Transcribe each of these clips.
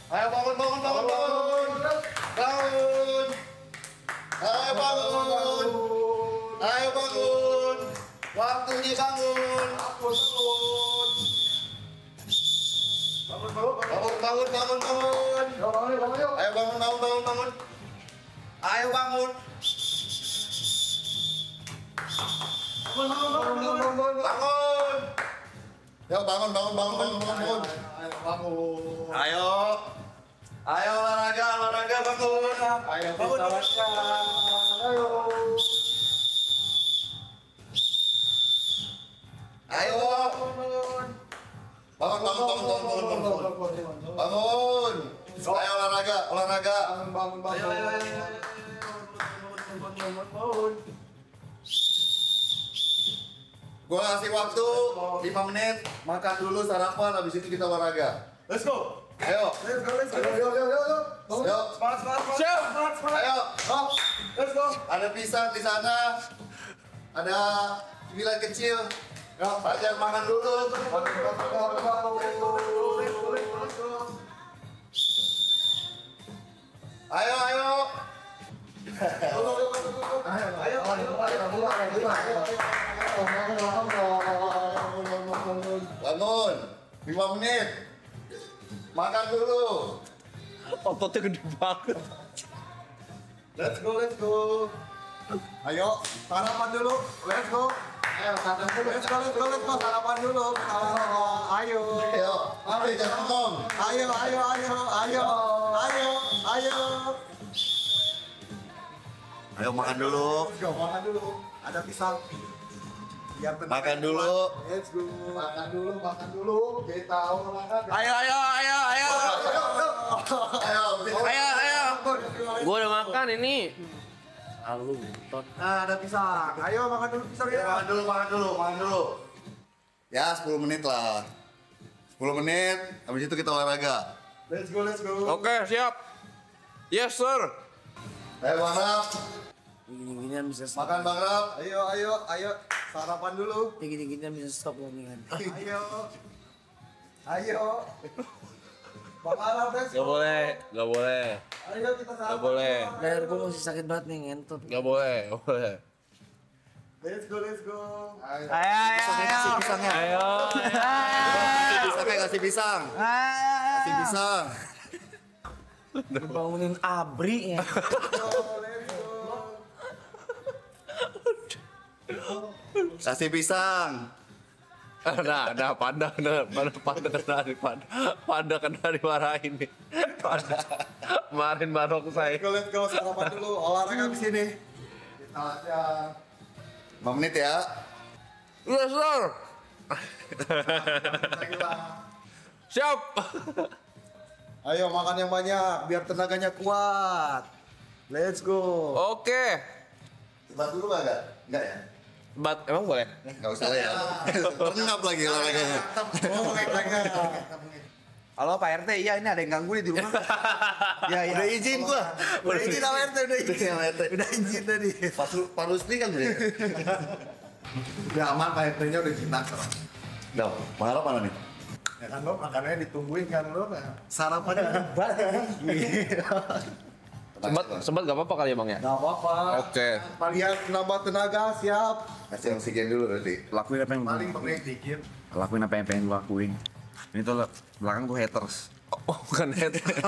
Ayo bangun, bangun, bangun, bangun. Bangun. Ayo bangun. Ayo bangun. Waktunya bangun. Bangun. Bangun, bangun, bangun, bangun. Ayo bangun, bangun, bangun, bangun. Ayo bangun. Bangun. Yo bangun, bangun, bangun, bangun, bangun. Bangun. Ayo. Ayo olahraga, olahraga bangun. Ayo bangun. Ayo. Ayo. Bangun, bangun, bangun, bangun, bangun, bangun. Bangun. Ayo olahraga, olahraga. Bangun, bangun, bangun. Gua kasih waktu 5 menit, makan dulu sarapan, habis itu kita olahraga. Let's go. Ayo. Let's go, let's go. Ayo, ayo, ayo, ayo. Ayo. Semangat, semangat, semangat. Semangat. Ayo. Oh. Let's go. Ada pisang di sana. Ada cemilan kecil. Yo, Fajar makan dulu. Ayo, ayo. Bangun 5 menit. Makan dulu. Ototnya gede banget. Let's go, let's go. Ayo, sarapan dulu. Let's go. Ayo, sarapan dulu. Let's go, let's go, let's go. Sarapan dulu. Ayo. Ayo. Mari jangan ngomong. Ayo, ayo, ayo, ayo. Ayo, ayo. Ayo makan dulu. Let's go, makan dulu. Ada pisang. Makan dulu. Let's go. Makan dulu, makan dulu. Kita olahraga. Ayo, ayo, ayo, ayo. Ayo, Ayo. Gua udah makan ini. Lalu tot. Nah, ada pisang. Ayo makan dulu pisang ya. Makan dulu, makan dulu, makan dulu. Ya, 10 menit lah. 10 menit, habis itu kita olahraga. Let's go, let's go. Oke, siap. Yes, sir. Ayo Bang Rap. Gini-ginian bisa stop. Makan Bang Rap. Ayo, ayo, ayo. Sarapan dulu. Gini-ginian bisa stop ngomongan. Ayo. Ayo. Bang Rap, let's Gak go. boleh, gak boleh. Ayo kita sarapan. Gak boleh. Leher gue masih sakit banget nih, ngentot. Gak boleh, gak boleh. Let's go, let's go. Ayo. Ayo. Pisangnya. Ayo. Pisangnya kasih pisang. Kasih pisang. Bangunin abri ya. Kasih pisang. Nah, panda kena dimarahin nih. Panda. Kemarin barok saya. Let's go, sarapan dulu. Olahraga di sini. Kita aja. 5 menit ya. Yes, sir. Siap. Ayo makan yang banyak biar tenaganya kuat. Let's go. Oke. Sebat dulu enggak? Enggak ya? Emang boleh? Enggak usah lah ya. Terngap lagi olahraganya. Halo Pak RT, iya ini ada yang ganggu nih di rumah. Ya, ya. Udah izin gua. Udah izin sama RT, udah izin. Sama RT. Udah izin tadi. Pak Rusli kan udah. Udah aman Pak RT-nya udah kita. Udah, maharap mana nih? Ya kan lo makanannya ditungguin kan lo. Sarapannya hebat. Sempat gak apa-apa kali ya Bang ya? Gak apa-apa. Oke. Kalian nambah tenaga, siap. Kasih oksigen dulu nanti. Lakuin apa yang Paling pengen dikit. lakuin apa yang pengen gua lakuin. Ini tuh belakang tuh haters. Oh, bukan haters.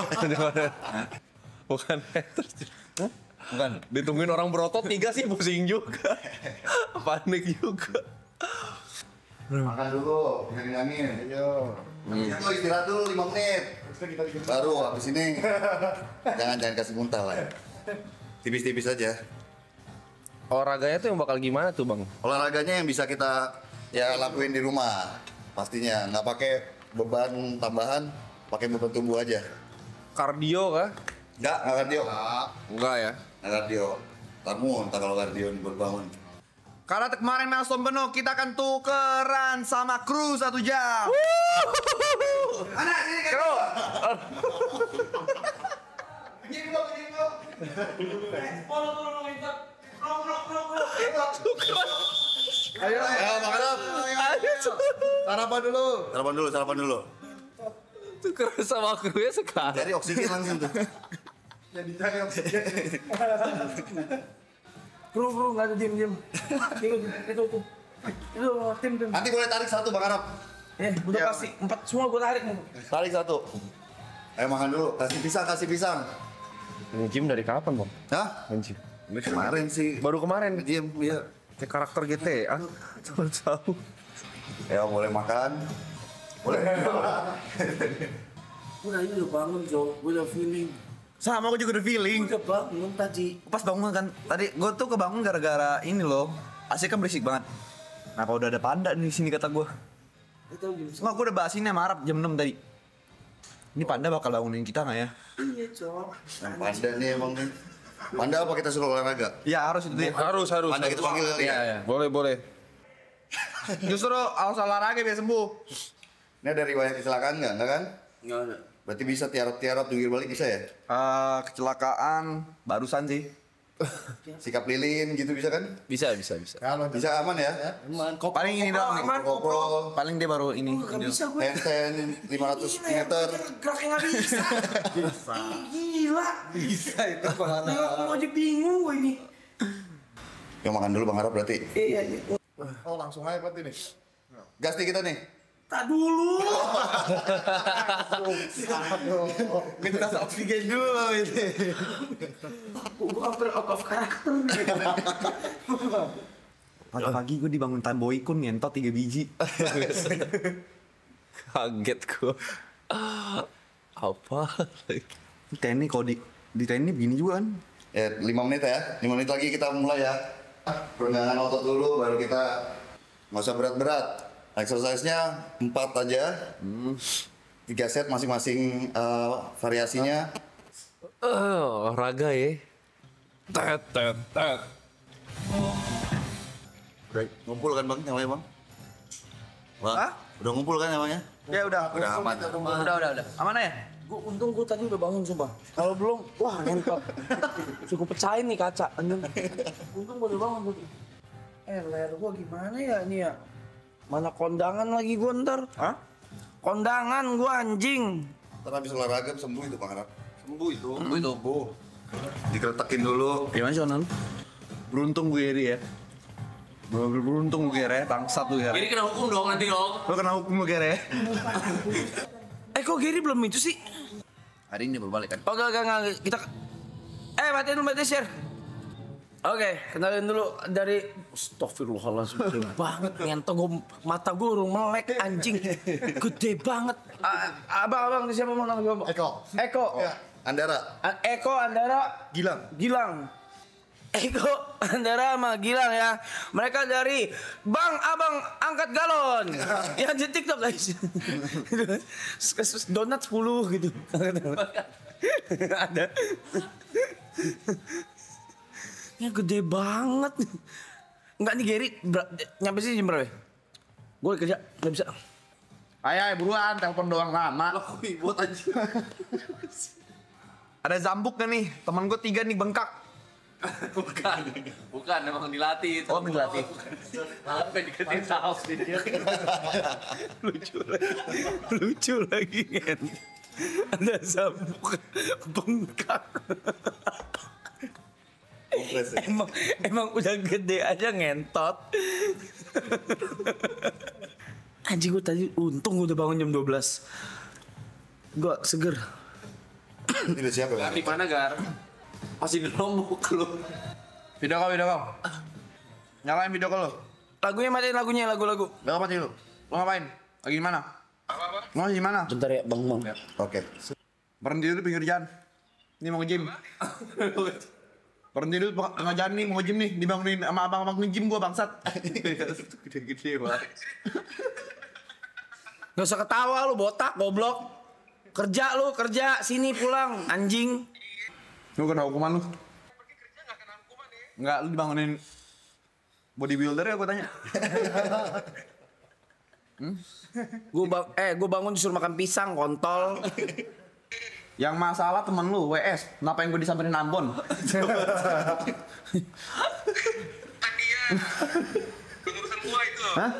Bukan haters. Bukan. Ditungguin orang berotot 3 sih pusing juga. Panik juga. Makan dulu, angin. Ayo. Lo istirahat dulu 5 menit. Baru habis ini. jangan kasih muntah lah ya. Tipis-tipis aja. Olahraganya tuh yang bakal gimana tuh Bang? Olahraganya yang bisa kita ya lakuin di rumah. Pastinya nggak pakai beban tambahan, pakai beban tubuh aja. Kardio kah? Nggak kardio. Enggak ya. Nggak kardio. Ntar muntah kalau kardio berbangun. Karena kemarin milestone penuh, kita akan tukeran sama kru 1 jam. Anak sini kan. Kru. Ayo makan up. Ayo. Sarapan dulu. Sarapan dulu. Tukeran sama kru ya sekarang. Cari oksigen langsung tuh. Bro, nggak ada diem. Itu. Itu tim. Nanti boleh tarik satu Bang Arab. Udah pasti 4 semua gue tarik. Tarik satu. Ayo makan dulu. Kasih pisang. Nge-gym dari kapan, Bang? Hah? Nge-gym. Ini kemarin sih. Baru kemarin. Diam, iya. Kayak karakter GTA. Tahu. Ya boleh makan. Boleh. Udah ini udah bangun, Jo. Gue udah feeling. Sama aku juga udah feeling. Udah bangun tadi. Pas bangun kan, tadi gue tuh kebangun gara-gara ini loh. AC kan berisik banget. Kenapa udah ada panda di sini kata gue? Itu gimana? Nggak, gue udah bahas ini sama Arab jam 6 tadi. Ini panda bakal bangunin kita nggak ya? Iya, Jo. Panda nih emang nih. Panda apa kita suruh olahraga? Iya harus itu ya. Harus. Panda kita panggil ya. Boleh. Justru harus olahraga biar sembuh. Ini ada riwayat kecelakaan nggak? Enggak kan? Nggak ada. Berarti bisa tiarap-tiarap jungkir balik bisa ya? Kecelakaan barusan sih. Sikap lilin gitu bisa kan? Bisa. Bisa aman ya? Paling ini doang nih. Kopro, Paling dia baru ini. Nggak bisa gue. handstand 500 meter. Geraknya nggak bisa. Bisa. Gila. Bisa itu Mau aja bingung gue ini. Yang makan dulu Bang Arab berarti. Iya. Oh langsung aja berarti nih. Gas nih kita nih. Tak dulu. Minta oksigen dulu ini. Gue hampir out of karakter. Pagi-pagi gue dibangun Tamboikun ngentot 3 biji. Kaget gue. Apa? TNI kalau di TNI begini juga kan. Ya 5 menit ya. 5 menit lagi kita mulai ya. Peregangan otot dulu baru kita nggak usah berat-berat. Exercise-nya 4 aja. 3 set masing-masing variasinya. Olahraga ya. Tet. Ngumpul kan Bang namanya Bang? Bang, Hah? udah ngumpul kan namanya? Ya udah. Udah aman. Udah. Aman ya? Untung gue tadi udah bangun sumpah. Kalau belum, wah ngentot. Cukup pecahin nih kaca. Untung gue udah bangun tadi. Leher gue gimana ya ini ya? Mana kondangan lagi gue ntar? Hah? Kondangan gue anjing. Ntar habis olahraga sembuh itu Bang Arab. Sembuh itu. Dikeretakin dulu. Gimana sih Onan? Beruntung gue Geri ya. Beruntung gue Geri ya, bangsat lu Geri. Jadi kena hukum dong nanti dong. Lo kena hukum lu Geri ya. Kok Gary belum itu sih? Hari ini baru balik kan? Oh enggak. Kita... matiin dulu, matiin share. Oke, kenalin dulu dari... Astagfirullahaladzim, gede banget. Ngentok gue, mata gue udah melek anjing. Gede banget. Abang, siapa mau nama gue? Eko. Ya. Andara. Eko, Andara. Gilang. Eko, Andara sama Gilang ya. Mereka dari Bang Abang Angkat Galon. Yang di TikTok guys. Donat 10 gitu. Ada. Ya gede banget. Enggak nih Gary, nyampe sini jam berapa? Gue kerja, gak bisa. Ayo buruan, telepon doang lama. Buat aja. Ada zambuk kan nih, teman gue 3 nih bengkak. Bukan, emang dilatih itu. Oh, dilatih. Sampai diketin saus dia. Lucu lagi kan. Ada sabuk bengkak. Emang udah gede aja ngentot. Anjing gue tadi untung gue udah bangun jam 12. Gue seger. Ini udah siap ya Bang? Di mana Gar? Masih di lombok lu. Video call. Nyalain video call lo. Lagunya matiin lagu-lagu. Gak apa lu? Lo ngapain? Lagi di mana? Lo lagi di mana? Bentar ya Bang. Oke. Berhenti dulu pinggir jalan. Ini mau nge-gym. Berhenti dulu tengah jalan nih, mau nge-gym nih. Dibangunin sama abang-abang nge-gym gua bangsat. Gede-gede banget. Gak usah ketawa lu botak goblok. Kerja sini pulang anjing. Lu kena hukuman lu. Enggak, lu dibangunin bodybuilder ya gua tanya. Gue bangun disuruh makan pisang kontol. Yang masalah temen lu, WS. Kenapa yang gue disamperin Ambon? Urusan gua itu. Hah?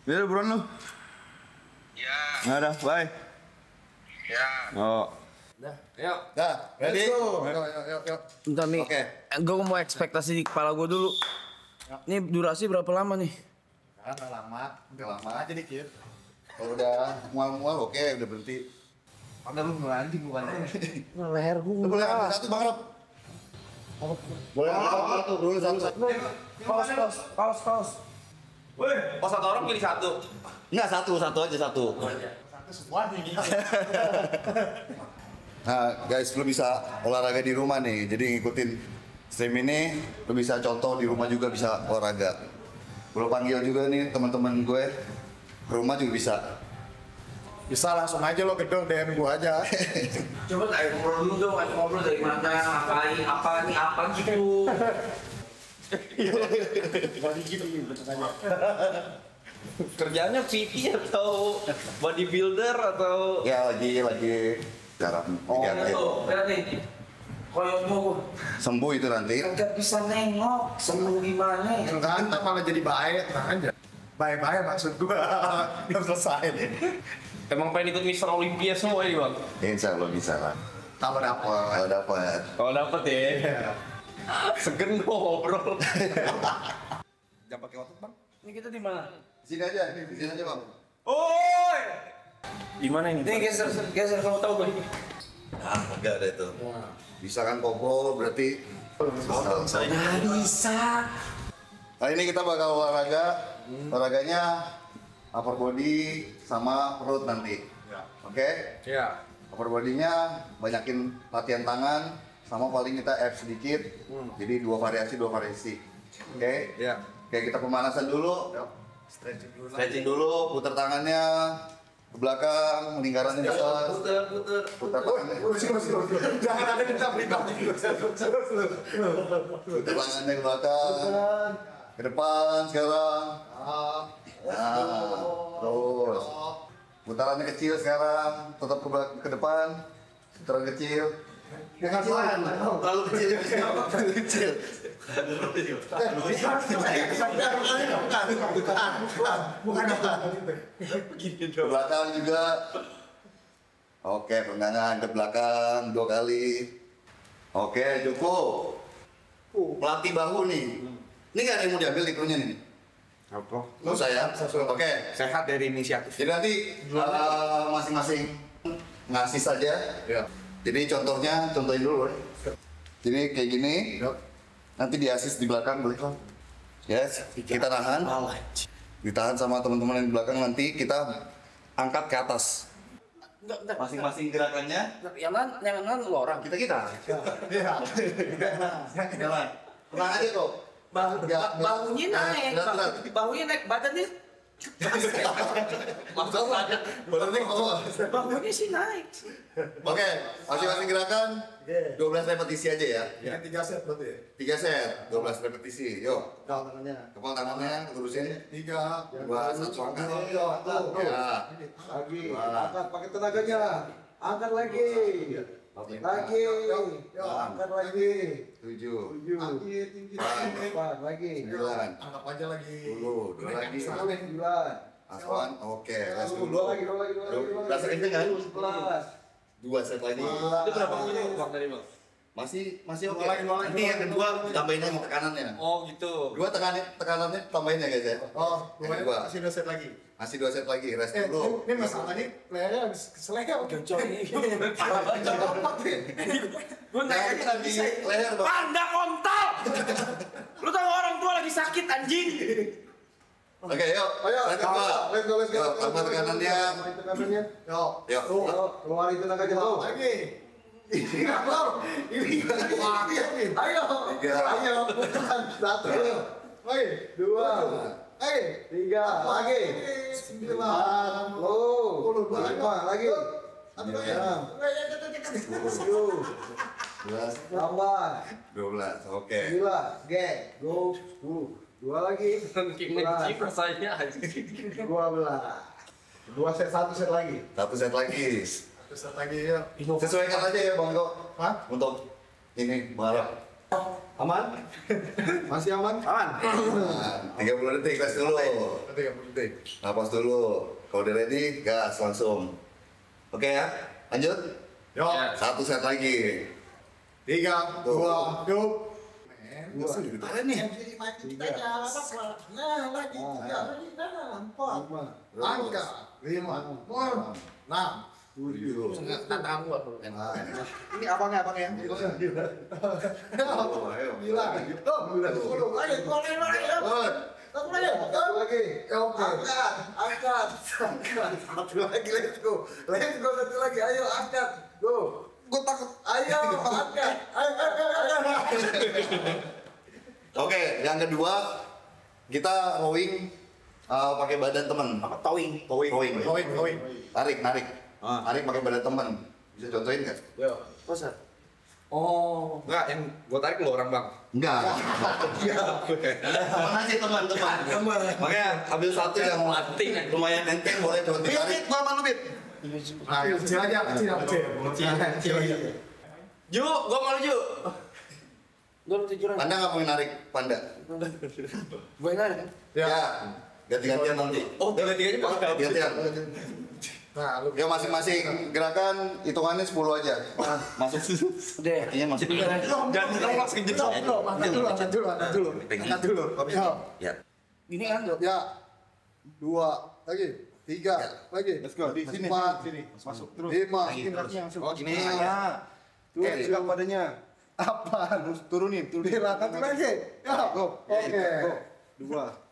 Ya udah buruan lu. Ya. Nggak ada, bye. Ya. Oh. Yuk. Dah, ready? Yuk. Bentar nih. Oke. Gue mau ekspektasi di kepala gue dulu. Ini durasi berapa lama nih? Nggak lama aja dikit. Kalau udah mual-mual oke, udah berhenti. Padahal lu ngelanjing bukan. Leher gue. Lu boleh ambil satu Bang Rob. Boleh ambil satu dulu satu. Paus. Oh, satu orang pilih satu. Enggak, satu aja satu. Nah guys, lu bisa olahraga di rumah nih. Jadi ngikutin stream ini, lu bisa contoh di rumah juga bisa olahraga. Lu panggil juga nih teman-teman gue ke rumah juga bisa. Bisa langsung aja lo gedung DM gua aja. Coba ayo ngobrol dulu dong, ayo ngobrol dari mana, ngapain, apa gitu. Kerjanya VP atau bodybuilder atau Ya lagi jarang. lihat nih. Koyok gue Sembuh itu nanti. nggak bisa nengok, sembuh gimana? Enggak, ntar malah jadi baik, tenang aja. Baik-baik maksud gua. Udah selesai nih. Emang pengen ikut Mister Olympia semua ini, Bang? Insya Allah bisa lah. Kalau dapet. Kalau dapat. Kalau dapet ya. Segen ngobrol. Jangan pakai otot, Bang. Ini kita di mana? Sini aja Bang. Oi! Di mana ini? Ini geser kamu tahu gak? Ah, enggak ada itu. Bisa kan Koko berarti. Nggak bisa. Nah ini kita bakal olahraga. Olahraganya upper body sama perut nanti. Oke? Ya. Upper body-nya banyakin latihan tangan sama paling kita abs sedikit. Jadi dua variasi. Oke? Ya. Oke, kita pemanasan dulu. Stretching dulu, putar tangannya ke belakang, lingkarannya besar. Putar tangannya. Jangan ada kita pribadi. Putar tangannya ke belakang. Ke depan sekarang. Nah, terus. Putarannya kecil sekarang, tetap ke depan. Putaran kecil. Jangan pelan. Terlalu kecil. Bukan. Ke belakang juga. Oke, penggangan ke belakang 2 kali. Oke, cukup. Pelatih bahu nih. Ini nggak ada yang mau diambil ikrunya nih. Apa? Lu saya. Oke. Sehat dari inisiatif. Jadi nanti masing-masing ngasih saja. Jadi contohin dulu. Jadi kayak gini. Nanti diasis di belakang boleh kan? Yes. Kita tahan. Ditahan sama teman-teman yang di belakang, nanti kita angkat ke atas. Enggak. Masing-masing gerakannya Yang mana lu orang? kita. Iya. Jalan. Tenang aja kok. Bahunya naik, bahunya naik, badannya Badannya ke bawah. bahunya sih naik. Oke, masing-masing gerakan 12 repetisi aja ya. 3 set berarti ya? 3 set, 12 repetisi. Yuk, Kepala tangannya. kepala tangannya terusin. 3. 2, 1, angkat. Ya. Lagi. Angkat pakai tenaganya. Angkat lagi. Lagi. Angkat lagi. 7, Tinggi, tinggi. Angkat lagi. 9, Angkat aja lagi. 10, 2 lagi. 9. Aswan, oke, let's go. Dua lagi. Rasa kenceng kan? 11. 2 set lagi. Itu berapa kilo, Bang, tadi, Bang? Masih oke. Dua lagi. Nanti yang kedua tambahin yang tekanannya. Oh, gitu. Dua tekanannya tambahin ya guys ya. Oh, Yang kedua. masih 2 set lagi. Masih 2 set lagi, rest dulu. Ini masalahnya lehernya habis keseleo. Parah banget. Gue naik aja nggak bisa. Leher bang. Anda kontol. Lu tahu orang tua lagi sakit anjing. Oke, yuk. Ayo, Set kedua. let's go. Yuk, tambah tekanannya. Tekanannya. Yuk. Yuk. Keluarin tenaga jauh. Lagi. Ini keluar. Ini Ayo. 1. Lagi. 2. 3. Lagi. 9. Lo. 5. Lagi. 6. 7. 11, 8. 12. Oke. 9. Geng. Go. 2 lagi. Ngejip rasanya anjing. 12. 2 set, 1 set lagi. 1 set lagi. 1 set lagi ya. Sesuaikan aja ya Bang Go. Hah? Untuk ini balap. Aman? Masih aman? Aman. 30 detik, gas dulu. 30 detik. Napas dulu. Kalau udah ready, gas langsung. Oke ya? Lanjut. Yo. 1 set lagi. 3, 2, yuk. Ada nih. Nah, lagi. Angka 5, 6, 7. Ini abangnya. Gila. Lagi. Oke. Angkat. Satu lagi, let's go. Satu lagi. Ayo angkat. Go. Gue takut. Ayo angkat. Ayo. Oke, yang kedua kita rowing pakai badan teman. Apa towing? Rowing. Going. Narik. Narik pakai badan teman. Bisa contohin nggak? Yo, masa? Oh. Enggak, yang gua tarik lo orang bang. Enggak. Teman aja teman-teman. Makanya ambil satu yang lumayan enteng boleh coba ditarik. Gua malu bit. Nah, yang kecil aja. Kecil aja. Ju, gua malu Ju. Gue tujuan. Panda nggak mau narik Panda? Gue yang ada kan? Ya. Ganti-gantian nanti. Oh, ganti-ganti Pak. Gantian. Nah, lu Ya masing-masing gerakan hitungannya 10 aja. Masuk. Udah. Artinya masuk. Jangan langsung jempol. angkat dulu. Ya. Gini kan lo. Ya. 2 lagi. 3 lagi. Let's go. Di sini. 4 Masuk. 5 Oh gini. Tuh, pegang badannya. Apa? Turunin. Bila satu lagi. Ya. Oke. 2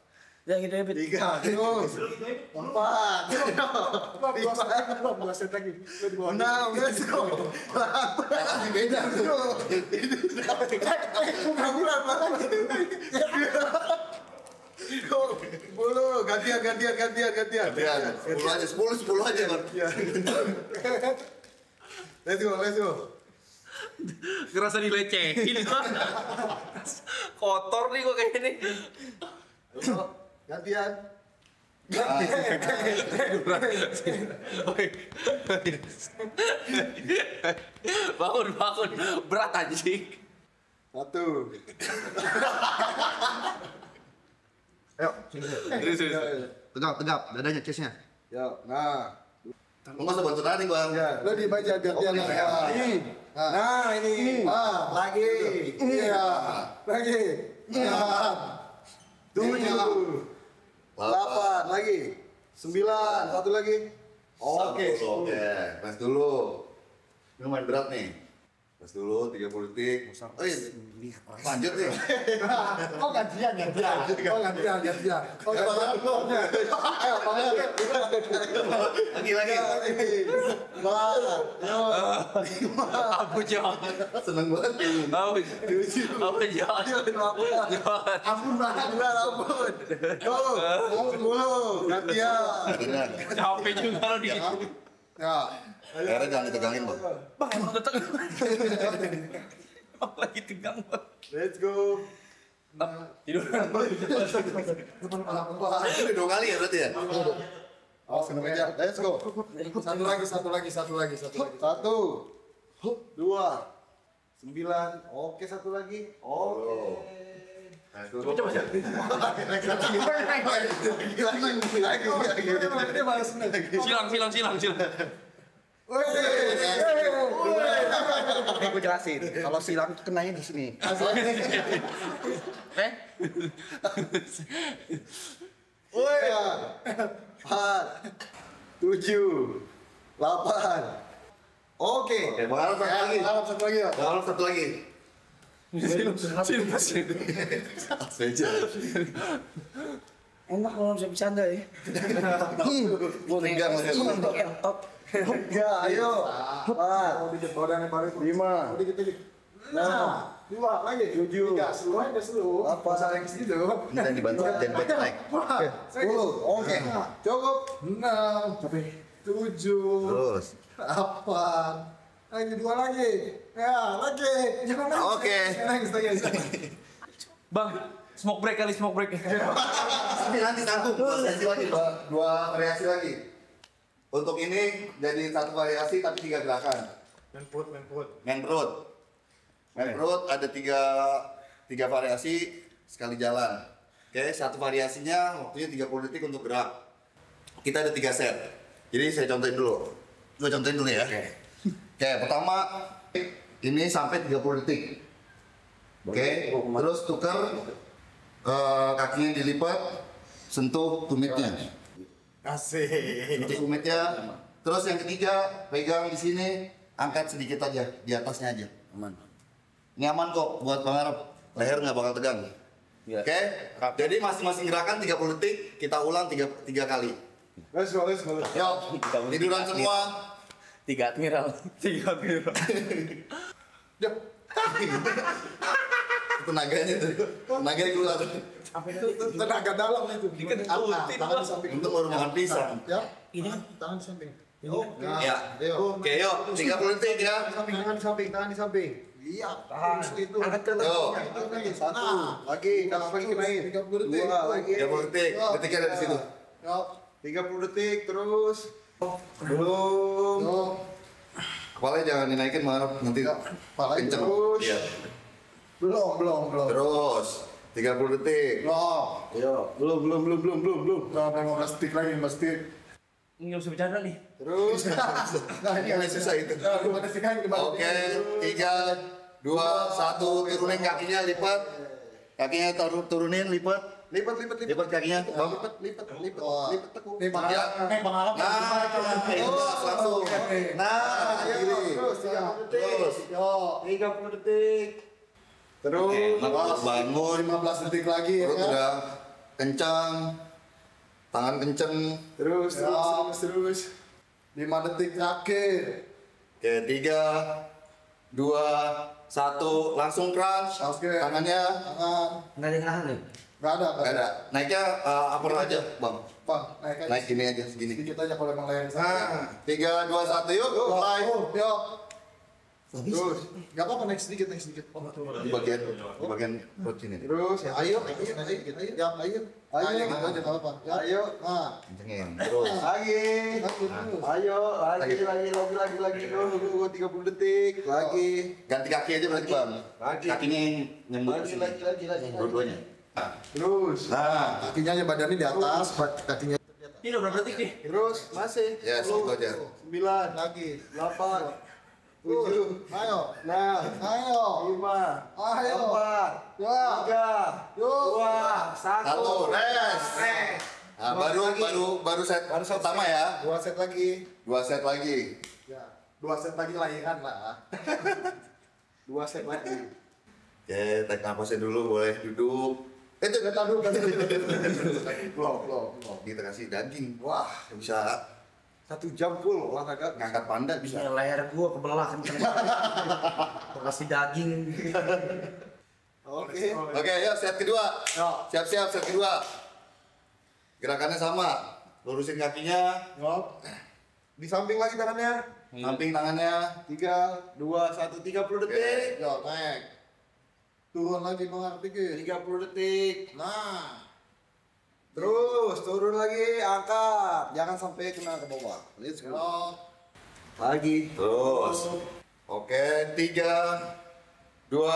Ya gitu ya, Bit. 3 terus 4 5 2 set lagi 6 let's go beda tuh bulu gantian Gantian. 10 aja, 10 aja, Bang. let's go Kerasa dilecehin. Kotor nih kok kayak gini. gantian Bangun. Berat anjing. 1 ayo Tegap, dadanya, chestnya. ya nah Lu nggak usah bantu narik, Bang. ya lo dibaca gantian nah ini lagi iya lagi 7 8 lagi 9 satu lagi oke Rest dulu. Ini main berat nih. Rest dulu 30 detik. Oh iya. Lanjut nih. oh gantian oh gantian ayo Lagi. Aku jangan. Seneng banget. Aku jangan. ampun go 10 gantian Capek juga lo di situ. ya Akhirnya jangan ditegangin, Bang. Bang, emang udah tegang. Lagi tegang, Bang. let's go Tiduran. Ini 2 kali ya berarti ya? awas kena meja let's go satu lagi 1 2 9 oke satu lagi oke Coba. Silang. Gue jelasin. Kalau silang itu kenanya di sini. Woi, 4, 7, 8. Oke. Bang Arab satu lagi. Satu lagi ya. Bang Arab satu lagi. Enak kalau bisa bercanda ya. Gue Tegang lah ya. entot. Ya, ayo. 4, 5, 6, 2 lagi. 7. 3, seluruh. Apa yang segitu? Minta dibantu dan baik naik. 10. Oke. Cukup. 6, 7, Terus. 8. Lagi 2 lagi. Ya, lagi. Jangan nangis. Oke. Nangis. Bang, smoke break. Tapi nanti tanggung dua variasi lagi. Untuk ini jadi satu variasi tapi 3 gerakan. Main perut ada tiga variasi sekali jalan. Oke, satu variasinya waktunya 30 detik untuk gerak. Kita ada 3 set. Jadi saya contohin dulu. Gue contohin dulu ya. Oke, pertama ini sampai 30 detik. Oke, terus tukar kakinya dilipat, sentuh tumitnya. Asik. Sentuh tumitnya. Terus yang ketiga, pegang di sini, angkat sedikit aja, di atasnya aja. Aman. Ini aman kok buat Bang Arab. Leher nggak bakal tegang. Ya. Oke, jadi masing-masing gerakan 30 detik, kita ulang 3 kali. Let's go. Yuk, tiduran semua. 3 admiral. Tenaganya tuh, tenaganya keluar. Tenaga dalam itu. Tangan di samping. Untuk baru makan pisang. Ya. Ini tangan di samping. Ya, oke yuk, 30 detik ya. Tangan di samping. Iya, tahan itu. Angkat ke atas. Yuk. Satu. Lagi, kanan lagi kenain. 30 detik. Dua lagi. 30 detik, detiknya ada di situ. Yuk. 30 detik terus. Belum. Kepalanya jangan dinaikin, Marap, nanti Kepalanya kenceng. terus. Iya. Belum. Terus 30 detik. Belum. Belum. 15 detik lagi, 15 detik. Ini nggak usah bercanda nih. Terus. Nah, Ini yang susah itu. 15 detik lagi. Oke, 3, 2, 1, turunin kakinya, lipat. Kakinya turunin, lipat. Lipat. Lipat kakinya, Bang. Lipat tekuk. Ya. Nah, itu langsung. Nah, kiri. Terus 30 detik. Terus. 30 detik. Terus. Oke, bangun. 15 detik lagi ya Perut kan? udah kencang. Tangan kenceng. Terus. 5 detik terakhir. Oke, 3, 2, 1, langsung crunch. Oke. Tangannya Tangan. Nggak ada yang nahan nih. Nggak ada. nggak ada. Naiknya upper aja, Bang. Bang, naik aja. Naik gini aja, segini. Sedikit aja kalau emang leher Nah, 3, 2, 1, yuk. Mulai. Yuk. Terus. Nggak apa-apa, naik sedikit. Di bagian perut sini. Terus. Ya, ayo. Ya, ayo. Ayo, gitu aja nggak apa-apa. Ya, ayo. Nah. Kencengin. Terus. Lagi. Ayo, lagi. Go, 30 detik. Lagi. Ganti kaki aja berarti, Bang. Lagi. Kakinya yang nyembur ke sini. Lagi. Dua-duanya. Terus. Nah, Kakinya aja badannya di atas, kakinya. Ini udah berapa detik nih? Terus, masih. ya segitu aja. 9 lagi. 8. 7. Ayo. 6. Ayo. 5. Ayo. 4. 3. 2. 1, rest. Nah, baru set pertama ya. 2 set lagi. 2 set lagi. Ya. 2 set lagi lahiran lah. 2 set lagi. Oke, tarik nafasnya dulu, boleh duduk. Itu Belum. kita kasih daging. Wah, Bisa 1 jam full olahraga. ngangkat panda bisa. Ya, leher gua kebelah kenceng. Gua kasih daging. Oke. Oke, yuk set kedua. Siap-siap set kedua. Gerakannya sama. Lurusin kakinya, Yup. Di samping lagi tangannya. samping tangannya. 3, 2, 1, 30 detik. Oke. Yo, naik. Turun lagi Bang, dikit. 30 detik. Nah. Terus turun lagi, angkat. Jangan sampai kena ke bawah. Let's go. Lagi. Terus. Oke, 3, 2,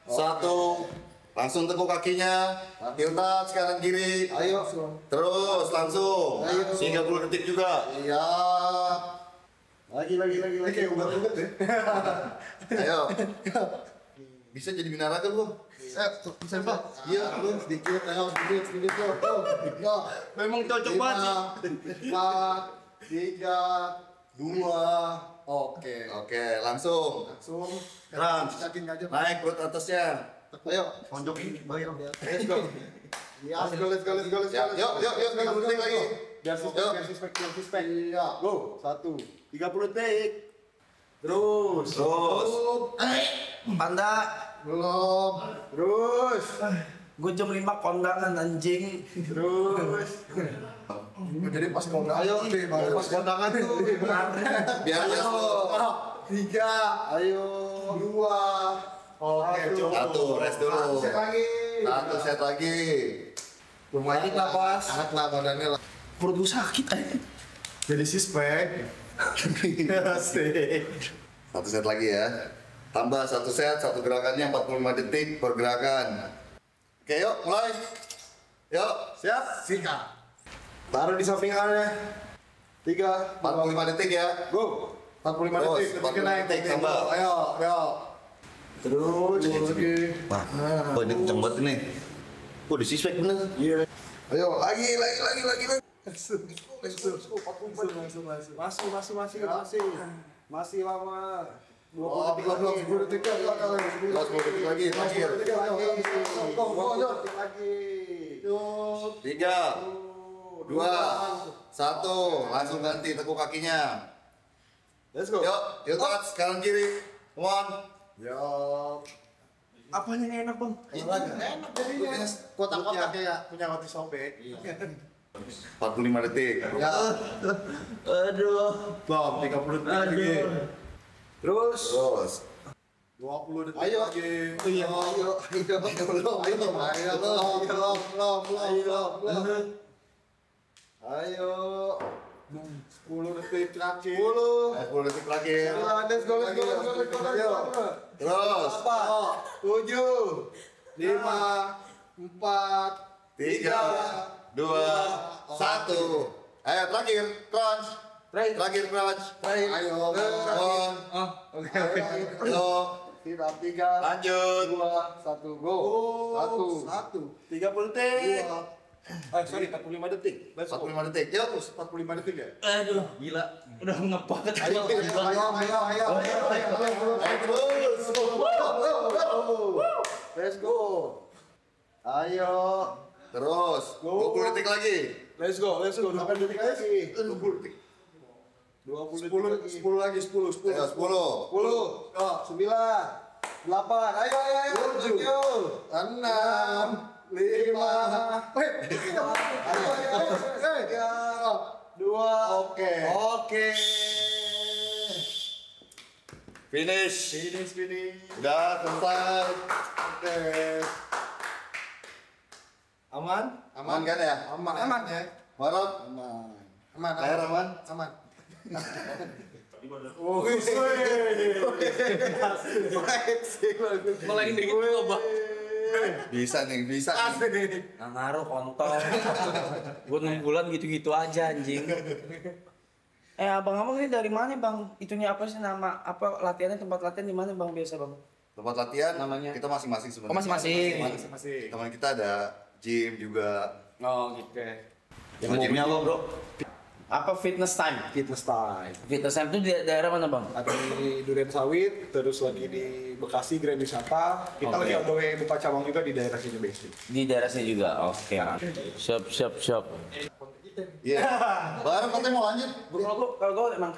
1. Langsung tekuk kakinya. Tilt up sekarang kiri. Ayo. Terus langsung. Ayo. 30 detik juga. Iya. Lagi. Kayak ubat-ubat ya. Ayo. Bisa jadi binaraga lu. Bisa Pak? Iya, lu sedikit, ayo sedikit yo. Memang cocok banget sih. 4, 3, 2. Oke. Oke, langsung. Langsung Crunch. yakin aja. Naik perut atasnya. Ayo, tonjokin bagian. Let's go. Ya, let's go. Siap. Yuk, 30 detik lagi. Biar Yuk. suspek. Iya. Go. 1. 30 detik. Terus. Panda. Belum. Terus. Gua jam 5 kondangan anjing. Terus. Jadi pas kondangan. Ayo, pas kondangan tuh. Biar dia slow. 3. Ayo. 2. Oke, Satu, rest dulu. Satu set lagi. Lumayan napas. Angkat lah badannya lah. Perut gua sakit aja. Jadi sispek. Asik. Satu set lagi ya. Tambah satu set, satu gerakannya 45 detik per gerakan. Oke, yuk mulai. Yuk, Siap? Sikat. Taruh di samping kanannya. 3, 45 detik ya. go. 45 Terus, detik. 45 naik, detik, tambah. Ayo. Terus lagi. Wah, oh ini kenceng banget ini. Oh, disispek bener. Iya. Ayo, lagi. Masih lama. 20 detik lagi. 10 detik lagi, terakhir. 20 detik lagi. 3, 2, 1, langsung ganti tekuk kakinya. Let's go. Yuk, touch kanan kiri. Come on. Yuk. Apanya yang enak bang? Enak jadinya. Kotak-kotak kayak punya roti sobek. 45 detik. Ya. Aduh. Bom, 30 detik lagi. Terus. 20 detik Ayo. lagi. Ayo. 10 detik terakhir. 10 detik terakhir. Let's go. Terus. 7, 5, 4, 3, 2, 1. Ayo terakhir, crunch. Terakhir crunch. Ayo. Oke. Ayo. Tidak 3, Lanjut. 2, 1, go. 1, 30 detik. 45 detik. 45 detik. Yuk. 45 detik ya? Aduh, gila. Udah ngepak Ayo. Terus. Let's go. Ayo. Terus. 20 detik lagi. Let's go. 8 detik lagi. 20 detik. 10 lagi. 10. Ayo 10. 9, 8, ayo. 7, 6, 5, 2, oke. Finish. Udah selesai. Oke. Aman kan ya? Aman ya. Marot. Aman. Air aman. Aman. Malah ini gitu kok, Bang. Bisa nih. Nggak ngaruh kontol. Gue 6 bulan gitu-gitu aja anjing. Abang-abang ini dari mana bang? Itunya apa sih nama? Apa latihannya, tempat latihan di mana bang biasa bang? Tempat latihan Namanya? kita masing-masing sebenarnya. Oh, masing-masing. Teman kita ada gym juga. Oh gitu. Yang gymnya apa bro? Apa fitness time? Fitness time. Fitness time itu di daerah mana bang? Ada di Duren Sawit, terus lagi di Bekasi Grand Wisata. Kita Oke. lagi on the way buka cabang juga di daerah sini basic. Di daerah sini juga. Oke. Siap. Iya. Bareng katanya mau lanjut. Kalau gue emang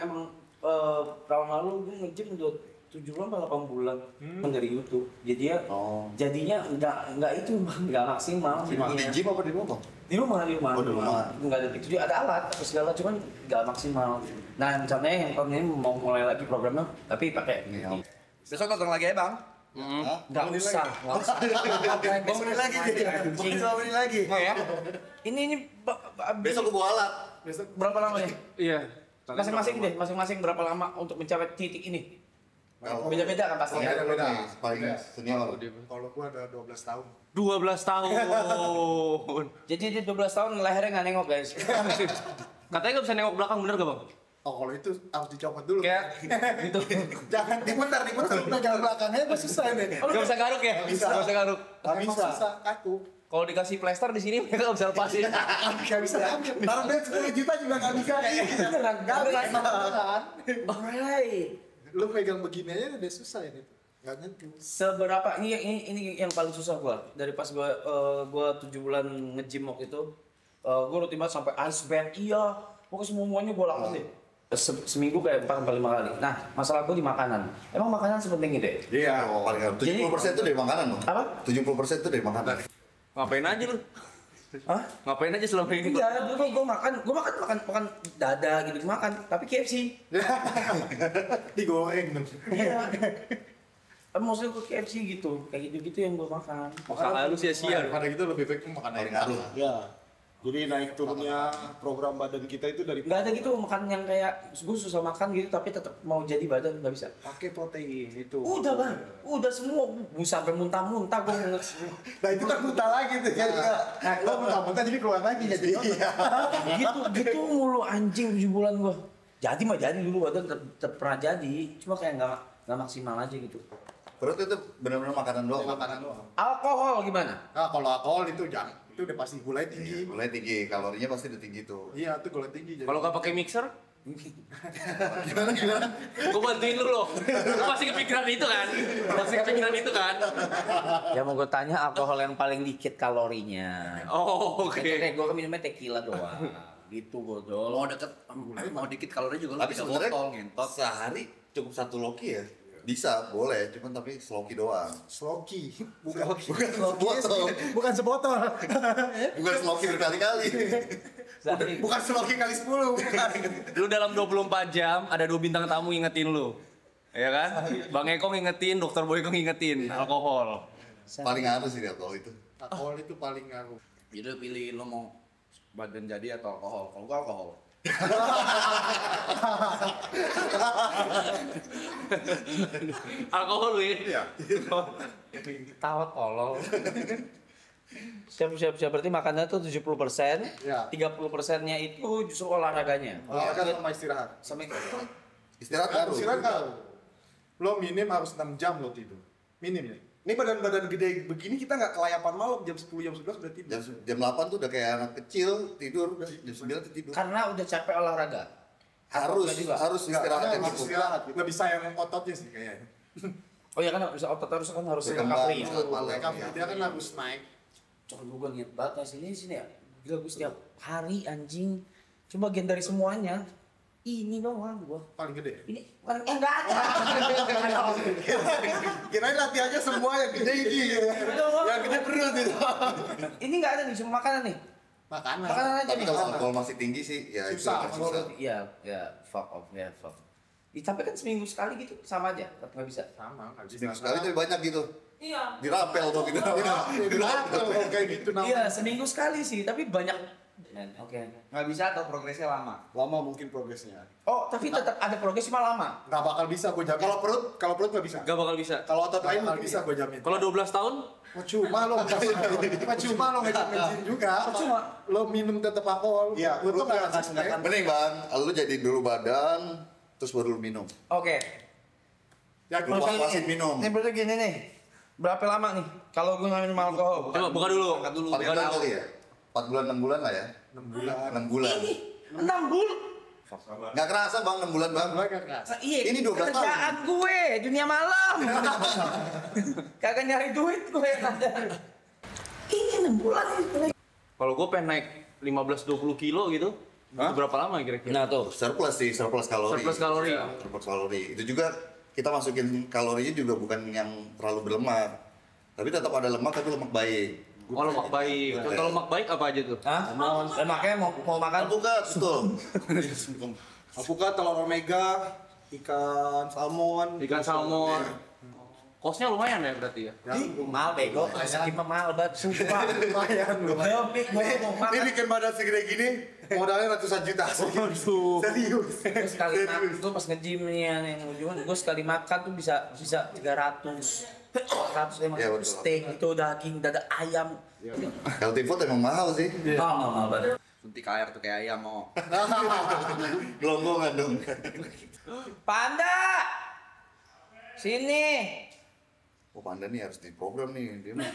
tahun lalu gue nge-gym udah 7 bulan atau 8 bulan kan dari YouTube. Jadinya enggak itu bang, enggak maksimal. Di gym apa di rumah? Di rumah. Oh, di rumah. Enggak ada tujuh, ada alat apa segala cuman enggak maksimal. Nah, rencananya yang tahun ini mau mulai lagi programnya tapi pakai ini. Besok nonton lagi ya bang? Enggak usah. Bangunin lagi jadi. Bangunin lagi. Oh ya? Ini Besok gue bawa alat. berapa lama ya? Iya. Masing-masing berapa lama untuk mencapai titik ini? Beda-beda kan pasti ya? Beda. Paling senior. Kalau gua ada 12 tahun. 12 tahun. Jadi dia 12 tahun lehernya nggak nengok guys. Katanya nggak bisa nengok belakang, bener gak bang? Oh kalau itu harus dicopot dulu. Kayak gitu. Jangan diputar pegang belakangnya itu susah nih. Gak bisa garuk ya? Bisa. Gak bisa garuk. Susah, kaku. Kalau dikasih plester di sini mereka nggak bisa lepasin. Gak bisa ambil. Taruh duit 10 juta juga gak bisa. Gak bisa. Alright. Lu pegang begini aja udah susah ini. Gak nyentuh. Seberapa ini yang paling susah gua dari pas gua 7 bulan nge-gym waktu itu. Gua rutin banget sampai ice band. Iya, pokoknya semuanya gua lakuin deh. Seminggu kayak 4 sampai 5 kali. Nah, masalah gua di makanan. Emang makanan sepenting itu ya? Iya. Paling 70% itu dari makanan loh. Apa? 70% itu dari makanan. Ngapain aja lu? Hah? Ngapain aja selama ini? Iya, dulu gua makan dada gitu makan, tapi KFC. Digoreng. Iya. Maksudnya gua KFC gitu, kayak gitu-gitu yang gua makan. Usaha lu sia-sia. Daripada gitu lebih baik makan air Paling ngaruh. Ya. Jadi naik turunnya program badan kita itu dari Nggak ada gitu makan yang kayak gue susah makan gitu tapi tetap mau jadi badan nggak bisa. pakai protein itu. Udah bang, udah semua sampai muntah-muntah gue Nah itu kan muntah lagi tuh kan. Nah lo muntah-muntah jadi keluar lagi jadi. gitu mulu anjing 7 bulan gue. Jadi mah jadi dulu badan tetap pernah jadi, cuma kayak nggak maksimal aja gitu. Perut itu benar-benar makanan doang. Makanan doang. Alkohol gimana? Nah, kalau alkohol itu jangan. Itu udah pasti gula tinggi. Mulai tinggi, kalorinya pasti udah tinggi tuh. Iya, itu gula tinggi. Kalau nggak pakai mixer, Gimana? gue bantuin lu loh. Lu pasti kepikiran itu kan? Pasti kepikiran itu kan? Ya mau gue tanya alkohol yang paling dikit kalorinya. Oh, oke. Gue kan minumnya tequila doang. Gitu Godol. Mau dikit kalori juga Tapi sebenarnya sehari cukup 1 loki ya. Bisa, boleh, cuman tapi sloki doang. Sloki. Bukan Sebotol. bukan sebotol. Bukan sloki berkali-kali. Bukan sloki kali 10, bukan. Lu dalam 24 jam ada 2 bintang tamu ngingetin lu. Ya kan? Bang Eko ngingetin, Dokter Boyko ngingetin alkohol. Paling harus sih alkohol itu. Alkohol itu paling ngaruh. Jadi pilih lo mau badan jadi atau alkohol. Kalau gua alkohol. Alkohol lu ya? Tawa tolol. Siap. Berarti makannya tuh 70%, Ya. 30%-nya itu justru olahraganya. Olahraga sama istirahat. Sama Istirahat harus. Istirahat harus. Lo minim harus 6 jam lo tidur. Minim ya. Ini badan-badan gede begini kita nggak kelayapan malam jam 10 jam 11 udah tidur. Jam 8 tuh udah kayak anak kecil tidur, udah jam 9 tuh tidur. karena udah capek olahraga. Harus istirahat yang Harus cukup. istirahat. Lebih sayang ototnya sih kayaknya. Oh ya kan bisa otot harus Berkembang, recovery. malam. Dia kan harus naik. Coba gue niat banget sini ya. Gila gue setiap hari anjing. Cuma bagian dari semuanya. Ini doang gue. Paling gede. Ini bukan enggak ada. Kirain latihannya semua yang gede ini. Yang gede perut itu. Ini enggak ada nih cuma makanan nih. Makanan. Makanan aja Tapi nih. kalau alkohol masih tinggi sih, ya itu Susah, agak susah. Iya, fuck off. Tapi kan seminggu sekali gitu sama aja, tetap nggak bisa. Sama, nggak bisa. Seminggu sekali tapi banyak gitu. Iya. Dirapel tuh gitu. Dirapel kalau kayak gitu namanya. Iya, seminggu sekali sih, tapi banyak. Oke. Nggak bisa atau progresnya lama. Lama mungkin progresnya. Oh, tapi tetap ada progres cuma lama. Nggak bakal bisa gue jamin. Kalau perut nggak bisa. Gak bakal bisa. Kalau otot lain nggak bisa gue jamin. Kalau 12 tahun, Cuma lo nge-gym juga. Cuma Lo minum tetap alkohol. Iya. Lo tuh nggak akan Mending bang, lu jadi dulu badan, terus baru lu minum. oke. Ya Lu puasin minum. Ini berarti gini nih. Berapa lama nih kalau gue nggak minum alkohol? coba buka dulu. Paling lama kali ya? 4 bulan, 6 bulan lah ya? 6 bulan. 6 bulan. 6 bulan. Nggak kerasa bang, 6 bulan bang. Lo nggak keras. Iya, Ini 12 tahun. kerjaan gue dunia malam. Kagak nyari duit gue. Ini 6 bulan. Kalau gue pengen naik 15-20 kilo gitu, itu berapa lama kira-kira? Nah tuh. Surplus sih, surplus kalori. Surplus kalori. Surplus kalori. Itu juga kita masukin kalorinya juga bukan yang terlalu berlemak. Tapi tetap ada lemak, tapi lemak baik. Oh, lemak baik. Contoh lemak baik apa aja tuh? Hah? Makanya mau makan Alpukat, betul. Alpukat, telur omega, ikan salmon. Ikan salmon. Kosnya lumayan ya berarti ya? mahal bego, sakit mahal banget sumpah. Lumayan lo. Ayo pik mau Ini makan. bikin badan segede gini, modalnya ratusan juta. Serius. Gue sekali makan, gue pas nge-gym nih yang ujungnya, gue sekali makan tuh bisa 300 Iya, betul. steak itu daging, dada ayam. Healthy food emang mahal sih. Mahal banget. Suntik air tuh kayak ayam mau. Gelonggongan dong. Panda, sini. Oh Panda nih harus diprogram nih. Dia mah.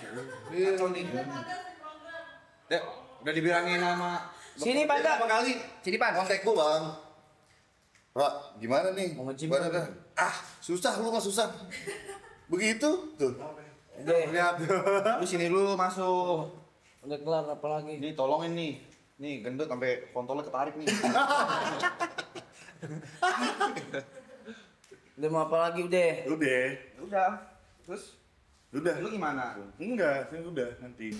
Dek, udah dibilangin sama Sini Panda. Berapa kali? Sini Pan. Kontak gua bang. Pak, gimana nih? Mau nge-gym Gimana kan? dah? Susah lu mah susah. Begitu tuh. Udah, Lihat tuh. lu sini dulu masuk. udah kelar apa lagi? Ini tolongin nih. Nih gendut sampai kontolnya ketarik nih. Udah mau apa lagi udah? Udah. Terus Udah. lu gimana? Enggak, udah nanti.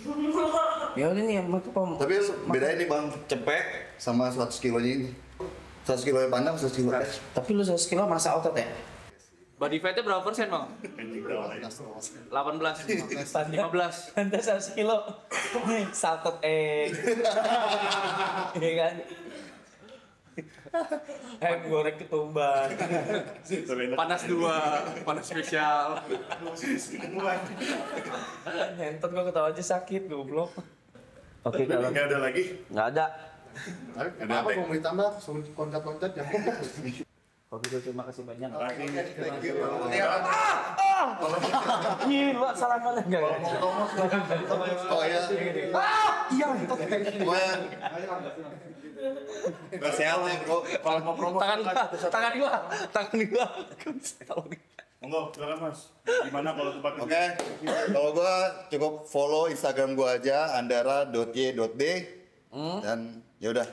Ya udah nih, mau pom. Tapi bedain nih bang, cepek sama 100 kilonya ini. 100 kilo yang pandang, 100 kilo. Tapi lu 100 kilo masa otot ya? Body fatnya berapa persen bang? 18, 15. Panda 100 kilo. Salted egg. Iya kan? Ayam goreng ketumbar. Panas 2, panas spesial. Ngentot gua ketawa aja sakit goblok. Oke, kalau Nggak ada lagi. nggak ada. Apa mau ditambah? Loncat-loncat ya. Kalau gitu terima kasih banyak. Thank you. Gila, salah mana enggak? Oh ya. Iya. Gua sehat nih, Bro. Kalau mau promo tangan gua. Monggo, silakan Mas. Gimana kalau tempat Oke. Kalau gua cukup follow Instagram gua aja andara.y.d dan ya udah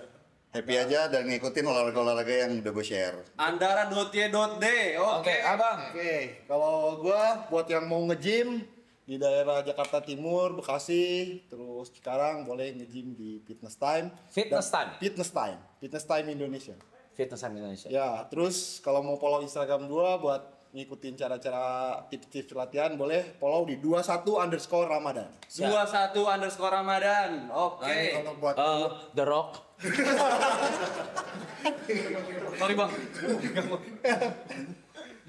happy aja dan ngikutin olahraga-olahraga yang udah gue share. Andara.y.d. Oke, Abang. Oke, kalau gua buat yang mau nge-gym di daerah Jakarta Timur, Bekasi, terus sekarang boleh nge-gym di Fitness Time. Fitness Dan- Time? Fitness Time Indonesia. Fitness Indonesia. Ya, terus kalau mau follow Instagram gua buat ngikutin cara-cara tips-tips latihan, boleh follow di 21_Ramadan. 21_Ramadan. Oke. Kalau buat The Rock. Sorry, Bang.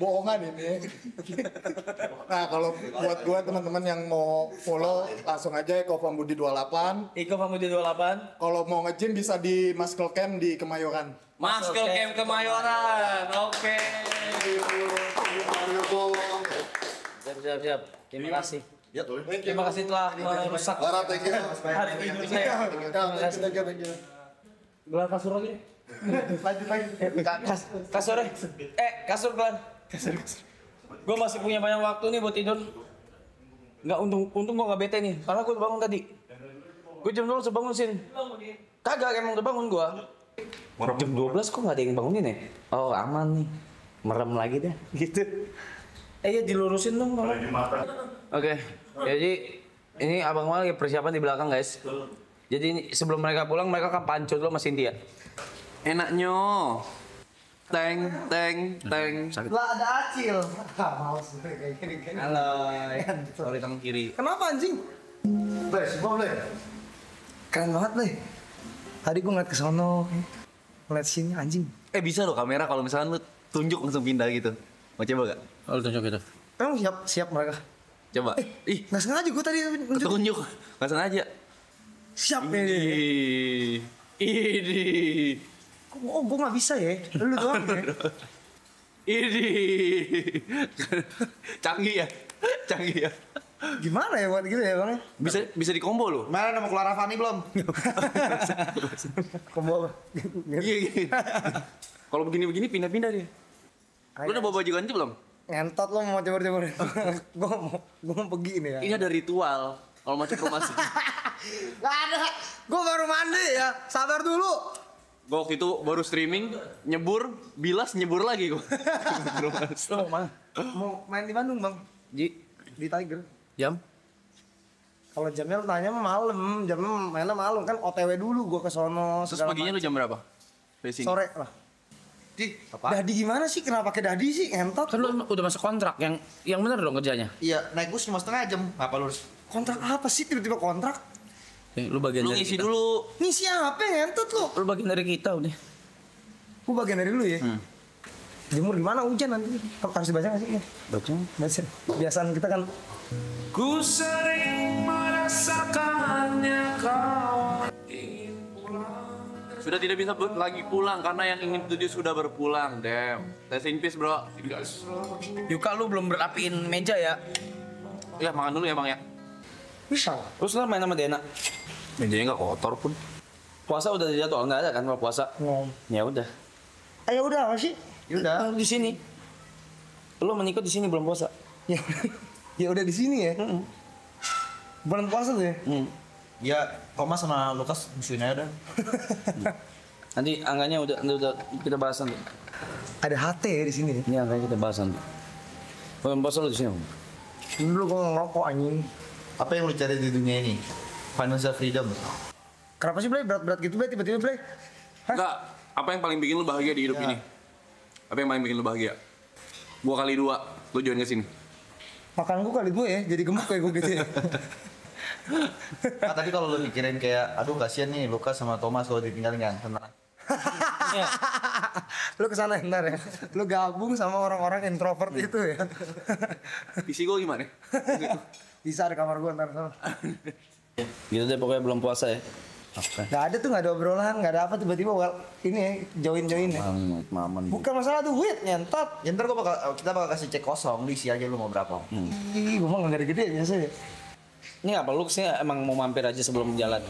bohongan ini. Nah, kalau buat gua teman-teman yang mau follow langsung aja ke Pambudi 28. Iko Pamudi 28. Kalau mau nge-gym bisa di Muscle Camp di Kemayoran. Muscle Camp Kemayoran. Oke. Siap. Terima kasih. Ya, tuh. Terima kasih telah merusak Lara, thank you. hari tidur saya. Thank you. Gelar kasur lagi. Lanjut lagi. Kasur ya? Kasur gelar. Kasur. Gue masih punya banyak waktu nih buat tidur. Nggak untung gue nggak bete nih, karena gue udah bangun tadi. Gue jam 12 udah bangun sini. Kagak, emang udah bangun gue. Jam 12 kok nggak ada yang bangunin ya? Oh aman nih, merem lagi deh, gitu. Ya dilurusin dong kalau. Oke, jadi ini abang Mal lagi persiapan di belakang guys. Jadi ini, sebelum mereka pulang mereka akan pancur dulu sama Cynthia. Enaknya. Teng. Lah ada Acil. Males kayak gini. Halo. Sorry tangan kiri. Kenapa anjing? Boleh. Keren banget deh. Tadi gue ngeliat ke sono, ngeliat sini anjing. Bisa loh kamera kalau misalkan lu tunjuk langsung pindah gitu. Mau coba gak? Oh, lu tunjuk gitu. Emang siap mereka. Coba. Ih, Nggak sengaja gue tadi nunjuk. tunjuk. Gak sengaja. Siap nih. Ini. Oh, gue nggak bisa ya. Lu doang ya. Ini. Canggih ya. Gimana ya buat gitu ya bang? Bisa di combo loh. Mana mau keluar Fani belum? Combo apa? Iya. Kalau begini pindah-pindah dia. Lu udah bawa baju ganti belum? Ngentot lo mau coba-coba. Gue mau pergi nih ya. Ini ada ritual. Kalau masuk rumah sih. Gak ada. Gue baru mandi ya. Sabar dulu. Gue waktu itu baru streaming, nyebur lagi gue. Lo mana? Mau main di Bandung bang? Di Tiger. Jam? Kalau jamnya lu tanya malam, jamnya mainnya malam kan OTW dulu gue ke sono. Terus paginya lu jam berapa? Racing. Sore lah. Dadi gimana sih? Kenapa pakai dadi sih? Entot. Kan lu udah masuk kontrak yang bener dong kerjanya. Iya, naik bus cuma setengah jam. Apa lurus? Kontrak apa sih tiba-tiba kontrak? Lu bagian Lu dari ngisi kita. dulu. Ngisi apa entot lu? Lu bagian dari kita udah. Gue bagian dari dulu ya. Jemur gimana hujan nanti? Harus dibaca nggak sih? Baca. Baca. Kebiasaan kita kan. Ku sering merasakannya kau ingin pulang. Sudah tidak bisa lagi pulang karena yang ingin tuju sudah berpulang. Damn. Rest in peace, bro. Yuka lu belum berapiin meja ya. Ya makan dulu ya bang ya. Bisa. Terus lu main sama Dena. Mejanya nggak kotor pun. Puasa udah dijadwal nggak ada kan kalau puasa? Ya udah. Ayo udah apa sih? Udah di sini. Lu menikah di sini belum puasa. Ya, ya udah di sini ya. Bulan puasa tuh ya. Ya, Thomas sama Lukas musuhin aja dah. Nanti angkanya udah kita bahas nanti. Ada HT ya di sini. Ini angkanya kita bahas nanti. Belum puasa lu di sini. Dulu gue ngerokok anjing. Apa yang lu cari di dunia ini? Financial freedom. Kenapa sih Blay? Berat-berat gitu Blay tiba-tiba Blay? Enggak. Apa yang paling bikin lu bahagia di hidup ini? Apa yang paling bikin lu bahagia? Gua kali 2, lu join ke sini. Makan gue kali gue ya, jadi gemuk kayak gue gitu ya. Nah, tadi kalau lu mikirin kayak, aduh kasihan nih Lukas sama Thomas kalau ditinggalin kan, tenang. Lu kesana ntar ya. Lu gabung sama orang-orang introvert itu ya. Isi gua gimana? Bisa ada kamar gue ntar sama. Gitu deh pokoknya belum puasa ya. Nggak ada tuh, nggak ada obrolan, nggak ada apa, tiba-tiba ini ya, join ya. Maman. Bukan masalah duit, nyentot. Ya ntar kita bakal kasih cek kosong, diisi aja lu mau berapa. Ih, gue mah nggak gede biasa ya. Ini apa lu sih emang mau mampir aja sebelum jalan?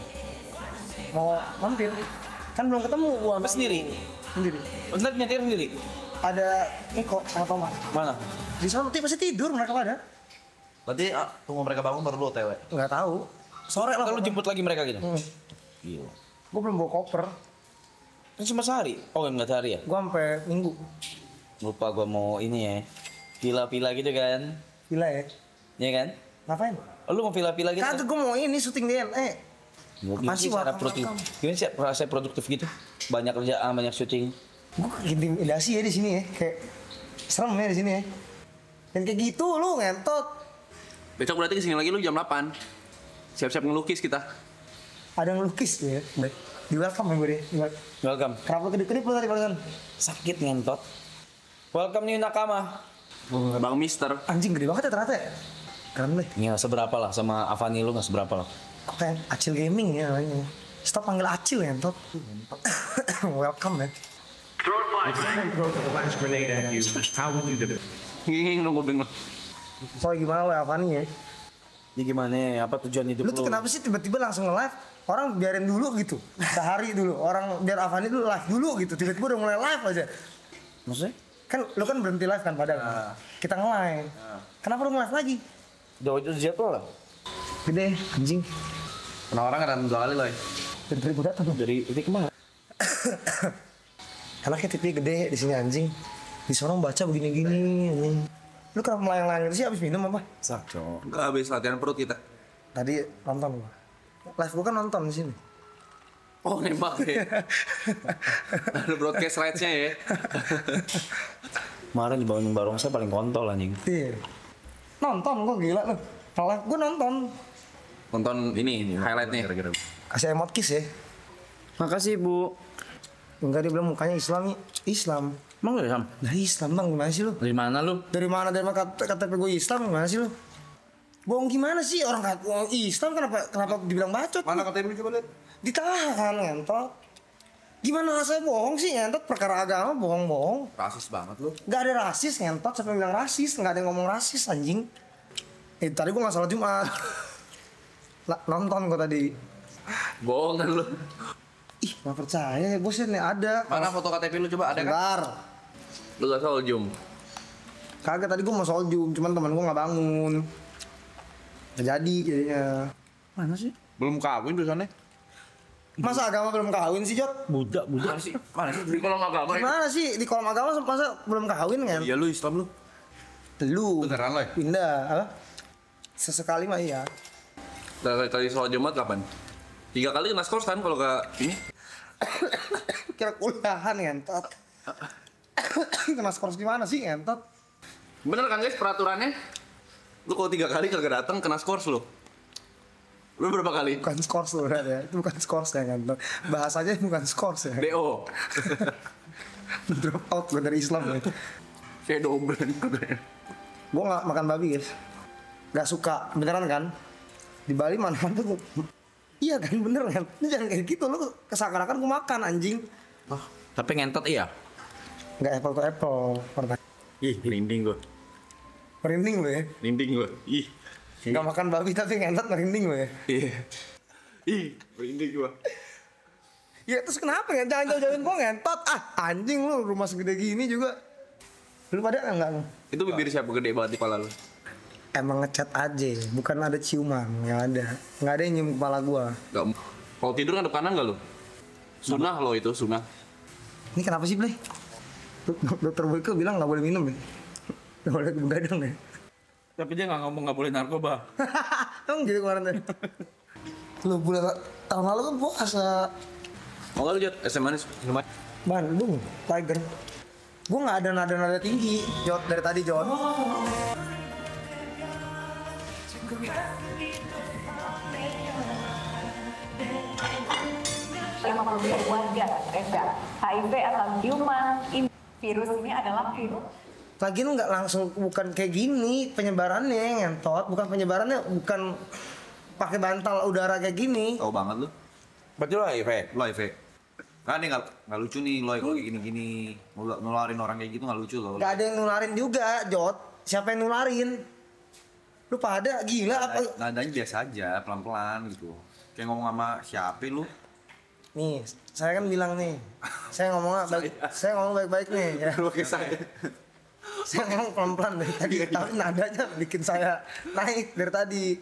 Mau mampir, kan belum ketemu gua Apa sendiri? sendiri. Bener nyetir sendiri? Ada Eko sama Thomas. Mana? Di sana nanti pasti tidur mereka pada. Berarti tunggu mereka bangun baru lu OTW. Nggak tahu. Sore lah. Kalau jemput lagi mereka gitu? Gila. Gue belum bawa koper. Ini cuma sehari? Oh enggak sehari ya? Gue sampai minggu. Lupa gua mau ini ya. Villa-villa gitu kan? Gila ya. Iya kan? Ngapain? Oh, lu mau villa-villa gitu? Kagak, gue mau ini syuting DNA. Gimana sih cara produktif? Gimana sih rasa produktif gitu? Banyak kerjaan, banyak syuting. Gue intimidasi ya di sini ya. Kayak serem ya di sini ya. Dan kayak gitu lu ngentot. Besok berarti kesini lagi lu jam 8. Siap-siap ngelukis kita. Ada yang lukis tuh ya. Di welcome ya gue deh. Welcome. Kenapa kedip-kedip lu tadi barusan? Sakit ngentot. Welcome nih nakama. Bang Mister. Anjing gede banget ya ternyata ya. Keren deh. Ya seberapa lah sama Avani lu nggak seberapa lah. Kayak Acil Gaming ya namanya. Stop panggil Acil ya ngentot. Welcome ya. Nging nunggu bingung. Soalnya gimana lo Avani ya? Ini gimana ya? Apa tujuan hidup Lu tuh kenapa sih tiba-tiba langsung nge-live? Orang biarin dulu gitu. Sehari dulu. Orang biar Avani dulu live dulu gitu. Tiba-tiba udah mulai live aja. Maksudnya? Kan lu kan berhenti live kan padahal. Kita nge-live. Kenapa lu nge-live lagi? Udah jadwal lah. Gede, anjing. Kena orang kan 2 kali loh. Dari gue datang tuh. Dari itu kemana? Anaknya TV gede di sini anjing. Di sana baca begini-gini anjing. Lu kenapa melayang-layang gitu sih abis minum apa? Sakco. Enggak habis latihan perut kita. Tadi nonton gua. Live gua kan nonton di sini. Oh nembak ya. Ada broadcast rights-nya ya. Kemarin di bangun barong saya paling kontol anjing. Iya. Nonton gua gila lu. Live gua nonton. Nonton ini highlight-nya. Kasih emot kiss ya. Makasih Bu. Enggak, dia bilang mukanya Islami. Islam. Emang lu Sam? Nah Islam bang, gimana sih lu? Dari mana lu? Dari mana KTP gue Islam, gimana sih lu? Bohong gimana sih? Orang Islam kenapa dibilang bacot? Mana KTP coba lihat? Ditahan ngentot. Gimana rasanya bohong sih ngentot? Perkara agama bohong-bohong. Rasis banget lu. Gak ada rasis ngentot, siapa yang bilang rasis? Gak ada yang ngomong rasis anjing. Tadi gue gak salat Jumat. Nonton gue tadi. Bohong kan lu. Ih gak percaya, gue sih nih ada. Mana foto KTP lu coba ada kan? Bentar. Lu gak soal Jum. Kagak, tadi gue mau soljum, cuman temen gue gak bangun. Gak jadi jadinya. Mana sih? Belum kawin tuh sana. Masa agama belum kawin sih, Jot? Budak. Mana sih? Di kolom agama. Gimana sih? Di kolom agama masa belum kawin kan? Iya lu Islam lu. Lu. Beneran loh. Pindah, apa? Sesekali mah iya. Kali soal Jumat kapan? 3 kali kena skors kan kalau gak ini? Kira kuliahan ngentot. Kena skors di mana sih ngentot? Bener kan guys peraturannya? Lu kalau 3 kali kagak datang kena skors lu. Lu berapa kali? Bukan skors loh ya. Itu bukan skors ya ngentot. Bahasanya bukan skors ya. DO. Drop out gue dari Islam ya. Shadow brand. Gue gak makan babi guys. Gak suka, beneran kan? Di Bali mana tuh? Iya kan bener kan? Ini jangan kayak gitu, lu kesakarakan gue makan anjing. Tapi ngentot iya. Gak apple to apple. Ih, merinding gua. Merinding lu ya? Merinding gua. Ih. Gak makan babi tapi ngentot merinding lu ya? Iya. Ih, merinding gua. Ya terus kenapa ya? Jangan jauh-jauhin gue ngentot. Ah anjing lu, rumah segede gini juga. Lu pada enggak? Itu bibir siapa gede banget di kepala lu? Emang ngecat aja, bukan ada ciuman, nggak ada. Nggak ada yang nyium kepala gua. Gak. Kalau tidur ngadep kanan gak lu? Sunah lo itu, sunah. Ini kenapa sih, Blay? Dokter Boyke bilang nggak boleh minum ya? Nggak boleh begadang ya? Tapi dia nggak ngomong nggak boleh narkoba. Emang gitu kemarin deh. Lu bulan tahun lalu kan puasa. Mau gak lu Jod? Es teh manis? Minuman? Bandung, Tiger. Gua nggak ada nada-nada tinggi, Jod, dari tadi, Jod. Warga Reza, HIV atau ciuman, virus ini adalah virus. Lagian nggak langsung, bukan kayak gini penyebarannya ngentot, bukan penyebarannya, bukan pakai bantal udara kayak gini. Tahu banget lu. Berarti lo HIV? Lo HIV. Kan nih nggak lucu nih lo kalau kayak gini-gini nularin orang kayak gitu nggak lucu lo. Gak ada yang nularin juga, Jot. Siapa yang nularin? Lu pada gila apa? Nadanya biasa aja, pelan-pelan gitu. Kayak ngomong sama siapa lu? Nih, saya kan bilang nih. Saya ngomong baik-baik nih ya. Lu kayak saya. Saya ngomong pelan-pelan dari tadi, tapi nadanya bikin saya naik dari tadi.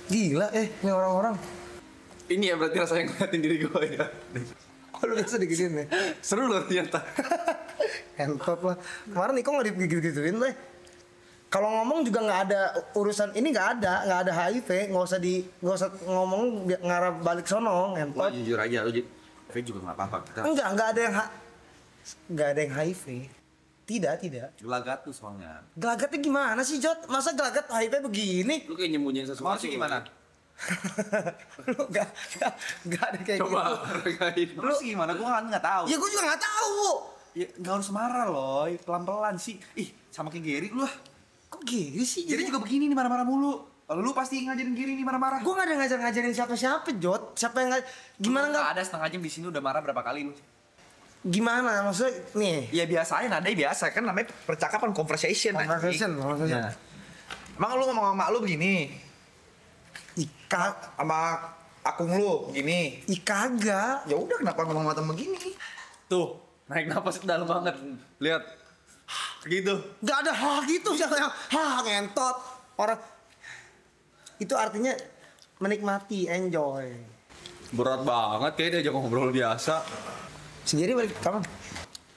Gila ini orang-orang. Ini ya berarti rasanya ngeliatin diri gue ya. Oh, lu biasa diginiin nih. Seru loh ternyata. Entot lah. Kemarin Niko nggak digituin deh. Kalau ngomong juga nggak ada urusan ini, nggak ada HIV, nggak usah ngomong ngarah balik sono, Lo entot. jujur aja, lu HIV juga nggak apa-apa. Kita Nggak ada yang HIV. Tidak. gelagat tuh soalnya. Gelagatnya gimana sih, Jot? Masa gelagat HIV begini? Lu kayak nyembunyiin Mau sesuatu. sih gimana? Lu nggak ada kayak Coba gitu. hargain. Lu sih gimana? Gua nggak tahu. Ya gue juga nggak tahu. Ya nggak harus marah loh, pelan-pelan sih. Ih, sama kayak Gary lu lah. Kok gini sih? Gary juga begini nih marah-marah mulu. Lu pasti ngajarin Gary nih marah-marah. Gue nggak ada ngajarin siapa-siapa, Jot. Siapa yang gimana nggak? Ada setengah jam di sini udah marah berapa kali lu? Gimana maksudnya nih? Ya biasa aja, nadanya biasa kan namanya percakapan conversation. Conversation. Ya. Emang lu ngomong sama lu begini? Sama akung lu begini? Kagak. Ya udah kenapa ngomong sama temen begini? Tuh, naik napas dalam banget. Lihat. Gitu. Gak ada gitu, siapa yang ngentot. Orang itu artinya menikmati, enjoy. Berat banget kayak diajak ngobrol biasa. Sendiri balik kapan?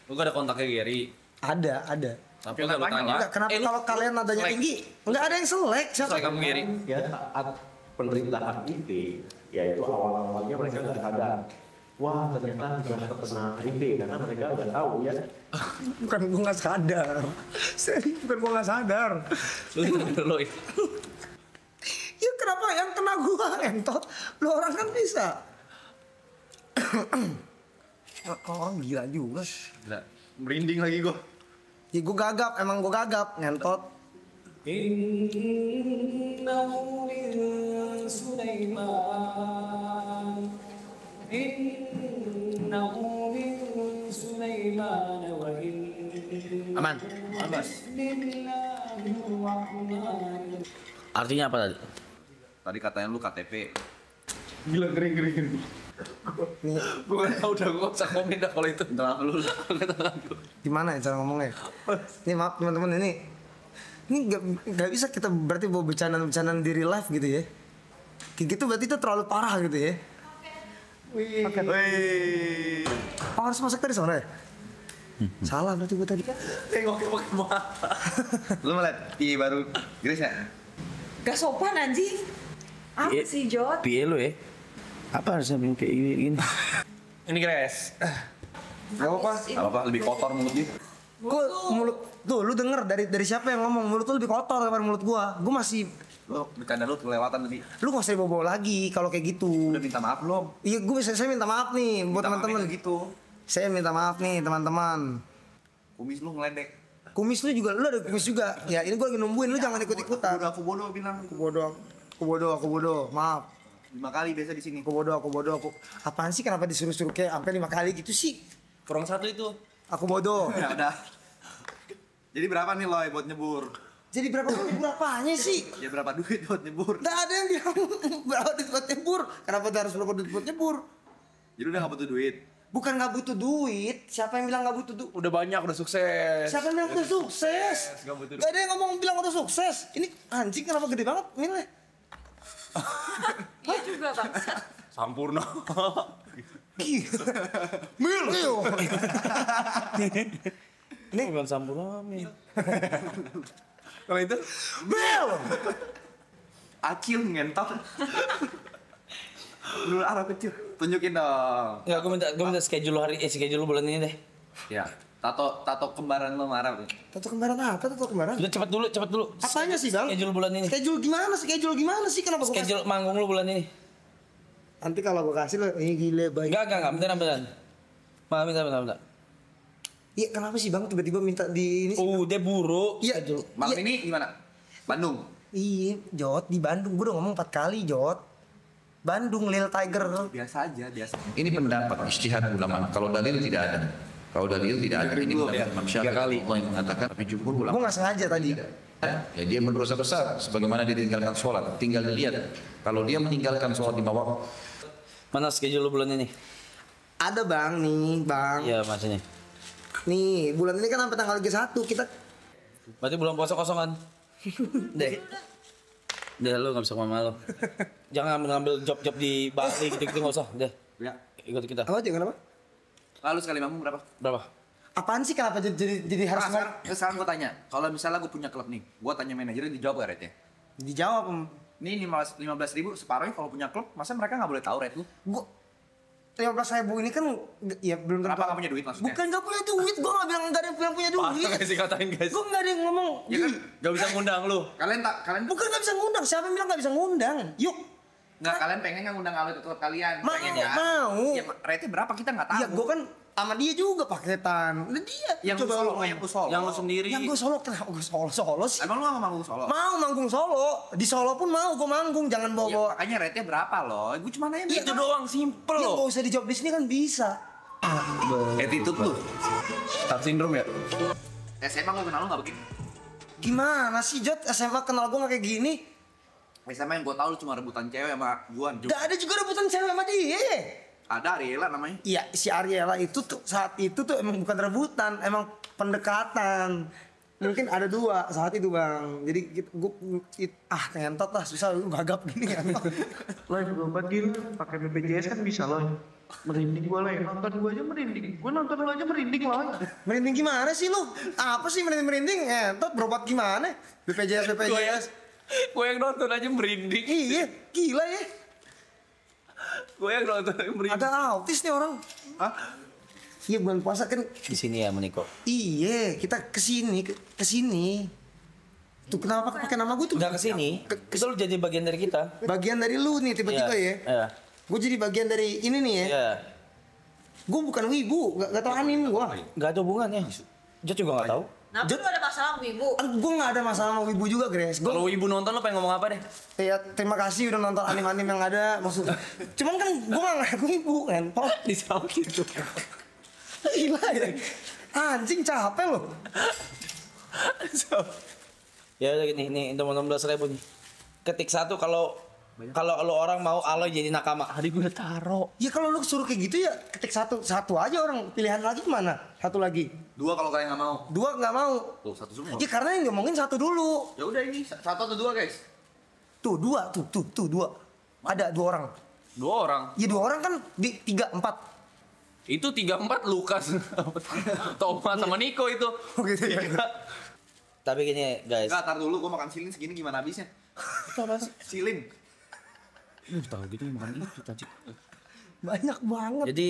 Lu gak ada kontaknya Gary? Ada. Tapi lu gak lu tanya. Enggak, kenapa kalau kalian nadanya selek. tinggi? Enggak ada yang selek. Siapa? Selek kamu Gary. Ya saat pemerintahan IT, yaitu awal-awalnya mereka nggak sadar. Wah ternyata sudah terkena IT karena mereka nggak tahu ya. Bukan gua nggak sadar. Serius, bukan gua nggak sadar. Lu Ya kenapa yang kena gua entot? Lu orang kan bisa. Orang gila juga. Gila, merinding lagi gua. Ya gua gagap, emang gua gagap ngentot. Innahu min Sulaiman. Innahu min Sulaiman wa innahu Aman. Bismillahirrahmanirrahim. Artinya apa tadi? Tadi katanya lu KTP. Gila kering. Gue gak tau udah, gue gak usah komen dah kalau itu. Minta maaf lu. Gimana ya cara ngomongnya? Ini maaf teman-teman, ini nggak bisa kita berarti bawa bercandaan di real life gitu ya. Kayak gitu berarti itu terlalu parah gitu ya. Oke. Oh, harus masuk tadi sana ya? Salah berarti gue tadi. Tengok pakai mata. Lu ngeliat PI baru Grace ya? Gak sopan anjing. Apa sih, Jot? PA lu ya? Apa harusnya kayak gini? Ini Grace. Gak apa-apa. Apa lebih kotor mulut dia? Kok mulut tuh lu denger dari siapa yang ngomong mulut lu lebih kotor daripada mulut gua. Gua masih Lu bercanda lu kelewatan tadi. lu gak usah dibawa lagi kalau kayak gitu. Udah minta maaf belum? Iya, saya minta maaf nih buat teman-teman. Gitu. Saya minta maaf nih teman-teman. Kumis lu ngeledek. Kumis lu juga, lu ada kumis juga. Ya ini gua lagi nungguin, lu jangan ikut-ikutan. Aku bodoh bilang. Aku bodoh. Maaf. 5 kali biasa di sini. Aku bodoh. Apaan sih kenapa disuruh-suruh kayak sampai 5 kali gitu sih? Kurang satu itu. Aku bodoh. Ya udah. Jadi berapa nih Loy buat nyebur? Jadi berapanya sih? Ya berapa duit buat nyebur? Nggak ada yang bilang berapa duit buat nyebur. Kenapa harus berapa duit buat nyebur? Jadi udah gak butuh duit? Bukan nggak butuh duit. Siapa yang bilang nggak butuh duit? Udah banyak, udah sukses. Siapa yang bilang udah sukses? Gak butuh Gak ada yang ngomong bilang udah sukses. Ini anjing kenapa gede banget? Nilai. Iya juga bang. Sampurna. Gila. Mil. Ini bukan sampurna, Mil. Kalau itu? Mil. Acil ngentot. Lu arah kecil. Tunjukin dong. Enggak, gue minta schedule schedule bulan ini deh. Ya. Tato kembaran lo marah tuh. Tato kembaran apa? Tato kembaran? Udah cepet dulu. Apanya sih bang? Schedule bulan ini. Schedule gimana sih? Kenapa gua Schedule manggung lu bulan ini. Nanti kalau gua kasih lo, ini gile baik. Enggak, beneran. Bentar. Iya kenapa sih bang tiba-tiba minta di ini? Udah buru. Iya. Malam ini gimana? Bandung. Iya, Jot di Bandung. Gua udah ngomong 4 kali, Jot. Bandung Lil Tiger. Biasa aja, biasa. Ini pendapat ijtihad ulama. Kalau dalil tidak ada. Kalau dalil tidak ada. Ini pendapat Imam Syafi'i Allah yang mengatakan tapi jumhur ulama. Gue nggak sengaja tadi. Ya dia berdosa besar sebagaimana dia tinggalkan sholat. Tinggal dilihat. Kalau dia meninggalkan sholat di bawah. Mana schedule lu bulan ini? Ada bang nih bang. Iya maksudnya. Nih bulan ini kan sampai tanggal 1 kita. Berarti bulan puasa kosongan. Deh. Deh lu gak bisa sama lo. Jangan mengambil job-job di Bali gitu-gitu gak usah. Deh. Ya. Ikut kita. Apa aja kenapa? Lalu sekali mampu berapa? Berapa? Apaan sih kenapa jadi harus sekarang gue tanya, kalau misalnya gue punya klub nih, gue tanya manajernya dijawab gak rate-nya? Dijawab. Nih 15.000 separuhnya kalau punya klub, masa mereka nggak boleh tahu rate lu? Gue 15.000 ini kan ya belum tentu. Kenapa nggak punya duit maksudnya? Bukan nggak punya duit, gue nggak bilang nggak ada yang punya duit. Parah guys dikatain guys. Gue nggak ada yang ngomong. Ya kan, Gak bisa ngundang lu. kalian Bukan nggak bisa ngundang, siapa yang bilang nggak bisa ngundang? Yuk. nggak kalian pengen nggak ngundang Alwe ke klub kalian? Mau, Pengen nggak? mau. Ya rate berapa kita nggak tahu. Ya gue kan sama dia juga paketan. Udah dia. Yang coba lu solo, ngomong. yang lu solo. Yang lu sendiri. Yang gue solo kenapa gue solo sih? Emang lu nggak mau manggung solo? Mau manggung solo. Di Solo pun mau gue manggung, jangan Ya, bawa-bawa. makanya rate-nya berapa loh? Gue cuma nanya Itu doang simple Ya loh. nggak usah dijawab di sini kan bisa. Attitude lu. Star syndrome ya? SMA gue kenal lu nggak begitu? Gimana sih Jot? SMA kenal gue nggak kayak gini? SMA yang gue tahu lu cuma rebutan cewek sama Juan. Gak ada juga rebutan cewek sama dia. Ada Ariela namanya. Iya, si Ariela itu tuh saat itu tuh emang bukan rebutan, emang pendekatan. Mungkin ada dua saat itu bang. Jadi gue ngentot lah, susah lu gagap gini kan. Lo yang berobat gila, pakai BPJS kan bisa lo. Merinding gue lah, nonton gue aja merinding. Gue nonton lo aja merinding lah. Merinding gimana sih lu? Apa sih merinding? Ngentot berobat gimana? BPJS. Gue yang nonton aja merinding. Iya, gila ya. Gue yang nonton aja merinding. Ada autis nih orang. Hah? Iya bulan puasa kan. Di sini ya Meniko. Iya, kita kesini. Tuh kenapa pakai nama gue tuh? Gak kesini. Itu lu jadi bagian dari kita. Bagian dari lu nih tiba-tiba ya. Iya. Gue jadi bagian dari ini nih ya. Iya. Gue bukan wibu, gak tau anim gue. Gak ada hubungannya. Jod juga gak tahu. Kenapa lu ada masalah sama ibu? Gue gak ada masalah sama wibu juga, Grace. Kalau ibu nonton lo pengen ngomong apa deh? Ya terima kasih udah nonton anim-anim yang ada. Maksud, cuman kan gue gak ngaku wibu kan. Disautin tuh. Gila ya. Anjing capek loh. Ya udah gini, nih 16.000 nih. Ketik satu kalau lo orang mau Aloy jadi nakama. Hari gue udah taro. Ya kalau lu suruh kayak gitu ya ketik satu aja orang. Pilihan lagi mana? Satu lagi. Dua kalau kalian nggak mau. Dua nggak mau. Tuh satu semua. Ya karena yang ngomongin satu dulu. Ya udah ini satu atau dua guys. Tuh dua, tuh dua. Ada dua orang. Dua orang. Ya dua orang kan di 3, 4. Itu 3-4 Lukas. Thomas sama Niko itu. Oh gitu ya. Tapi gini guys. Enggak, tar dulu gua makan silin segini gimana habisnya? Itu apa sih? Silin. Tahu gitu makan itu tadi. Banyak banget. Jadi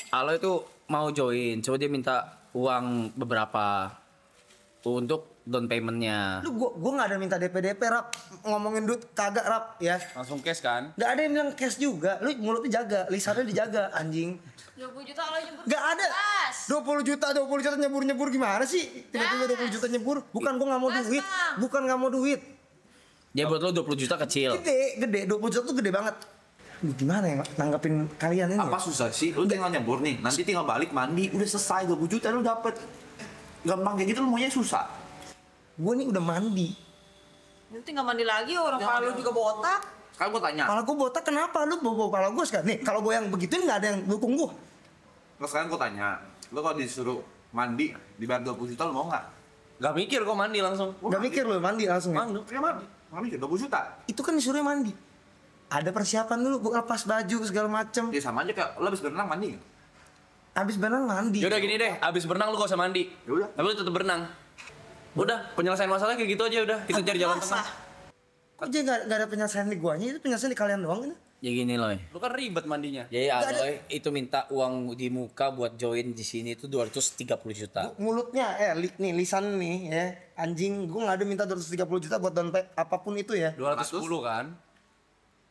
Aloy itu mau join, coba dia minta uang beberapa untuk down paymentnya. Lu gua nggak ada minta DP Rap. Ngomongin duit kagak Rap ya. Langsung cash kan? Gak ada yang bilang cash juga. Lu mulutnya jaga, lisannya dijaga anjing. 20 juta kalau nyebur. Gak ada. 20 juta nyebur gimana sih? Tiba-tiba 20 juta nyebur. Bukan gua nggak mau duit. Bukan nggak mau duit. Ya buat lo 20 juta kecil. Gede. 20 juta tuh gede banget. Gimana ya nanggapin kalian ini? Apa susah sih? Lu tinggal nyebur nih, nanti tinggal balik mandi, udah selesai 20 juta lu dapet. Gampang kayak gitu lu maunya susah. Gue nih udah mandi. Lu tinggal mandi lagi orang kepala lu juga botak. Sekarang gua tanya. Kepala gue botak kenapa? Lu bawa kepala gue sekarang. Nih kalau gue yang begituin nggak ada yang dukung gue. Terus sekarang gua tanya, lu kalau disuruh mandi dibayar 20 juta lu mau nggak? Gak mikir kok mandi langsung. Gak mikir lu mandi langsung ya? Mandi 20 juta. Itu kan disuruh mandi. Ada persiapan dulu, gue lepas baju segala macem. Ya sama aja kayak lu habis berenang mandi. Abis berenang mandi. Ya udah gini deh, abis berenang lu gak usah mandi. Ya udah. Tapi lu tetap berenang. Udah, penyelesaian masalah kayak gitu aja udah. Kita cari jalan tengah. Kok dia gak ada penyelesaian di guanya? Itu penyelesaian di kalian doang ini? Ya gini loh. Lu kan ribet mandinya. Jadi Aloy itu minta uang di muka buat join di sini itu 230 juta. Mulutnya, nih lisan nih ya. Anjing, gue gak ada minta 230 juta buat downpay apapun itu ya. 210 kan?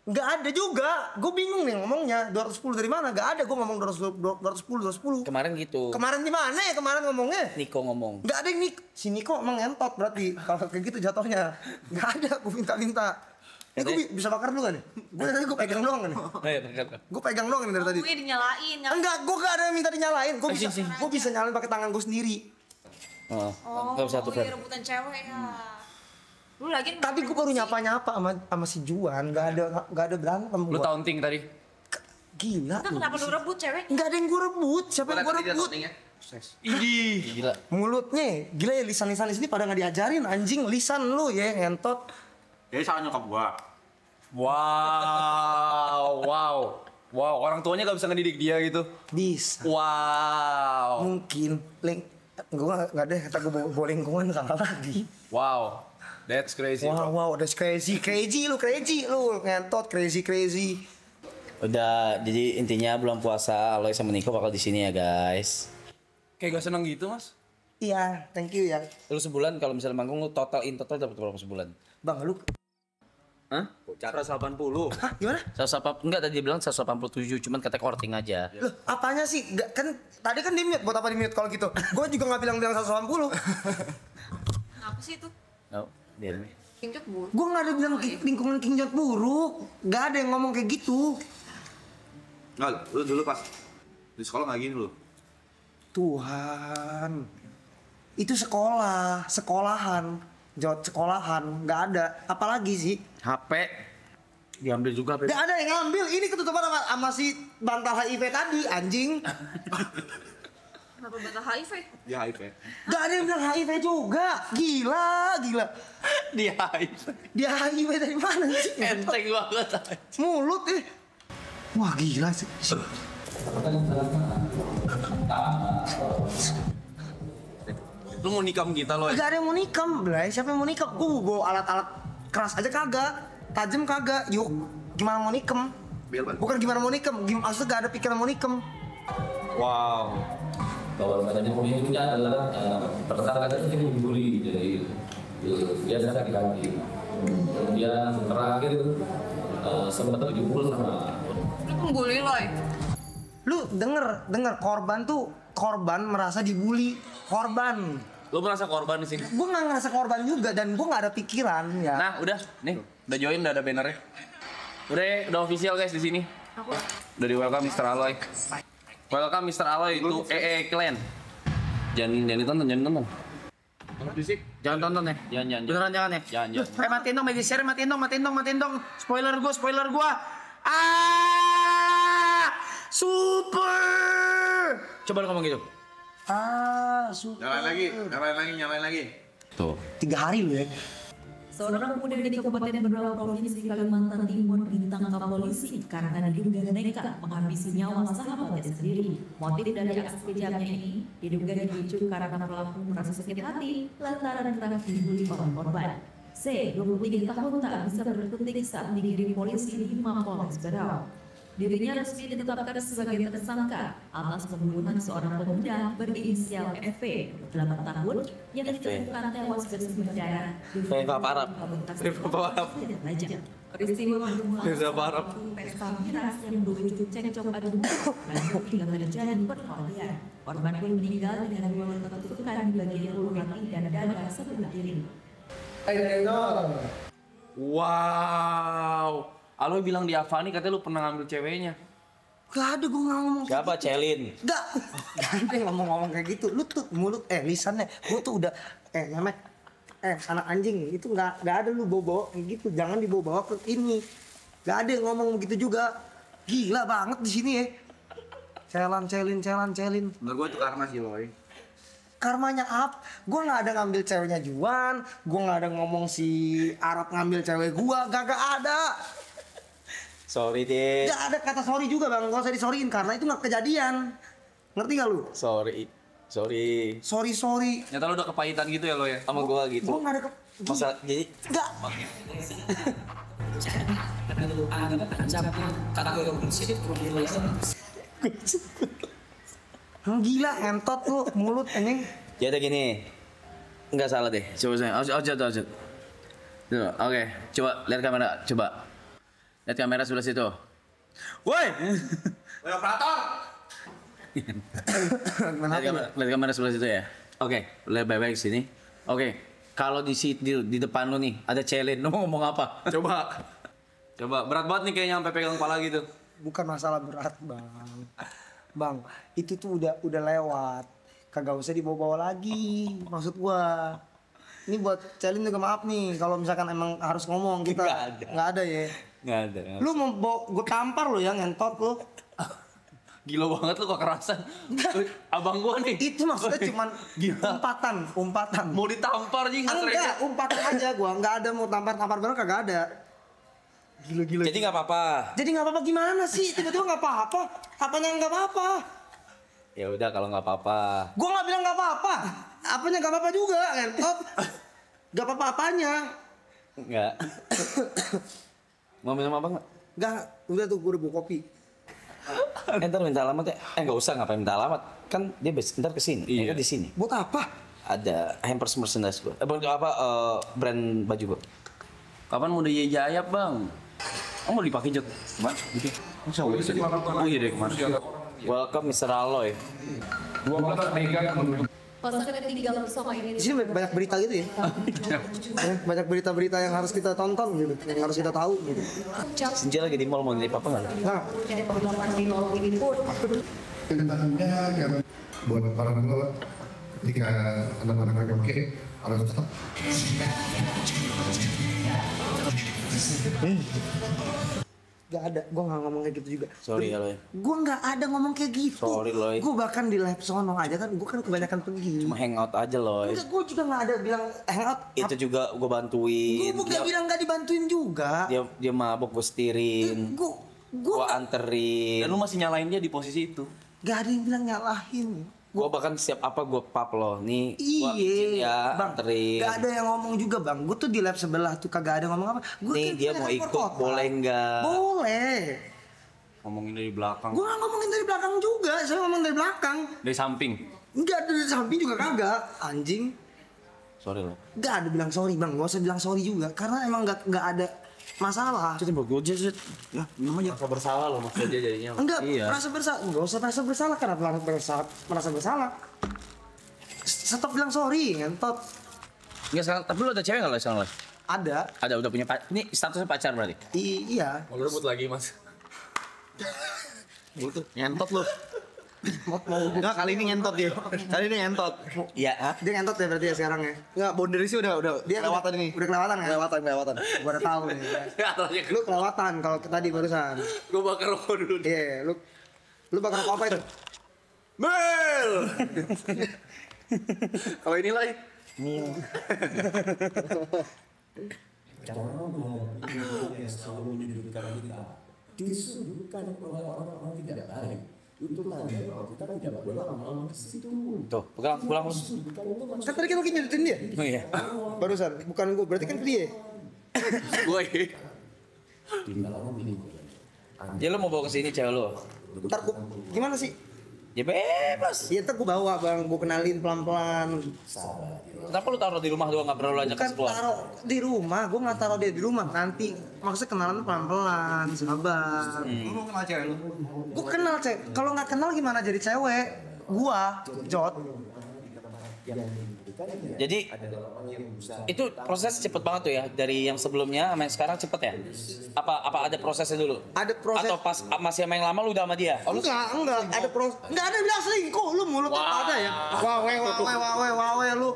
Gak ada juga. Gue bingung nih ngomongnya. 210 dari mana? Gak ada gue ngomong 210. Kemarin gitu. Kemarin di mana ya kemarin ngomongnya? Niko ngomong. Gak ada yang si Niko emang ngentot berarti. Kalau kayak gitu jatuhnya. Gak ada gue minta-minta. Ini gue bisa bakar dulu kan nih? Gue pegang doang kan nih? Gue pegang doang nih dari tadi. Gue dinyalain. Enggak, gue gak ada yang minta dinyalain. Gue bisa nyalain pakai tangan gue sendiri. Oh, nggak usah tuh, Fer. Rebutan cewek ya. Lu lagi. Tapi gue baru nyapa sama si Juan, gak ada berantem. Lu taunting tadi. Gila. Kenapa lu rebut cewek? Gak ada yang gue rebut. Siapa yang gue rebut? Idih. Gila. Mulutnya, gila ya lisan-lisan di sini pada nggak diajarin anjing lisan lu ya ngentot. Jadi salah nyokap gua. Wow. Orang tuanya gak bisa ngedidik dia gitu. Bisa. Wow. Mungkin gue nggak deh kata gue bawa lingkungan salah lagi. Wow. That's crazy. Wow, that's crazy lu ngentot crazy. Udah, jadi intinya bulan puasa Aloy sama Niko bakal di sini ya guys. Kayak gak seneng gitu mas? Iya, thank you ya. Lu sebulan kalau misalnya manggung lu total dapat berapa sebulan? Bang, lu Hah? 180. Hah, gimana? 180, enggak tadi dia bilang 187, cuman kata korting aja. Loh, apanya sih? Kan tadi kan di mute, buat apa di mute kalau gitu? Gue juga nggak bilang 180. Kenapa sih itu? Oh, dia nih. King Jot buruk. Gue nggak ada bilang lingkungan King Jot buruk. Gak ada yang ngomong kayak gitu. Nggak, lu dulu pas di sekolah nggak gini lu. Tuhan, itu sekolahan, Jot sekolahan, nggak ada. Apalagi sih? HP diambil juga HP. Gak ada yang ngambil. Ini ketutupan sama si bantal HIV tadi, anjing. Kenapa bantal HIV? Ya HIV. Gak ada yang bilang HIV juga. Gila. Dia HIV. Dia HIV dari mana sih? Enteng banget. Mulut Wah gila sih. Lu mau nikam kita loh ya? Gak ada yang mau nikam, Blay. Siapa yang mau nikam? Bawa alat-alat keras aja kagak. Tajam kagak. Yuk, gimana mau nikam? Bukan gimana mau nikam, maksudnya gak ada pikiran mau nikam. Wow. Bahwa katanya pemicunya adalah pertama itu dibully, jadi dia sakit hati. Kemudian terakhir sempat dipukul sama. Lu pembuli Loy. Lu denger korban merasa dibully. Korban. Lu merasa korban di sini? Gue nggak ngerasa korban juga dan gue nggak ada pikiran ya. Nah, udah join, udah ada bannernya. Udah official guys di sini. Udah di welcome Mr. Aloy. Welcome Mr. Aloy to EE Clan. Jangan ditonton. Jangan tonton ya. Jangan. Beneran jangan ya. Jangan. Matiin dong, media share, matiin dong. Spoiler gua. Super. Coba lu ngomong gitu. Super. Nyalain lagi. Tuh. 3 hari lu ya. Seorang pemuda di Kabupaten Berau, Provinsi Kalimantan Timur ditangkap polisi karena diduga nekat menghabisi nyawa sahabatnya sendiri. Motif dari aksi kejamnya ini diduga dipicu karena pelaku merasa sakit hati lantaran kerap dibully oleh korban. C, 23 tahun tak bisa berkutik saat digiring polisi di Mapolres Berau. Dirinya resmi ditetapkan sebagai tersangka atas pembunuhan seorang pemuda berinisial FV 8 tahun yang ditemukan tewas bersimbah darah di Peristiwa bermula pesta miras yang berujung cekcok adu mulut lanjut hingga terjadi perkelahian. Korban pun meninggal dengan luka tusukan di bagian ulu hati dan dada sebelah kiri. Wow. Aloy bilang di Avani katanya lu pernah ngambil ceweknya. Gak ada gue ngomong. Siapa Celin? Gak ada yang ngomong kayak gitu. Lu tuh mulut lisannya. Gue tuh udah nyamet. Anak anjing itu gak ada lu bawa kayak gitu. Jangan dibawa ke ini. Gak ada yang ngomong begitu juga. Gila banget di sini ya. Celin. Menurut gue itu karma sih Loy. Karmanya apa? Gue gak ada ngambil ceweknya Juan. Gue gak ada ngomong si Arab ngambil cewek gue. Gak ada. Sorry deh. Gak ada kata sorry juga bang. Gak usah disoriin karena itu gak kejadian. Ngerti gak lu? Sorry. Sorry. Nyata lu udah kepahitan gitu ya lo ya? Sama gua gitu. Gue gak ada Masa jadi Gak. Gila entot lu mulut anjing. Ya udah gini. Enggak salah deh. Coba saya. Ojot. Oke, coba lihat kamera, coba. Lihat kamera sebelah situ. Woi. Operator. Lihat kamera sebelah situ ya. Oke, lihat baik-baik sini. Oke, kalau di depan lu nih ada Celin, lu mau ngomong apa? Coba. Coba berat banget nih kayaknya sampai pegang kepala gitu. Bukan masalah berat bang. Bang, itu tuh udah lewat. Kagak usah dibawa-bawa lagi. Maksud gua. Ini buat challenge juga maaf nih. Kalau misalkan emang harus ngomong kita nggak ada ya. Nggak ada. Lu mau bawa gue tampar lo ya ngentot lu. Gila banget lu kok kerasan. Abang gua nih. Itu maksudnya cuman umpatan. Mau ditampar nih enggak, umpatan aja gua. Nggak ada mau tampar-tampar bareng kagak ada. Gila. Jadi nggak apa-apa. Jadi nggak apa-apa gimana sih? Tiba-tiba nggak apa-apa. Apanya nggak apa-apa? Ya udah kalau nggak apa-apa. Gua nggak bilang nggak apa-apa. Apanya nggak apa-apa juga, ngentot. Nggak apa-apa apanya. Enggak. Mau minum apa nggak? Nggak, udah tuh gue udah bawa kopi. Ntar minta alamat ya? Nggak usah, ngapain minta alamat? Kan dia ntar kesini, iya. di sini. Buat apa? Ada hampers merchandise gue. Brand baju gue. Kapan mau dijayap bang? Oh mau dipakai Jod? Mas? Oh iya deh kemarin. Welcome Mr. Aloy. 12 mega Pasangan yang tinggal bersama ini. Di sini banyak berita gitu ya. Banyak berita-berita yang harus kita tonton gitu, yang harus kita tahu gitu. Sinja lagi di mall mau nitip apa nggak? Nah, Jadi pengalaman di mall ini pun. Kedengarannya buat para pemula ketika anak-anak oke harus tetap. Gak ada, gue gak ngomong kayak gitu juga. Sorry ya Loy. Gue gak ada ngomong kayak gitu. Sorry Loy. Gue bahkan di live sono aja kan, gue kan kebanyakan pergi. Cuma hangout aja Loy. Enggak, gue juga gak ada bilang hangout. Itu juga gue bantuin. Gue gak bilang gak dibantuin juga. Dia mabuk, gue setirin. Gue anterin. Dan lu masih nyalain dia di posisi itu. Gak ada yang bilang nyalahin. Gue bahkan setiap apa gue pap loh. Nih gua izin Iya, ya, bang. anterin. Gak ada yang ngomong juga bang. Gue tuh di lab sebelah tuh kagak ada ngomong apa. Gua Nih kan dia punya mau handphone ikut, kotak. boleh nggak? Boleh. Ngomongin dari belakang. Gue gak ngomongin dari belakang juga. Saya ngomong dari belakang. Dari samping. Enggak, dari samping juga kagak. Anjing. Sorry loh. Gak ada bilang sorry bang. Gak usah bilang sorry juga. Karena emang gak ada masalah. Jadi bro, gue aja Ya, namanya Merasa bersalah lo maksudnya dia jadinya. enggak, Iya. merasa bersalah. Enggak usah merasa bersalah karena merasa bersalah. Stop bilang sorry, ngentot. Enggak sekarang, tapi lu ada cewek nggak lo sekarang lo? Ada. Ada, udah punya pacar. Ini statusnya pacar berarti? Iya. Mau rebut lagi mas. Ngentot lu. Enggak, kali ini ngentot dia. Kali ini ngentot. Iya, Dia ngentot ya berarti ya sekarang ya. Enggak, boundary sih udah Dia kelewatan ini. Udah kelewatan ya? Kelewatan. Gua udah tahu nih. Lu kelewatan kalau tadi barusan. Gue bakar rokok dulu. Iya, lu bakar rokok apa itu? Mel. Kalau ini lah. disudutkan oleh orang-orang tidak baik. Itu tanda bahwa kita tidak boleh lama-lama ke situ. Tuh, pulang. Kan tadi kan lu nyudutin dia. Oh iya. Barusan, bukan gua, berarti kan ke dia. Gue. Ya lu mau bawa ke sini cewek lu? Ntar gua, gimana sih? Ya bebas. Ya ntar gua bawa bang, gua kenalin pelan-pelan. Kenapa lu taruh di rumah doang, nggak pernah lu ajak Bukan keluar? taruh di rumah, gua nggak taruh dia di rumah. Nanti maksudnya kenalan pelan-pelan, sabar. Lu mau kenal cewek lu? Gua kenal cewek. Kalau nggak kenal gimana jadi cewek? Gua, Jod. Jadi itu proses cepet banget tuh ya, dari yang sebelumnya sama yang sekarang cepet ya? Apa ada prosesnya dulu? Ada proses. Atau pas masih sama yang lama lu udah sama dia? Oh, lu Enggak, ada proses. Enggak ada bilang selingkuh, lu mulut apa ada ya? Wawe lu.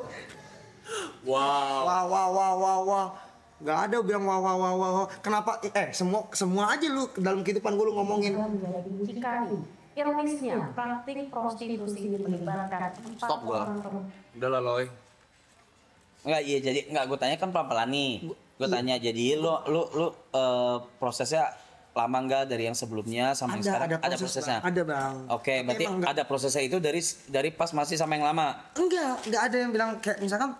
Wah. Enggak ada bilang wah. Kenapa? Semua aja lu dalam kehidupan gua lu ngomongin. Jika ironisnya praktik prostitusi melibatkan 4 orang perempuan. Udah lah Loy. Enggak, iya jadi gue tanya kan pelan-pelan nih. Gue tanya jadi lu prosesnya lama enggak dari yang sebelumnya sama yang sekarang? Ada prosesnya. Ada bang. Oke, berarti ada prosesnya itu dari pas masih sama yang lama. Enggak ada yang bilang kayak misalkan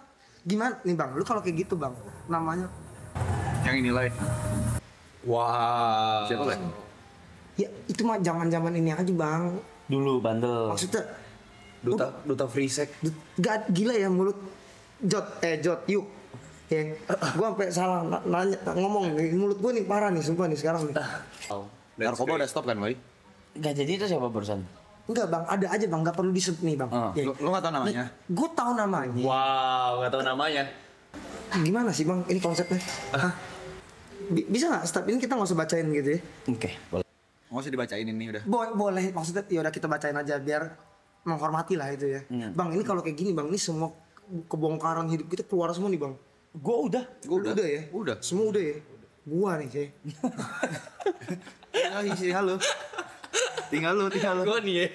gimana nih bang, lu kalau kayak gitu bang, namanya Yang ini Loy. Wah. Siapa Loy? ya itu mah zaman ini aja bang. Dulu bandel. Maksudnya Duta free sex. gak gila ya mulut Jod yuk ya gua sampai salah nanya ngomong mulut gua nih parah nih sumpah nih sekarang nih. Narkoba udah stop kan, Boy? Enggak, jadi itu siapa barusan? Enggak bang, ada aja bang, nggak perlu disebut nih bang. Ya. Lu enggak tahu namanya? Gue tahu namanya. Wow, nggak tahu namanya. Gimana sih bang ini konsepnya? Hah? Bisa nggak step ini kita nggak usah bacain gitu ya? Oke, boleh. Nggak usah dibacain ini udah. Boleh, maksudnya ya udah kita bacain aja biar menghormati lah itu ya. Bang, ini kalau kayak gini Bang, ini semua kebongkaran hidup kita keluar semua nih Bang. Gua udah ya. Udah. Semua udah ya. Gua nih sih. Halo. Tinggal lu. Gua nih ya.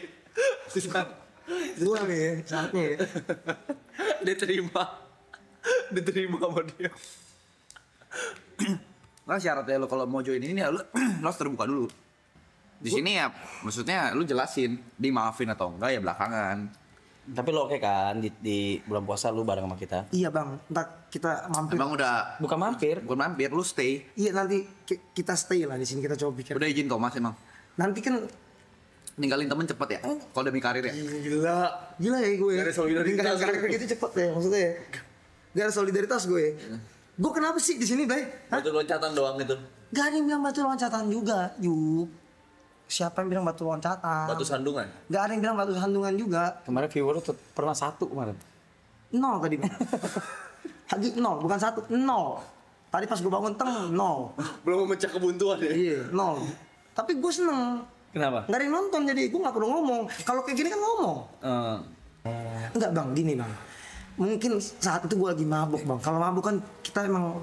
Gua nih ya, saatnya ya. Diterima sama dia. Nah syaratnya lo kalau mau join ini lo harus terbuka dulu. Di sini ya, maksudnya lu jelasin, dimaafin atau enggak ya belakangan. Tapi lo oke kan di bulan puasa lu bareng sama kita? Iya Bang, ntar kita mampir. Emang udah Bukan mampir, lu stay. Iya nanti kita stay lah di sini, kita coba pikir. Udah izin Thomas emang. Nanti kan Ninggalin temen cepet ya, kalau demi karir ya. Gila ya gue. Gak ada solidaritas. Karir gitu cepet ya maksudnya ya. Gak ada solidaritas gue. Gue kenapa sih di sini, Bay? batu loncatan doang itu. Gak ada yang bilang batu loncatan juga, Yuk. Siapa yang bilang batu loncatan? Batu sandungan. Gak ada yang bilang batu sandungan juga. Kemarin viewer lu pernah 1 kemarin. 0 tadi, Bang. Lagi 0, bukan 1, 0. Tadi pas gue bangun 0. Belum memecah kebuntuan ya? Iya, 0. Tapi gue seneng. Kenapa? Gak ada yang nonton jadi gue gak perlu ngomong. Kalau kayak gini kan ngomong. Enggak Bang, gini Bang. Mungkin saat itu gue lagi mabuk Bang. Kalau mabuk kan kita emang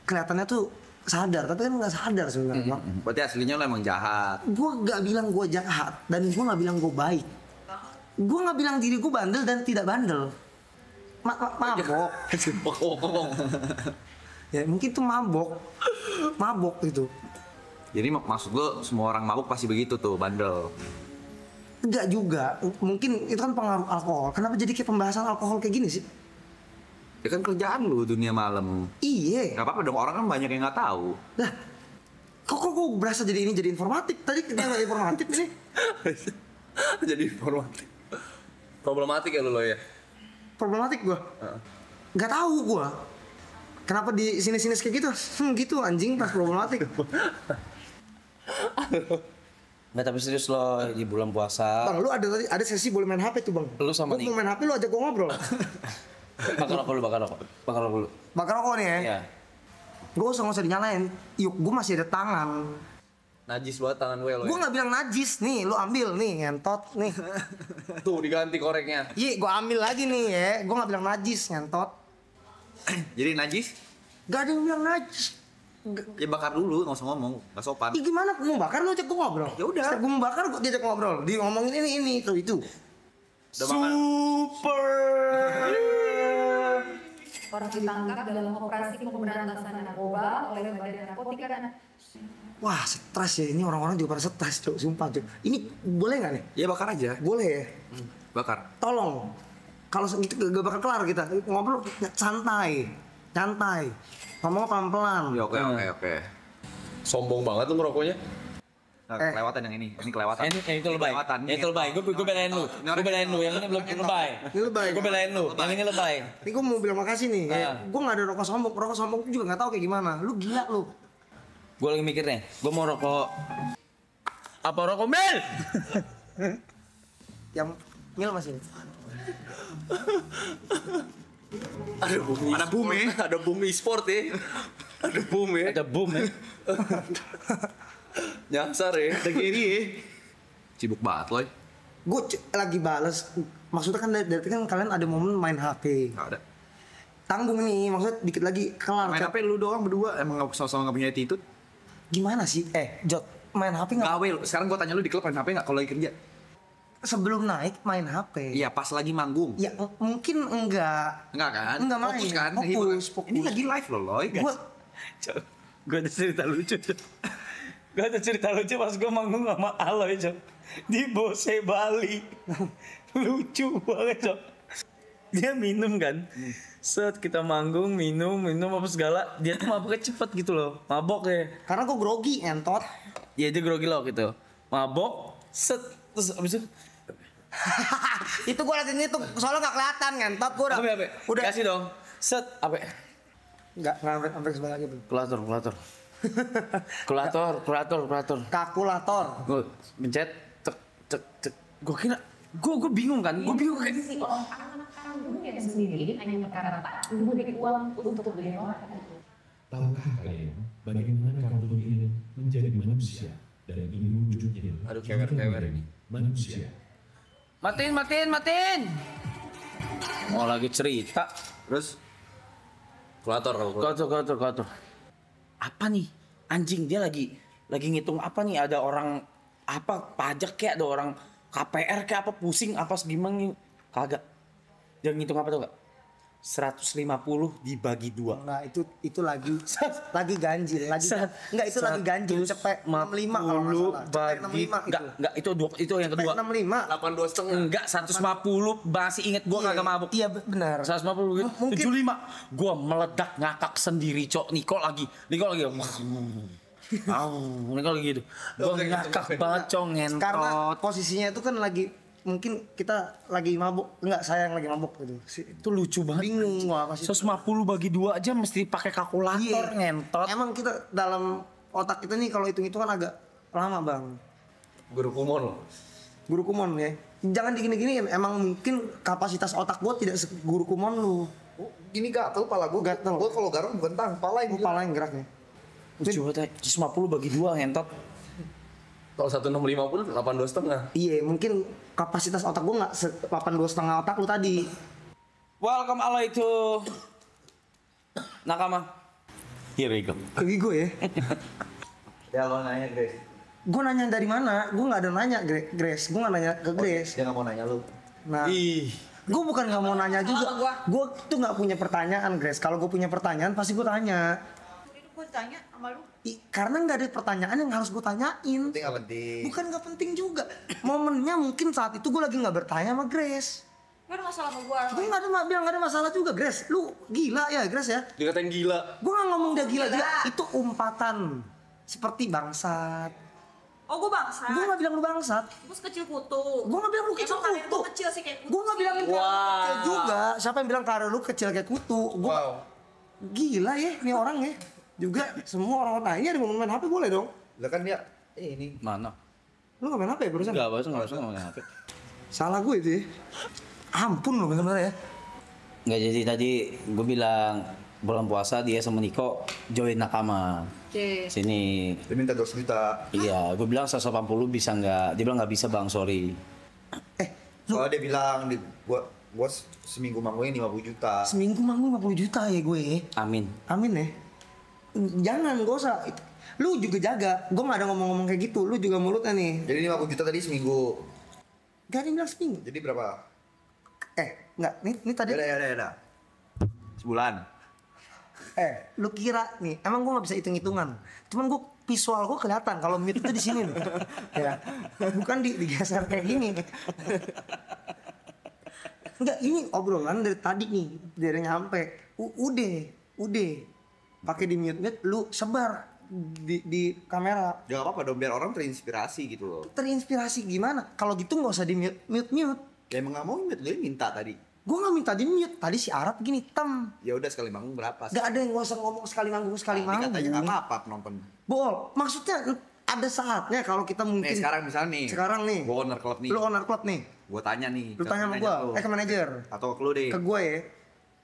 kelihatannya tuh sadar, tapi kan gak sadar sebenarnya Bang. Berarti aslinya lo emang jahat. Gue gak bilang gue jahat dan gue gak bilang gue baik. Gue gak bilang diri gue bandel dan tidak bandel. Mabok. Ya mungkin tuh mabok gitu. Jadi maksud lo semua orang mabuk pasti begitu tuh, bandel. Enggak juga, mungkin itu kan pengaruh alkohol. Kenapa jadi kayak pembahasan alkohol kayak gini sih? Ya kan kerjaan lu dunia malam. Iya. Gak apa-apa dong, orang kan banyak yang gak tahu. Lah, kok berasa jadi ini jadi informatif? Tadi kita nggak informatif sih. Jadi informatif. Problematik ya lo ya? Problematik gua. Gak tahu gua. Kenapa di sini-sini kayak gitu? Gitu anjing pas problematik. Nggak, tapi serius lo di bulan puasa. Bang, lu ada sesi boleh main HP tuh Bang. Lu sama nih. Gua mau main HP lu ajak gua ngobrol. Bakar rokok dulu. Bakar rokok nih ya? Iya. Gua nggak usah dinyalain. Yuk, gua masih ada tangan. Najis banget tangan gue lo. Gua nggak bilang najis nih, lu ambil nih ngentot nih. Tuh diganti koreknya. Iya, gua ambil lagi nih ya. Gua nggak bilang najis ngentot. Jadi najis? Gak ada yang bilang najis. Ya bakar dulu, nggak usah ngomong, nggak sopan. Ih gimana mau bakar lu ajak gua ngobrol? Ya udah. Setiap gua mau bakar gua diajak ngobrol. Dia ngomongin ini itu. Super. Orang ditangkap dalam operasi pemberantasan narkoba oleh Badan Narkotika dan Wah, stres ya. Ini orang-orang juga pada stres, Cok. Sumpah, Cok. Ini boleh nggak nih? Ya bakar aja. Boleh ya? Bakar. Tolong. Kalau gitu gak bakal kelar kita. Ngobrol santai. Ngomong pelan-pelan. Ya oke. Sombong banget lu ngerokoknya. Nah, kelewatan yang ini kelewatan. Ini itu lebay. Itu lebay. Gue belain lu. Yang ini lebay. Ini lebay. Gue belain lu. Yang ini lebay. Ini gue mau bilang makasih nih. Gue gak ada rokok sombong. Rokok sombong juga gak tahu kayak gimana. Lu gila lu. Gue lagi mikir nih. Gue mau rokok. Apa rokok Mel? Yang Mil masih. Ada boom e-sport ya. Ada boom ya. Nyasar ya. Ada Gary ya. Sibuk banget loh. Gue lagi bales. Maksudnya kan dari kan kalian ada momen main HP. Gak ada. Tanggung nih, maksudnya dikit lagi kelar. Main HP lu doang berdua, emang sama-sama gak punya attitude? Gimana sih? Jod, main HP gak? Gawe, sekarang gue tanya lu di klub main HP gak kalau lagi kerja? Sebelum naik main HP. Iya, pas lagi manggung. Ya mungkin enggak. Enggak kan? Enggak main. Fokus kan? Fokus. Ini lagi live loh, Loy. Gue ada cerita lucu, Cok. Gue ada cerita lucu pas gue manggung sama Aloy, Cok. Di Bose Bali. Lucu banget, Cok. Dia minum kan. Set kita manggung, minum apa segala. Dia tuh maboknya cepet gitu loh. Mabok ya. Karena gue grogi, entot. Iya, dia grogi loh gitu. Mabok, set. Terus abis itu itu gue lagi ngitung, soalnya gak kelihatan ngentot gue udah. Udah kasih dong. Set, apa? Enggak sampai sebelah lagi, Bro. Kulator. Kalkulator. Gue mencet, cek. Gue kira, gue bingung kan. Gue bingung kayak. si anak-anak dulu yang sendiri hanya perkara tak memberi uang untuk beli orang. Tahukah kalian bagaimana kartun ini menjadi manusia dan ingin wujudnya menjadi manusia? Matiin. Mau lagi cerita. Terus kulator. Apa nih? Anjing, dia lagi ngitung apa nih? Ada orang apa pajak kayak, ada orang KPR kayak apa, pusing apa segimana nih? Kagak. Dia ngitung apa tuh gak? 150 dibagi 2. Nah, itu lagi ganjil, enggak itu lagi ganjil, cepet 65 kalau enggak salah. Bagi enggak itu yang kedua. 65. 82 setengah. Enggak, 150 masih inget gua kagak mabuk. Iya benar. 150 gitu. 75. Gua meledak ngakak sendiri, Cok. Niko lagi. Niko lagi gitu. Gua ngakak banget, Cok, ngentot. Karena posisinya itu kan lagi mungkin kita lagi mabuk, enggak saya yang lagi mabuk gitu. Itu lucu banget. Bingung gua apa sih. 150 bagi 2 aja mesti pakai kalkulator, ngentot. Emang kita dalam otak kita nih kalau hitung itu kan agak lama, Bang. Guru kumon Ya. Jangan digini-gini, emang mungkin kapasitas otak gua tidak seguru kumon lu. Gini gatel pala gua. Gatel. Gua kalau garong bentang, pala yang geraknya. Lucu banget, 150 bagi 2 ngentot. Kalau 165 pun 82 setengah. Iya, mungkin kapasitas otak gua nggak 82 setengah otak lu tadi. Welcome alay to Nakama. Here we go. Lagi gue ya. Ya lo nanya Grace. Gue nanya dari mana? Gue nggak ada nanya Grace. Gue nggak nanya ke Grace. Dia nggak mau nanya lu. Nah, gue bukan nggak mau nanya juga. Gue tuh nggak punya pertanyaan Grace. Kalau gue punya pertanyaan pasti gue tanya. Gue tanya sama lu. Karena nggak ada pertanyaan yang harus gue tanyain. Penting apa penting? Bukan nggak penting juga. Momennya mungkin saat itu gue lagi nggak bertanya sama Grace. Gak ada masalah sama gue. Gue bilang nggak ada masalah juga Grace. Lu gila ya Grace ya? Dikatain gila. Gue nggak ngomong dia gila. Itu umpatan. Seperti bangsat. Oh, gue bangsat. Gue nggak bilang lu bangsat. Gue sekecil kutu. Gue nggak bilang lu kecil kutu. Kecil sih kayak kutu. Gue nggak bilang lu kecil juga. Siapa yang bilang karir lu kecil kayak kutu? Gua gila ya, ini orang ya. Juga semua orang nanya ada mau main HP boleh dong? Lah kan dia ini. Mana? Lu nggak main HP ya barusan? Enggak, barusan main HP. Salah gue itu ya. Ampun lo bener-bener ya. Enggak, jadi tadi gue bilang bulan puasa dia sama Niko join Nakama. Sini. Dia minta 200 juta. Iya, gue bilang 180 bisa nggak? Dia bilang nggak bisa bang, sorry. Soalnya dia bilang gua seminggu manggung 50 juta. Seminggu manggung 50 juta ya gue. Amin. Amin ya. Jangan, gak usah. Lu juga jaga. Gue gak ada ngomong-ngomong kayak gitu. Lu juga mulutnya nih. Jadi 50 juta tadi seminggu. Gak ada yang bilang seminggu. Jadi berapa? Enggak. Ini tadi. Ya. Sebulan. Lu kira nih, emang gue gak bisa hitung-hitungan. Cuman gue visual gue kelihatan kalau mute itu di sini nih. Ya. Bukan digeser kayak gini. Enggak, ini obrolan dari tadi nih, dari nyampe. Udah. Pakai di mute, lu sebar di kamera. Ya gak apa-apa dong, biar orang terinspirasi gitu loh. Terinspirasi gimana? Kalau gitu nggak usah di mute. Ya emang nggak mau mute, lu minta tadi. Gue nggak minta di mute. Tadi si Arab gini Ya udah sekali manggung berapa? Gak ada yang nggak usah ngomong sekali manggung. Katanya nggak apa-apa penonton. Maksudnya ada saatnya kalau kita mungkin. Sekarang misalnya nih. Gue owner klub nih. Lu owner klub nih. Gue tanya nih. Lu tanya sama gue. Ke manajer. Atau ke lu deh. Ke gue ya.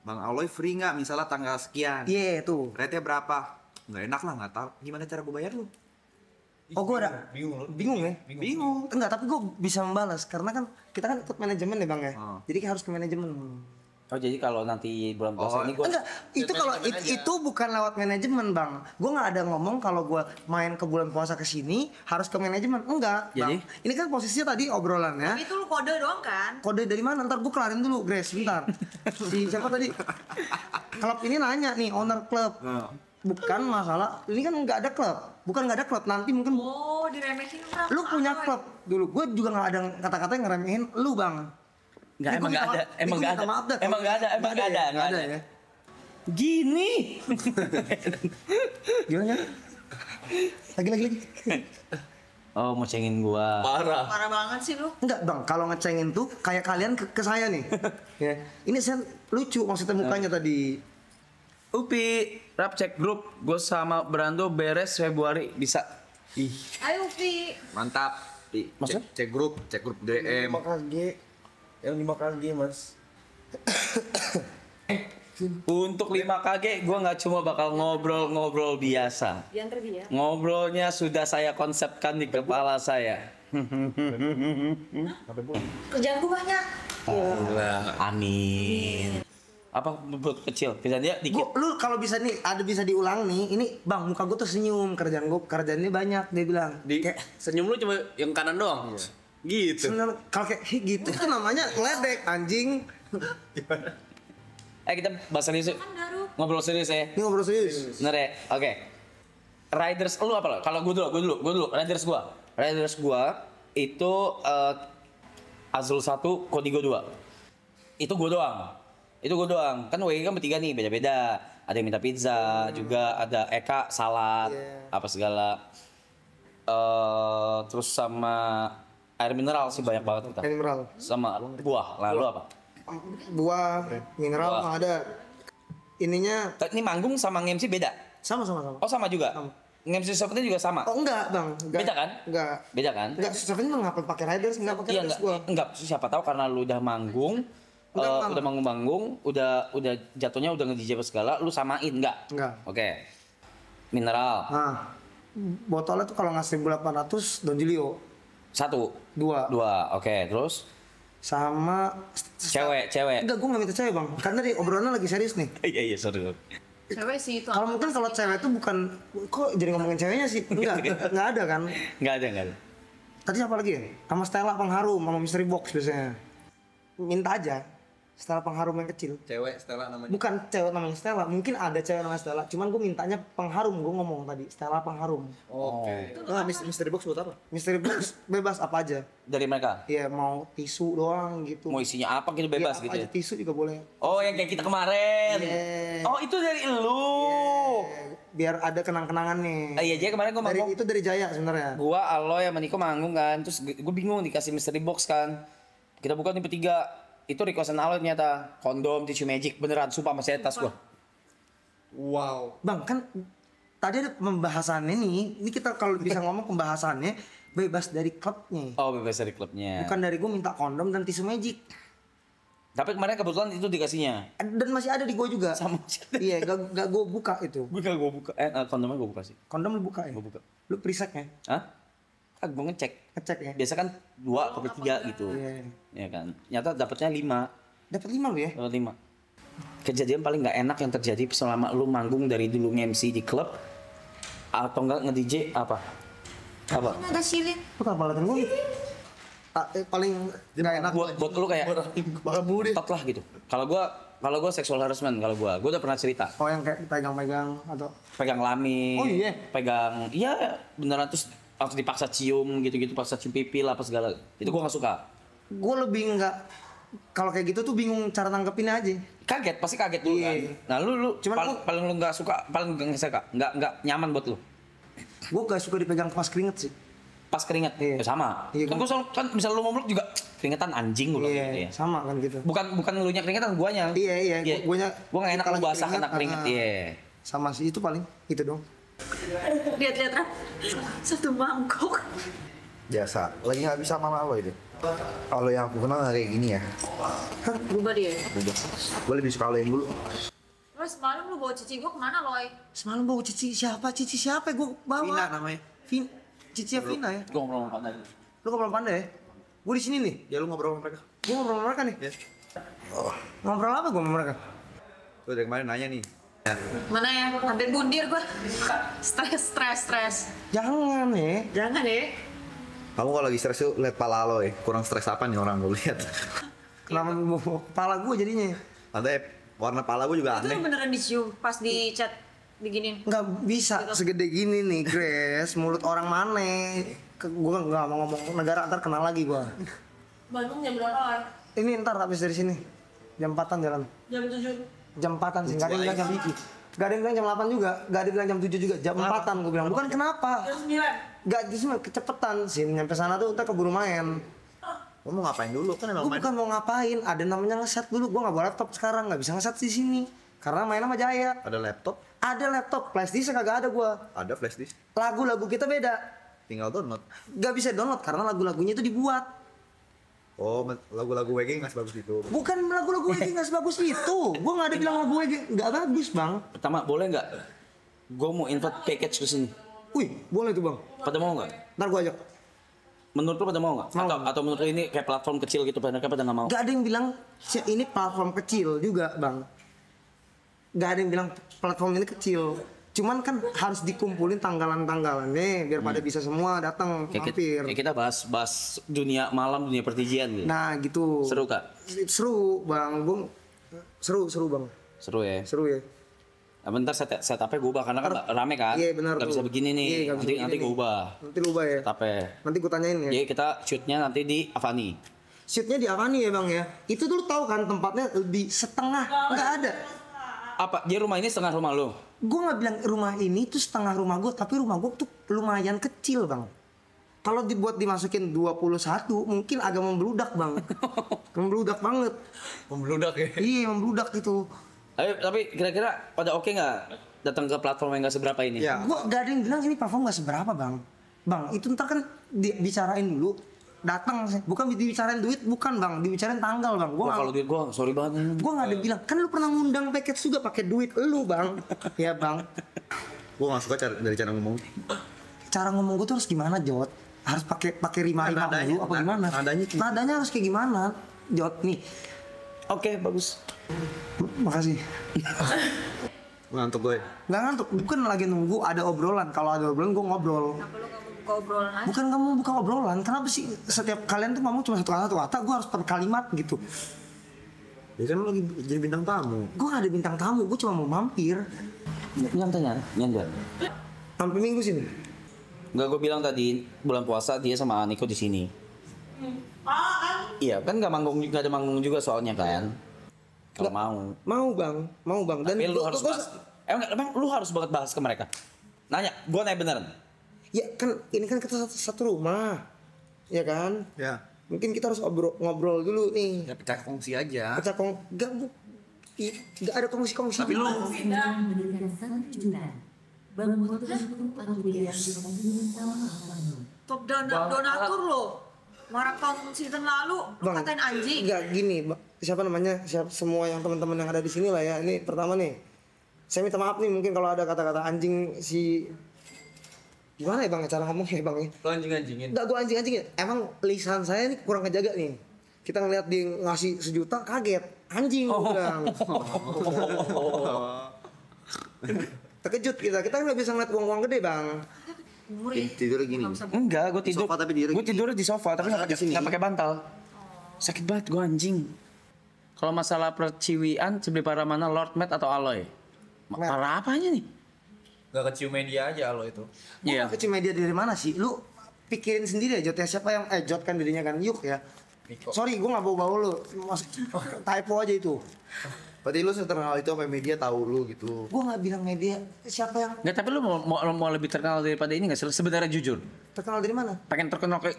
Bang Aloy free nggak? Misalnya tanggal sekian. Iya tuh. Rate-nya berapa? Nggak enak lah, nggak tahu. Gimana cara gue bayar lu? Oh, gue ada bingung ya? Bingung. Enggak, tapi gue bisa membalas karena kan kita kan ikut manajemen ya Bang ya. Jadi harus ke manajemen. Oh, jadi kalau nanti bulan puasa ini gue enggak, itu kalau itu bukan lewat manajemen Bang. Gue nggak ada ngomong kalau gue main ke bulan puasa ke sini harus ke manajemen. Enggak, Bang. Ini kan posisinya tadi obrolannya. Itu lu kode doang kan? Kode dari mana? Ntar gue kelarin dulu, Grace. Bentar. Siapa tadi? Klub ini nanya nih, owner klub. Bukan masalah, ini kan nggak ada klub. Bukan nggak ada klub, nanti mungkin. Oh, diremehin orang. Lu punya klub dulu. Gue juga nggak ada kata-kata yang ngeremehin lu Bang. Emang nggak ada. Ya. Gini. Gimana? Lagi. Oh, mau cengin gua. Parah banget sih lu. Enggak Bang, kalau ngecengin tuh kayak kalian ke saya nih. Ya. Ini saya lucu maksudnya mukanya tadi. Upi, rap cek grup. Gue sama Brando beres Februari bisa. Ih. Ayo Upi. Mantap. Maksudnya? Cek grup DM. 5 KG. Yang 5 KG Mas. Untuk 5KG gue nggak cuma bakal ngobrol-ngobrol biasa. Ngobrolnya sudah saya konsepkan di kepala saya. Kerjaanku banyak. Amin. Apa buat kecil? Kerjaan dia dikit. Lu kalau bisa nih, bisa diulang nih. Ini bang, muka gue tuh senyum. Kerjaannya banyak, dia bilang. Kayak senyum lu cuma yang kanan doang. Gitu. Kalau kayak gitu itu namanya ngeledek anjing. Kita bahas serius. Ngobrol serius ya. Ini ngobrol serius. Bener ya? Oke. Riders lu apa lo? Kalau gue dulu. Riders gua itu Azul 1, Kodigo 2. Itu gue doang. Kan WG kan bertiga nih, beda-beda. Ada yang minta pizza, juga ada Eka salad, apa segala. Terus sama air mineral sih banyak banget kita. Air mineral. Sama buah. Lalu apa? Buah, mineral Buah. ada. Ininya. Ini manggung sama MC beda? Sama. Oh sama juga? MC Seventeen juga sama? Oh enggak bang. Beda kan? Enggak. Beda kan? Enggak, Seventeen mah ngapain pakai Riders, enggak pakai Riders gua. Enggak, siapa tahu karena lu udah manggung. Udah manggung, udah jatuhnya udah nge-DJ segala, lu samain enggak? Enggak. Oke. Mineral. Nah, botolnya tuh kalau nggak 1.800 Don Julio. 1. 2. Oke, terus? Sama cewek. Enggak, gue nggak minta cewek bang, karena di obrolannya lagi serius nih. Iya, sorry. Cewek sih itu. Kalau mungkin kalau cewek itu bukan, kok jadi ngomongin ceweknya sih? Enggak ada kan? Enggak ada. Tadi siapa lagi ya? Sama Stella Pengharum, sama Mystery Box biasanya. Minta aja. Stella Pengharum yang kecil. Cewek Stella namanya. Bukan cewek namanya Stella, mungkin ada cewek namanya Stella. Cuman gue mintanya Pengharum, gue ngomong tadi Stella Pengharum. Oke. Nah, Mystery Box buat apa? Mystery Box bebas apa aja. Dari mereka? Iya, mau tisu doang gitu. Mau isinya apa gitu bebas ya, gitu aja, ya? tisu juga boleh. Oh, yang kayak kita kemarin. Oh, itu dari elu. Biar ada kenang-kenangan nih. Iya, jadi kemarin gue manggung. Itu dari Jaya sebenarnya. Gua, Aloy, sama Niko manggung kan. Terus gue bingung dikasih mystery box kan. Kita buka nih bertiga. Itu requestan Aloy ternyata. Kondom, tisu magic. Beneran, sumpah masih ada tas gua. Wow. Bang, kan tadi ada pembahasannya nih. Ini kita kalau bisa ngomong pembahasannya bebas dari klubnya. Oh, bebas dari klubnya. Bukan dari gue minta kondom dan tisu magic. Tapi kemarin kebetulan itu dikasihnya. Dan masih ada di gue juga. Sama. Iya, gak gue buka itu. Gue buka. Kondomnya gue buka sih. Kondom lu buka ya? Gue buka. Lu presetnya? Hah? Gue ngecek ya. Biasa kan 2 atau 3 gitu. Iya kan. Nyata dapatnya 5. Dapat 5 lu ya? Dapat 5. Kejadian paling nggak enak yang terjadi selama lu manggung dari dulu nge-MC di klub atau enggak nge-DJ apa? Ada silin. Lu kenapa liatin gue? Paling nggak enak buat lu kayak otot lah gitu. Kalau gua sexual harassment kalau gua udah pernah cerita. Oh, yang kayak pegang-pegang atau pegang lamin. Oh iya. Pegang beneran terus harus dipaksa cium gitu-gitu, paksa cium pipi lah apa segala. Itu gua nggak suka. Gue lebih nggak, kalau kayak gitu tuh bingung cara nanggepinnya aja. Pasti kaget dulu kan. Nah lu cuman paling lu nggak suka, paling nggak suka, nggak nyaman buat lu. Gue gak suka dipegang pas keringet sih. Pas keringet? Iya. Sama. Iya, kan gue selalu, kan misal lu ngomong juga keringetan anjing lu. Iya, gitu ya. sama kan gitu. Bukan lu nya keringetan, guanya. Iya. Gue nggak enak lu basah kena keringet. Iya. Sama sih, itu paling itu dong. Lihat Raf. Satu mangkok. Biasa, lagi nggak bisa sama lo itu. Kalau yang aku kenal nggak kayak gini ya. Berubah dia. Gue lebih suka lo yang dulu. Terus semalam lu bawa cici gua kemana, Loy? Semalam bawa cici siapa? Gue bawa. Vina namanya. Cici Vina ya? Gue ngobrol sama Pandai. Lu ngobrol Pandai ya? Gue di sini nih. Ya lu ngobrol sama mereka. Gue ngobrol sama mereka nih. Ya. Ngobrol apa gue sama mereka? Gue dari kemarin nanya nih. Mana ya? Hampir bundir gua. Stres. Jangan ya. Jangan deh. Kamu kalau lagi stres tuh lihat pala lo ya. Kurang stres apa nih orang lo lihat? Kenapa bawa kepala gue jadinya? Nanti warna pala gue juga Itu aneh. beneran dicium pas di chat diginin. Nggak bisa segede gini nih, Grace. Mulut orang mana? Gue nggak mau ngomong negara, ntar kenal lagi gue. Bandung jam berapa, Loy? Ini ntar habis dari sini. Jam 4-an jalan. Jam 7. Jam 4-an sih, nggak ada yang bilang jam 7. Nggak ada yang bilang jam 8 juga, nggak ada yang bilang jam 7 juga. Jam 4-an gue bilang, bukan kenapa. Jam 9. Nggak, justru kecepetan sih. Nyampe sana tuh ntar keburu main. Lo mau ngapain dulu? Kan emang Gue bukan mau ngapain, ada namanya ngeset dulu. Gue nggak bawa laptop sekarang, nggak bisa ngeset di sini. Karena main sama Jaya. Ada laptop? Ada laptop, flash disk kagak ada gue. Ada flash disk. Lagu-lagu kita beda. Tinggal download. Gak bisa download karena lagu-lagunya itu dibuat. Oh, lagu-lagu WG nggak sebagus itu. Bukan lagu-lagu WG nggak sebagus itu. Gue nggak ada bilang lagu WG nggak bagus bang. Pertama boleh nggak? Gue mau invite package ke sini. Wih, boleh tuh bang. Pada mau nggak? Ntar gue ajak. Menurut lu pada mau nggak? Atau menurut lu ini kayak platform kecil gitu, pada nggak mau? Gak ada yang bilang ini platform kecil juga bang. Gak ada yang bilang platform ini kecil. Cuman kan harus dikumpulin tanggalan-tanggalannya biar pada bisa semua datang mampir. Kayak kita bahas dunia malam, dunia pertijian gitu. Nah gitu. Seru kak? Seru bang, Bung. Seru bang. Seru ya? Seru ya. Nah, bentar setupnya gue ubah karena kan rame kan? Iya benar. Gak bisa begini nih. Iya, nanti gue ubah. Nanti lu ubah ya. Setupnya. Nanti gue tanyain ya. Jadi kita shootnya nanti di Avani. Shootnya di Avani ya bang ya. Itu tuh lu tahu kan tempatnya lebih setengah, nggak ada. Apa? Dia rumah ini setengah rumah lo? Gue nggak bilang rumah ini tuh setengah rumah gue, tapi rumah gue tuh lumayan kecil bang. Kalau dibuat dimasukin 21 mungkin agak membludak bang. Membludak banget. Membludak ya? Iya membludak gitu. Tapi kira-kira pada oke nggak datang ke platform yang nggak seberapa ini? Ya. Gue gak ada yang bilang ini platform nggak seberapa bang. Bang itu ntar kan dibicarain dulu. Datang bukan dibicarain duit, bukan bang, dibicarain tanggal bang. Gua kalau duit gua sorry banget. Gua nggak ada bilang, kan lu pernah ngundang package juga pakai duit lu bang, ya bang. Gua nggak suka dari cara ngomong. Cara ngomong gua tuh harus gimana Jot? Harus pakai rima dulu apa gimana? Nadanya harus kayak gimana, Jot nih? Oke bagus. Makasih. Ngantuk gue. Nggak ngantuk, bukan lagi nunggu ada obrolan. Kalau ada obrolan gua ngobrol. Obrolan aja. Bukan kamu buka obrolan, kenapa sih setiap kalian tuh ngomong cuma satu kata gue harus per kalimat gitu? Ya kan lu lagi jadi bintang tamu. Gue gak ada bintang tamu, gue cuma mau mampir. Nyantanya. Sampai minggu sini. Enggak, gue bilang tadi bulan puasa dia sama Niko di sini. Iya kan nggak ada manggung juga soalnya kan. Kalau mau bang. Dan tapi lu harus bahas. Emang lu harus banget bahas ke mereka. Nanya, gue nanya beneran. Ya kan ini kan kita satu rumah, ya kan? Ya. Mungkin kita harus ngobrol dulu nih. Ya pecah kongsi aja. Gak ada kongsi-kongsi. Tapi lu memberikan 1 juta. Top donatur lo. Marathon season lalu lu katain anjing. Enggak gini, siapa namanya? Semua yang teman-teman yang ada di sini lah ya. Ini pertama nih. Saya minta maaf nih mungkin kalau ada kata-kata anjing si gimana ya bang cara ngomongnya bang? Lo anjing-anjingin? Enggak, gue anjing-anjingin. Emang lisan saya ini kurang kejaga nih. Kita ngeliat dia ngasih 1 juta kaget. Anjing gue bilang. Terkejut kita nggak bisa ngeliat uang-uang gede bang. Tidur gini. Enggak, gue tidur. Gue tidur di sofa tapi nggak pakai bantal. Sakit banget gue anjing. Kalau masalah perciwian lebih parah mana Lord Matt atau Aloy? Parah apanya nih? Gak kecium media aja lo itu. Iya. Kecium media dari mana sih? Lu pikirin sendiri ya Jot ya. Siapa yang Jot kan dirinya kan Yuk ya. Niko. Sorry gue gak bau-bau lu. Typo aja itu. Berarti lu terkenal itu sampai media tahu lu gitu. Gue gak bilang media. Siapa yang Nggak, tapi lu mau lebih terkenal daripada ini nggak sih? Sebenarnya jujur. terkenal dari mana? Pengen terkenal kayak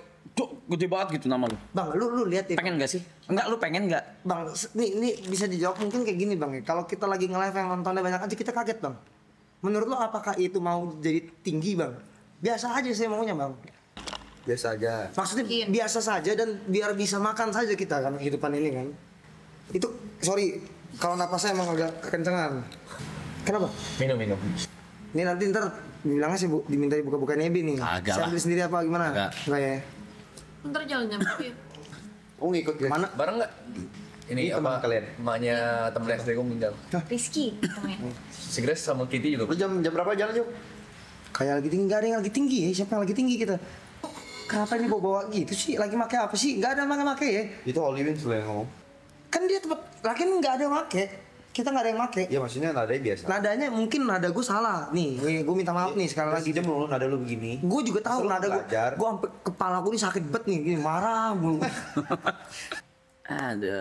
gede banget gitu nama lu. Bang, lu lihat ya. Pengen nggak sih? Enggak, lu pengen nggak? Bang, ini bisa dijawab mungkin kayak gini bang. Kalau kita lagi nge-live yang nontonnya banyak aja kita kaget bang. Menurut lo apakah itu mau jadi tinggi bang? Biasa aja saya maunya bang. Biasa aja. Maksudnya biasa saja dan biar bisa makan saja kita kan kehidupan ini kan. Itu sorry kalau napas saya emang agak kekencengan. Kenapa? Minum. Ini nanti ntar bilangnya sih diminta buka-buka nebi nih. Agak saya lah. beli sendiri apa gimana? Agak. Enggak ya. Ntar jalan nyampe. Oh ngikut Mana? Bareng nggak? Ini teman apa kalian? emaknya temen SD gue meninggal. Rizky namanya. Si Grace sama Kitty juga. Lu jam berapa jalan yuk? Kayak lagi tinggi, gak ada yang lagi tinggi ya. Siapa yang lagi tinggi kita? Kenapa ini bawa-bawa gitu sih? Lagi make apa sih? Gak ada make ya. Itu Holy Wings lu yang ngomong. Kan dia tempat laki nggak ada yang make. Kita nggak ada yang make. Ya maksudnya nadanya biasa. Nadanya mungkin nada gue salah. Nih gue minta maaf nih sekali lagi. Jam lu nada lu begini. Gue juga tahu nada gue. belajar. Gue sampai kepala gue ini sakit banget nih. Gini marah gue. Ada.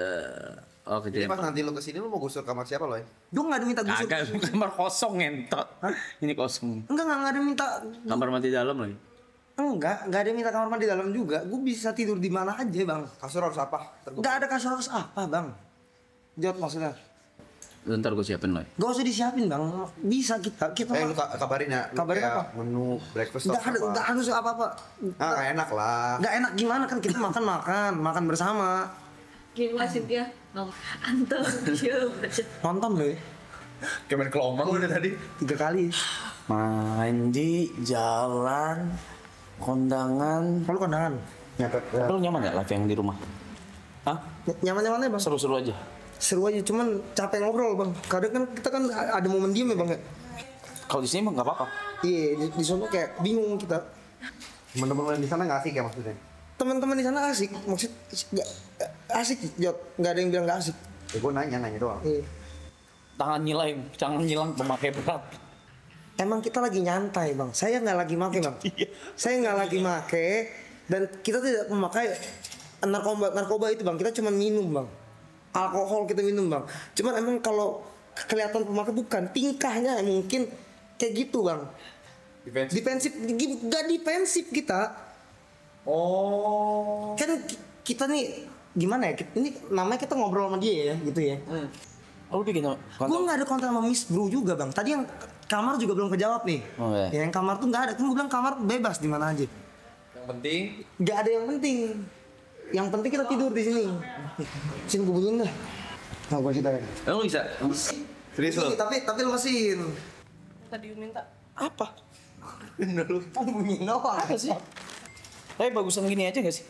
Oh, Jadi kejadian. pas nanti lu kesini lu mau gusur kamar siapa lo ya? Gue nggak ada minta gusur. Agak kamar kosong ngentot. Ini kosong. Enggak ada minta. Kamar mandi dalam lagi. Enggak ada minta kamar mandi dalam juga. Gue bisa tidur di mana aja bang. Kasur harus apa? Nggak ada kasur harus apa bang. Jawab maksudnya. Ntar gue siapin loh. Gak usah disiapin bang, bisa kita. Lu kabarin ya. Kabarin apa? Menu breakfast. Gak harus apa-apa. Gak enak lah. Gak enak gimana kan kita makan bersama. Gini Mas Cynthia, Anton, Nonton loh ya. Kayak main kelomang udah tadi. 3 kali. Mandi, jalan, kondangan. Kalau kondangan? Lu nyaman gak live yang di rumah? Hah? Nyaman-nyaman aja bang. Seru-seru aja. Seru aja, cuman capek ngobrol bang. Kadang kan kita kan ada momen diem ya bang ya. Kalau di sini mah nggak apa-apa. Iya, di sana kayak bingung kita. Teman-teman di sana nggak asik ya maksudnya? Teman-teman di sana asik, maksud nggak asik Jot, nggak ada yang bilang nggak asik. Ya gue nanya doang. Iya. Jangan nyilang pemakai berat. Emang kita lagi nyantai bang, saya nggak lagi make bang. Saya nggak lagi make dan kita tidak memakai narkoba itu bang, kita cuma minum bang. Alkohol kita minum bang. Cuman emang kalau kelihatan pemakai bukan, tingkahnya mungkin kayak gitu bang. Defensif, gak defensif kita. Oh. Kan kita nih gimana ya? Ini namanya kita ngobrol sama dia ya, gitu ya. Oh bikin Gue nggak ada konten sama Miss Bro juga bang. Tadi yang kamar juga belum kejawab nih. Oh, ya. Yang kamar tuh nggak ada. Kan gue bilang kamar bebas di mana aja. Yang penting Nggak ada yang penting. Yang penting kita tidur di sini. Sini gue bunyiin dah. Nah gue ceritain. lu bisa. Serius lo? Tapi lepasin. Tadi minta. Apa? Kan bunyiin doang. Apa sih? Tapi bagusan gini aja gak sih?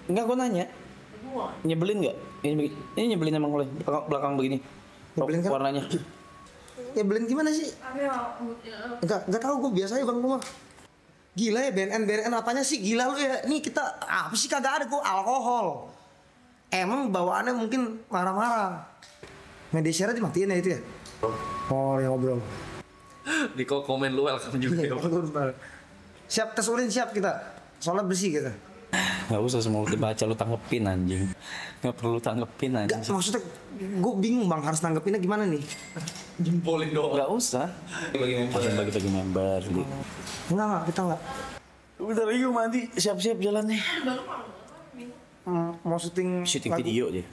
Enggak, gue nanya. Nyebelin gak? Ini nyebelin emang oleh belakang begini. Nyebelin kan? Warnanya. Nyebelin gimana sih? Enggak tahu gue biasa ya bang gue mah. Gila ya BNN apanya sih, gila lu ya. Nih kita apa sih, kagak ada kok alkohol. Emang bawaannya mungkin marah-marah. Media share dimatiin ya itu ya? Oh ya ngobrol. Di komen lu welcome juga ya. Siap tes urin, siap kita. Soalnya bersih kita. Gak usah semua dibaca lu tanggepin anjing. Gak perlu tanggepin anjing. Gak, maksudnya gue bingung bang harus tanggepinnya gimana nih. Jempolin doang. Gak usah. Bagi member gitu. Enggak kita enggak. Bentar lagi gue mandi, siap-siap jalannya. Mau syuting lagu. Video deh.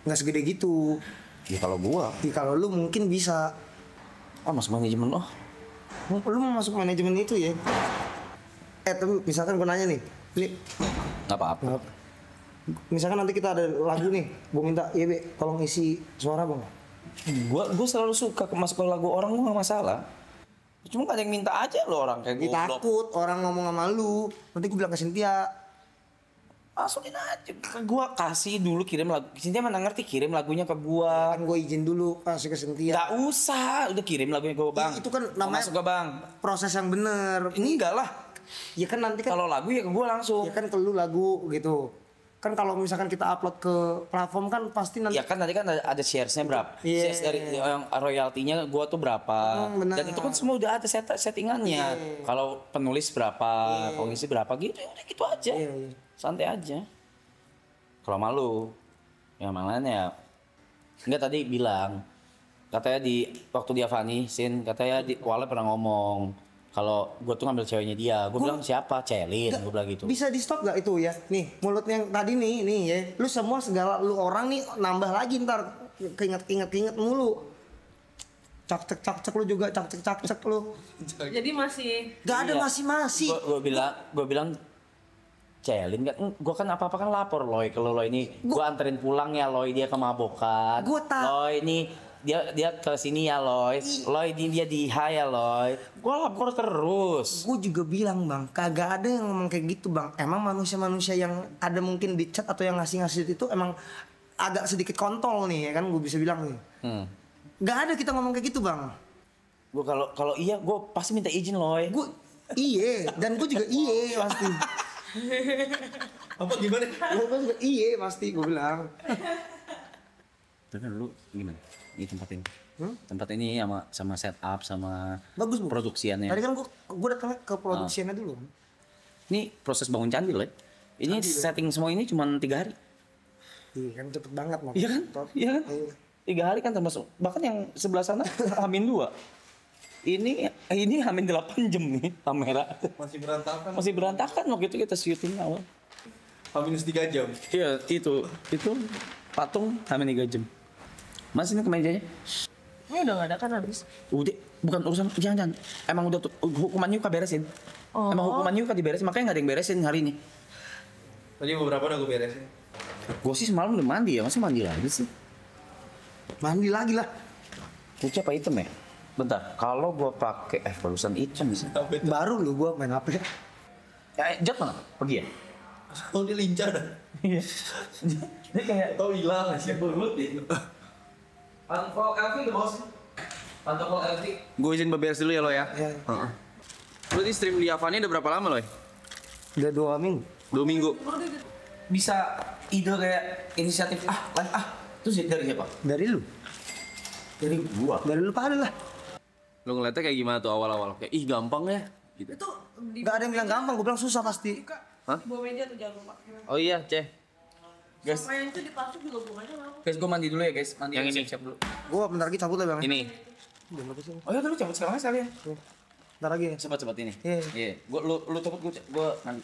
Nggak segede gitu. Ya kalau gua. Ya, kalau lu mungkin bisa. Oh masuk manajemen oh. Lu mau masuk manajemen itu ya? Tapi misalkan gue nanya nih. Ini nggak apa-apa. Misalkan nanti kita ada lagu nih, gue minta, iya be, tolong isi suara bang. Gua selalu suka masuk ke lagu orang, gua nggak masalah. Cuma gak ada yang minta aja lo orang kayak gue. Takut orang ngomong sama lu, nanti gue bilang ke Cynthia. Masukin aja, gua kasih dulu kirim lagu. Cynthia mana ngerti kirim lagunya ke gua. Kan gue izin dulu kasih ke Cynthia. Gak usah, udah kirim lagunya ke bang. Itu kan namanya masuk ke bang. Proses yang bener. Ini enggak lah. Ya kan nanti kan kalau lagu ya ke gua langsung. Ya kan ke lu lagu gitu. Kan kalau misalkan kita upload ke platform kan pasti nanti. Ya kan nanti kan ada sharesnya berapa. Yeah. Shares dari yang royaltinya gua tuh berapa. Dan itu kan semua udah ada settingannya. Yeah. Kalau penulis berapa, pengisi berapa gitu, udah gitu aja. Yeah. Santai aja. Kalau malu, yang mananya enggak tadi bilang katanya di waktu dia Fani Sin katanya di Wale pernah ngomong kalau gue tuh ngambil ceweknya dia, gue bilang siapa? Celin, gue bilang gitu. Bisa di stop gak itu ya? Nih mulutnya yang tadi nih ya, lu semua segala lu orang nih nambah lagi ntar keinget mulu. Cak lu juga cak lu. Jadi masih. Gak ada masih. Gue bilang Celin kan, gue kan apa kan lapor Loy kalau Loy ini gue anterin pulang ya Loy dia kemabukan. Loy ini dia ke sini ya Loy dia di ya Loy. Gue lapor terus. Gue juga bilang bang, kagak ada yang ngomong kayak gitu bang. Emang manusia yang ada mungkin di chat atau yang ngasih itu emang agak sedikit kontol nih ya kan, gue bisa bilang nih. Gak ada kita ngomong kayak gitu bang. Gue kalau iya gue pasti minta izin Loy. Gue iya dan gue juga iya pasti. Apa gimana? Gue juga iya pasti gue bilang. Tapi lu gimana? Ini tempat ini. Tempat ini sama setup sama bagus bu. Produksiannya. Tadi kan gue datang ke produksiannya dulu. Ini proses bangun candi loh. Ini setting semua ini cuma 3 hari. Iya kan cepet banget mau. Iya kan? Iya kan? 3 hari kan termasuk. Bahkan yang sebelah sana Hamin 2. Ini Hamin 8 jam nih kamera. Masih berantakan waktu itu kita syuting awal. Hamin 3 jam. Iya itu patung Hamin 3 jam. Mas ini kemejanya. Ini udah gak ada kan habis? Udah, bukan urusan, jangan. Emang udah hukuman Yuka beresin. Oh. Emang hukuman Yuka diberesin, makanya gak ada yang beresin hari ini. Tadi beberapa udah gue beresin. Gue sih semalam udah mandi ya, masa mandi lagi sih? Mandi lagi lah. Putih apa hitam ya? Bentar, kalau gue pakai barusan hitam sih. Baru lu gue main HP. Jat mana? Pergi ya? Oh dia lincah dah. Iya. Dia kayak tau hilang aja. Berut deh. Pantol Elvi udah bawa sih. Pantol Elvi. Gue izin beberes dulu ya lo ya. Iya. Lu di stream di Avani udah berapa lama lo ya? Udah 2 minggu. 2 minggu. Bisa ide kayak inisiatif live terus dari siapa? Dari lu. Dari gua. Dari lu pada lah. Lu ngeliatnya kayak gimana tuh awal-awal? Kayak ih gampang ya gitu. Itu Gak ada yang bilang gampang, gue bilang susah pasti. Hah? Bawa meja tuh jangan lupa. Oh iya, Ceh. Guys, Sama yang itu di plastik juga bunganya lama. guys, gue mandi dulu ya, guys. Mandi yang ini. Siap dulu. Gue bentar lagi cabut lah bang. Ini. Oh iya, dulu cabut sekarang aja sekalian. Bentar lagi ya. Cepat ini. Iya. Iya. Gua lu cabut gua nanti.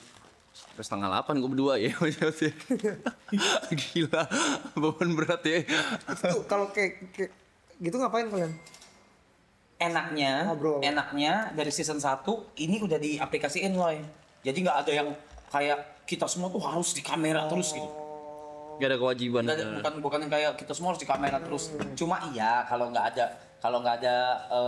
Terus 7:30 gue berdua ya. Gila. Beban berat ya. Tuh kalau kayak gitu ngapain kalian? Enaknya dari season 1 ini udah diaplikasiin loh. Jadi nggak ada yang kayak kita semua tuh harus di kamera terus gitu. Gak ada kewajiban. Bukan kayak kita semua harus di kamera terus. Cuma iya kalau nggak ada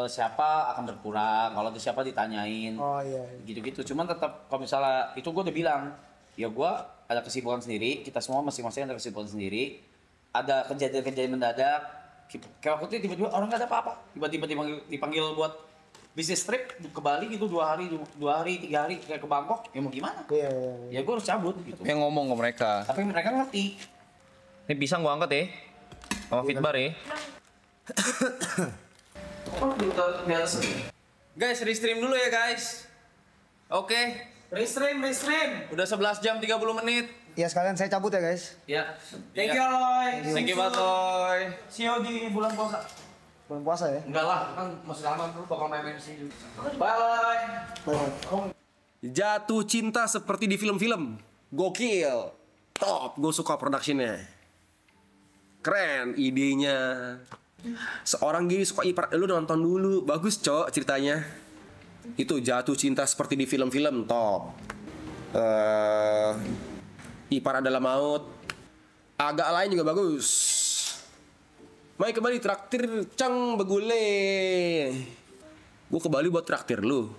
siapa akan berkurang. Kalau ada siapa ditanyain. Oh iya. Gitu-gitu. Cuman tetap kalau misalnya itu gue udah bilang, ya gue ada kesibukan sendiri. Kita semua masing-masing ada kesibukan sendiri. Ada kejadian-kejadian mendadak. Kayak waktu itu tiba-tiba orang nggak ada apa-apa. Tiba-tiba dipanggil buat bisnis trip ke Bali gitu 2 hari, 3 hari kayak ke Bangkok. Ya mau gimana? Iya. Ya gue harus cabut gitu. Yang ngomong ke mereka. Tapi mereka ngerti. Ini pisang gua angkat ya. Sama fitbar ya. Guys, restream dulu ya guys. Oke. Restream. Udah 11 jam 30 menit. Ya sekalian saya cabut ya guys. Ya. Thank you Aloy. Thank you Batoy. See you di bulan puasa. Bulan puasa ya? Enggak lah, kan masih lama dulu bakal main MC juga. Bye. Jatuh cinta seperti di film-film. Gokil. Top, gue suka productionnya. Keren idenya. Seorang gini suka ipar, lu nonton dulu. Bagus cok ceritanya. Itu jatuh cinta seperti di film-film. Top. Ipar adalah maut. Agak lain juga bagus. Mai ke Bali traktir Cang Begule. Gue ke Bali buat traktir lu.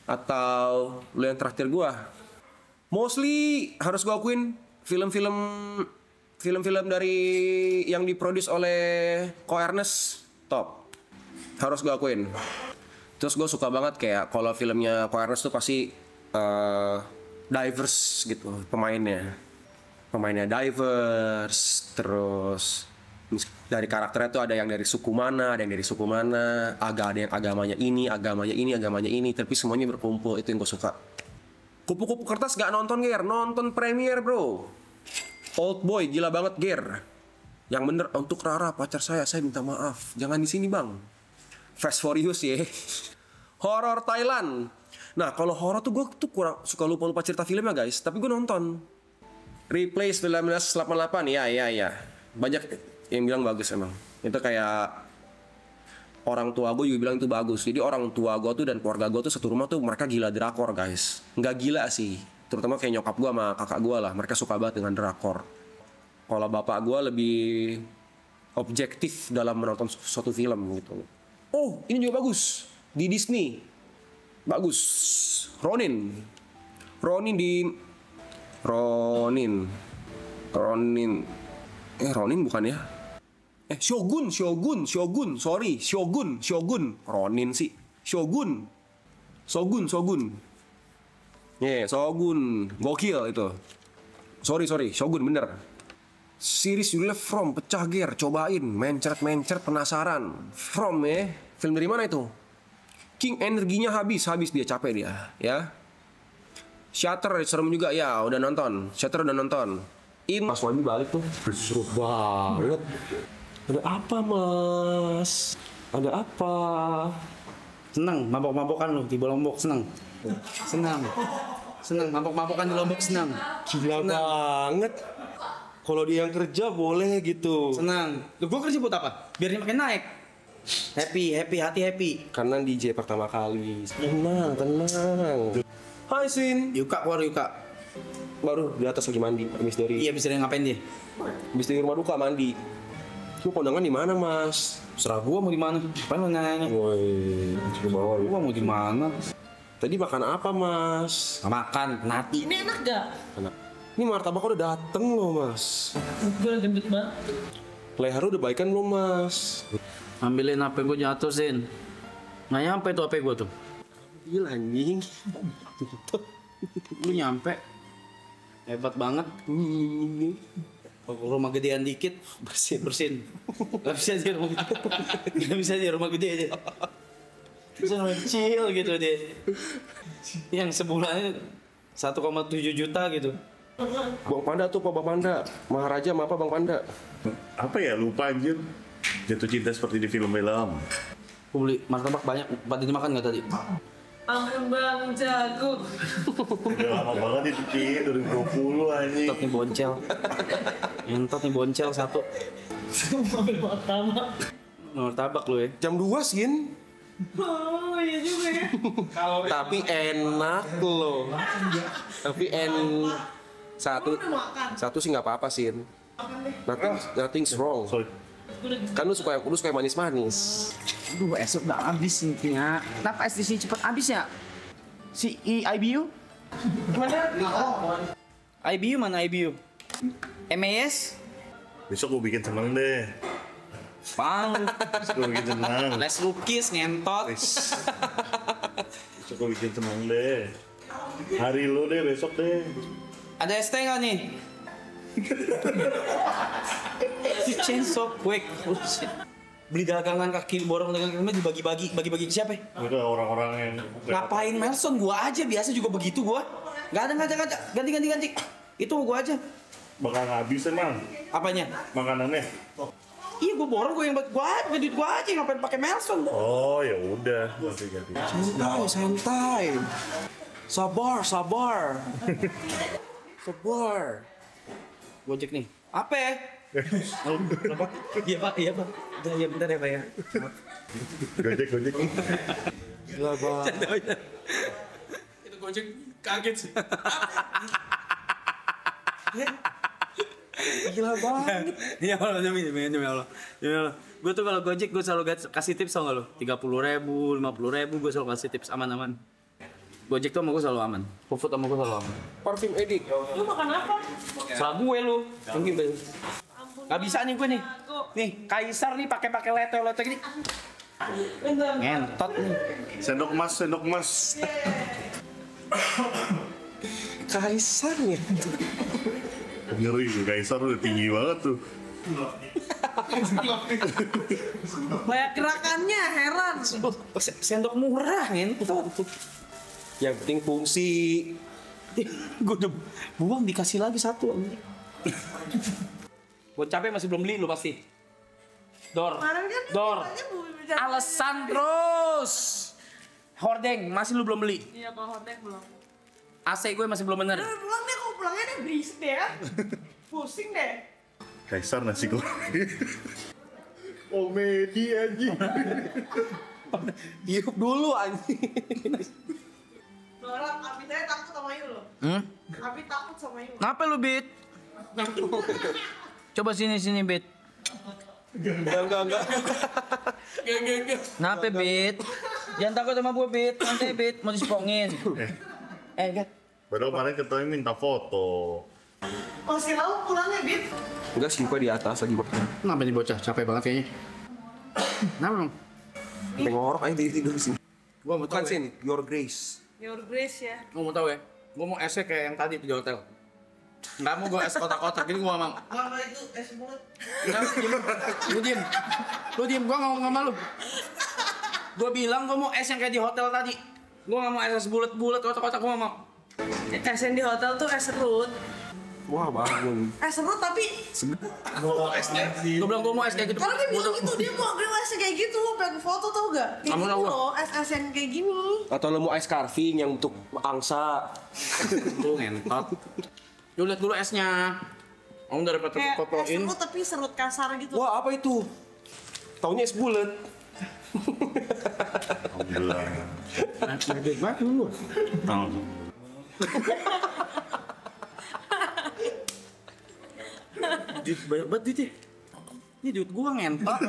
Atau lu yang traktir gua. Mostly harus gue akuin film-film dari yang diproduce oleh Ko Ernest top. Harus gue akuin. Terus gue suka banget kayak kalau filmnya Ko Ernest tuh pasti diverse gitu pemainnya diverse. Terus dari karakternya tuh ada yang dari suku mana, ada yang dari suku mana, ada yang agamanya ini, tapi semuanya berkumpul. Itu yang gue suka. Kupu-kupu kertas gak nonton Ger, nonton premiere bro. Old Boy gila banget Ger. Yang bener untuk Rara pacar saya minta maaf. Jangan di sini bang. Fast Furious ya. Horor Thailand. Nah kalau horor tuh gue tuh kurang suka lupa cerita filmnya guys. Tapi gue nonton. Replace 1988 ya. Banyak yang bilang bagus emang. Itu kayak orang tua gue juga bilang itu bagus. Jadi orang tua gue tuh dan keluarga gue tuh satu rumah tuh mereka gila drakor guys. Nggak gila sih. Terutama kayak nyokap gue sama kakak gue lah. Mereka suka banget dengan drakor. Kalau bapak gue lebih objektif dalam menonton suatu film gitu. Oh ini juga bagus. Di Disney. Bagus. Ronin bukan ya? Shogun. Ronin sih. Shogun. Shogun. Gokil itu. Sorry. Shogun bener. Series judulnya From. Pecah Ger. Cobain. Mencret penasaran. From ya. Film dari mana itu? King energinya habis dia, capek dia. Ya. Shutter serem juga ya. Udah nonton. Mas Wadi balik tuh. Seru banget. Ada apa mas? Ada apa? Senang, mabok-mabokan lu di Lombok, senang. Mabok-mabokan di Lombok, senang. Gila banget. Kalau dia yang kerja boleh gitu. Senang. Gue kerja buat apa? Biar dia makin naik. Happy, hati happy. Karena DJ pertama kali. Tenang. Hai Sin. Yuka keluar Yuka. Baru di atas lagi mandi. Habis dari. Iya, habis dari ngapain dia? Habis dari rumah duka mandi. Lu kondangan di mana, Mas? Serah gua mau di mana. Apa lu nanya? Woi, ke bawah. Gua mau di mana? Tadi makan apa, Mas? Makan nati. Ini enak gak? Enak. Ini martabak udah dateng loh, Mas. Gue gendut banget. Leher udah baikan belum, Mas? Ambilin HP gua jatuh, Sin. Nggak nyampe tuh HP gua tuh. Gila anjing. Lu nyampe. Hebat banget. Rumah gedean dikit, bersin. Gak bisa di rumah gede. Gak bisa di rumah gede aja. Bisa kecil gitu deh. Yang sebulannya 1,7 juta gitu. Bang Panda tuh Pak Bang Panda. Maharaja apa Bang Panda? Apa ya, lupa anjir. Jatuh cinta seperti di film-film. Gue beli martabak banyak, pada dimakan gak tadi? Bang jago. Udah lama banget itu Ki, 2020 anjing. Entot nih boncel. Entot nih boncel satu. Ambil martabak. Martabak lu ya. Jam 2 Sin. Oh iya juga ya. Tapi enak loh. Tapi satu sih nggak apa-apa Sin. Nothing's wrong. Kan lu suka yang manis-manis. Aduh, esok udah habis intinya. Kenapa SDC cepet habis ya? Si IBU? Gimana? IBU mana IBU? MAS? Besok gue bikin seneng deh. Pang. Besok gue bikin seneng. Les lukis ngentot. Besok gue bikin seneng deh. Hari lu deh, besok deh. Ada ST nggak nih? You change so quick. Beli dagangan kaki borong dagangan dibagi-bagi ke siapa? Itu orang-orang yang Ngapain Melson? Gua aja biasa juga begitu gua. Gak ada. Ganti. Itu gua aja. bakal habis emang. Apanya? Makanannya. Iya, gua borong, gua yang duit gua aja, ngapain pakai Melson? Oh ya udah, nanti ganti. Santai. Sabar. Sabar. Gojek nih. Apa? Berapa? Iya pak. Udah ya bentar ya pak ya. Gojek. Gila banget. Itu Gojek kaget sih. Gila banget. Ya Allah, demi Allah. Gue tuh kalau Gojek gue selalu kasih tips tau gak lo? 30.000, 50.000 gue selalu kasih tips aman-aman. Gojek tuh sama gue selalu aman. GoFood sama gue selalu aman. Parfum Edik. Lu makan apa? Serah gue lu. Mungkin gak bisa nih gue nih. Nih, Kaisar nih pakai leto gini. Ngentot nih. Sendok emas. Kaisar nih. Ngeri tuh, Kaisar udah tinggi banget tuh. Banyak gerakannya, heran. Sendok murah ngentot. Yang penting fungsi. Gue udah buang, dikasih lagi satu. Gue capek masih belum beli lu pasti. Dor. Alasan terus. Hordeng masih lu belum beli. Iya, kalau hotel belum. AC gue masih belum bener. Pulang deh, kok pulangnya deh berisik deh ya. Pusing deh. Kaisar nasi goreng. Komedi anjing. Tiup dulu anjing. Orang Abi saya takut sama Yu loh. Abi takut sama Yu. Kenapa lu, Bit? Coba sini, Bit. Enggak. Kenapa, Bit? Jangan takut sama gue, Bit. Santai, Bit. Mau dispongin. Kan? Padahal kemarin ketemu minta foto. Masih lalu pulangnya, Bit. Enggak sih, gue di atas lagi bocah. Kenapa nih bocah? Capek banget kayaknya. Kenapa dong? Ngorok aja tidur sini. Gua mau tahu. Sin, Your Grace. Your Grace ya. Gua mau tahu ya. Gua mau esnya kayak yang tadi di hotel. Enggak mau gua es kotak-kotak gini gua mau. Mama itu es bulat. Lu diem, gua ngomong sama lu. Gua bilang gua mau es yang kayak di hotel tadi. Gua nggak mau es bulat-bulat kotak-kotak, gua nggak mau. Es yang di hotel tuh es serut. Wah, bangun. Es serut tapi esnya. Gua bilang gua mau es kayak gitu. kalau dia bilang gitu, dia mau esnya kayak gitu. Pengen foto tau gak? Kayak Kamu gitu tahu loh, es yang kayak gini. Atau lo mau ice carving yang untuk angsa. Lu ngentot. Lu lihat dulu esnya. Om daripada Kayak kotoin. serut tapi serut kasar gitu. Wah, apa itu? Taunya es bulet. Alhamdulillah. Gede banget lu. Duit banyak banget duitnya. Ini duit gua ngentot.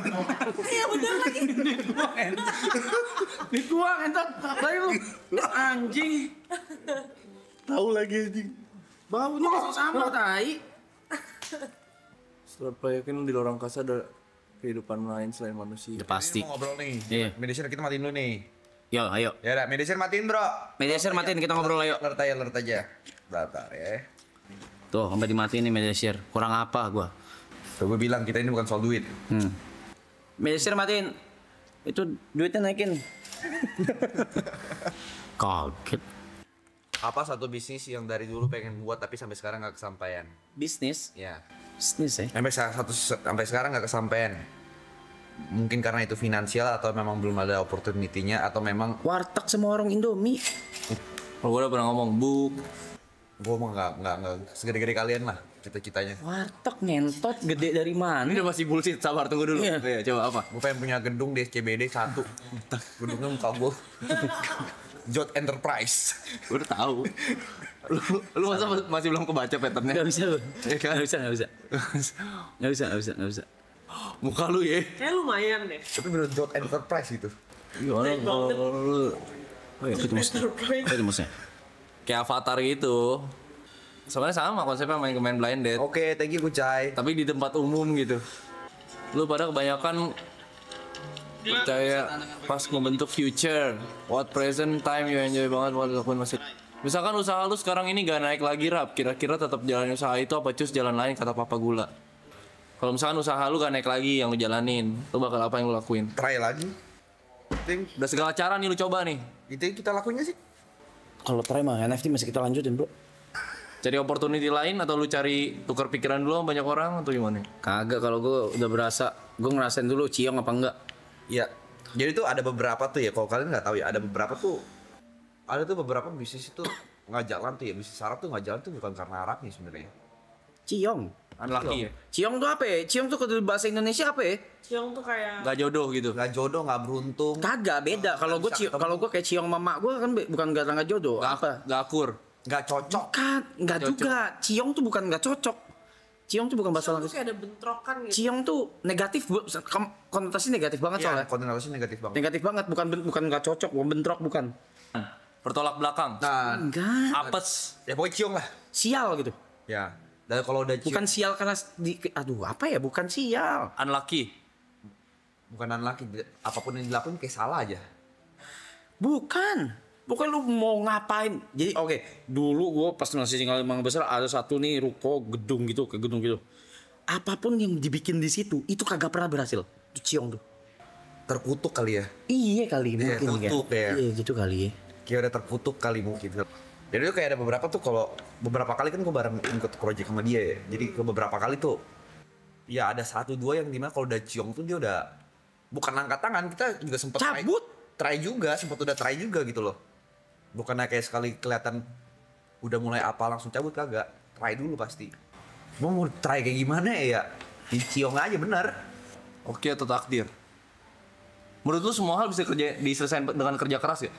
Iya bener lagi. Duit gua ngentot. Duit gua ngentot. Dari lu anjing. Tahu lagi anjing. Baunya masih sama tai. Setelah yakin di luar angkasa ada kehidupan lain selain manusia. Udah pasti. Mau ngobrol nih. Iya. Medisir kita matiin dulu nih. Yo, ayo. Ya udah, Medisir matiin bro. Medisir matiin, kita ngobrol ayo. Alert aja. Bentar ya. Tuh, sampai dimatiin nih Medisir. Kurang apa gua? Gue bilang kita ini bukan soal duit. Medisir matiin. Itu duitnya naikin. Kaget. Apa satu bisnis yang dari dulu pengen buat tapi sampai sekarang nggak kesampaian? Bisnis? Ya. Bisnis ya? Sampai sekarang nggak kesampaian. Mungkin karena itu finansial atau memang belum ada opportunity-nya atau memang warteg semua orang Indomie. Kalau gue udah pernah ngomong, Bu. Gue mah nggak segede-gede kalian lah cita-citanya. Warteg ngentot gede dari mana? Ini udah masih bullshit, sabar tunggu dulu. Iya. Coba apa? Gue pengen punya gedung di SCBD 1. Gedungnya muka gue. Jot Enterprise. Udah tahu. Lu masa masih belum kebaca patternnya? Gak bisa, Ya kan? Gak bisa. Muka lu ya. Kayak lumayan deh. Tapi bener Jot Enterprise gitu. Gimana kalau lu? Oh iya, itu maksudnya. Kayak Avatar gitu. Sebenarnya sama konsepnya main blinded. Oke, thank you Kucai. Tapi di tempat umum gitu. Lu pada kebanyakan percaya pas membentuk future, what present time you enjoy banget buat dilakuin masih. Misalkan usaha lu sekarang ini gak naik lagi rap, kira-kira tetap jalan usaha itu apa cus jalan lain kata Papa Gula. Kalau misalkan usaha lu gak naik lagi yang lu jalanin, lu bakal apa yang lu lakuin? Try lagi. Udah segala cara nih lu coba nih. Itu yang kita lakuinnya sih. Kalau try mah NFT masih kita lanjutin bro. Cari opportunity lain atau lu cari tukar pikiran dulu sama banyak orang atau gimana? Kagak, kalau gue udah berasa, gue ngerasain dulu ciong apa enggak. Iya. Jadi tuh ada beberapa tuh ya, kalau kalian nggak tahu ya, ada beberapa bisnis itu nggak jalan tuh ya, bisnis Arab tuh nggak jalan tuh bukan karena Arabnya sebenarnya. Ciong. Unlucky ya? Ciong tuh apa ya? Ciong tuh kalau bahasa Indonesia apa ya? Ciong tuh kayak Gak jodoh gitu? Gak jodoh, gak beruntung. Kagak, beda. Kalau gue kayak ciong mama gue kan bukan gak jodoh. Apa? Gak akur. Gak cocok. Kan, gak juga. Ciong tuh bukan gak cocok. Ciong tuh bukan bahasa Ciong tuh kayak ada bentrokan gitu. Ciong tuh negatif, konotasi negatif banget soalnya. Konotasi negatif banget. Negatif banget, bukan gak cocok, bukan bentrok, bukan. Bertolak belakang. Nah, enggak. Apes. Ya pokoknya ciong lah. Sial gitu. Ya. Dan kalau udah ciong. Bukan sial karena apa ya? Bukan sial. Unlucky. Bukan unlucky. Apapun yang dilakuin kayak salah aja. Bukan lu mau ngapain? Jadi oke, dulu gue pas masih tinggal di Mangga Besar ada satu nih ruko gedung gitu, ke gedung gitu. Apapun yang dibikin di situ itu kagak pernah berhasil. Itu ciong tuh. Terkutuk kali ya. Iya kali mungkin terkutuk ya. Iya gitu kali ya. Kayak udah terkutuk kali mungkin. Jadi tuh kayak ada beberapa tuh kalau beberapa kali kan gue bareng ikut project sama dia ya. Jadi ke beberapa kali tuh ya ada 1-2 yang dimana kalau udah ciong tuh dia udah bukan angkat tangan, kita juga sempat try juga gitu loh. Bukannya kayak sekali kelihatan udah mulai apa langsung cabut, kagak. Try dulu pasti. Mau try kayak gimana ya? Ciong aja bener. Oke atau takdir? Menurut lu semua hal bisa diselesaikan dengan kerja keras ya?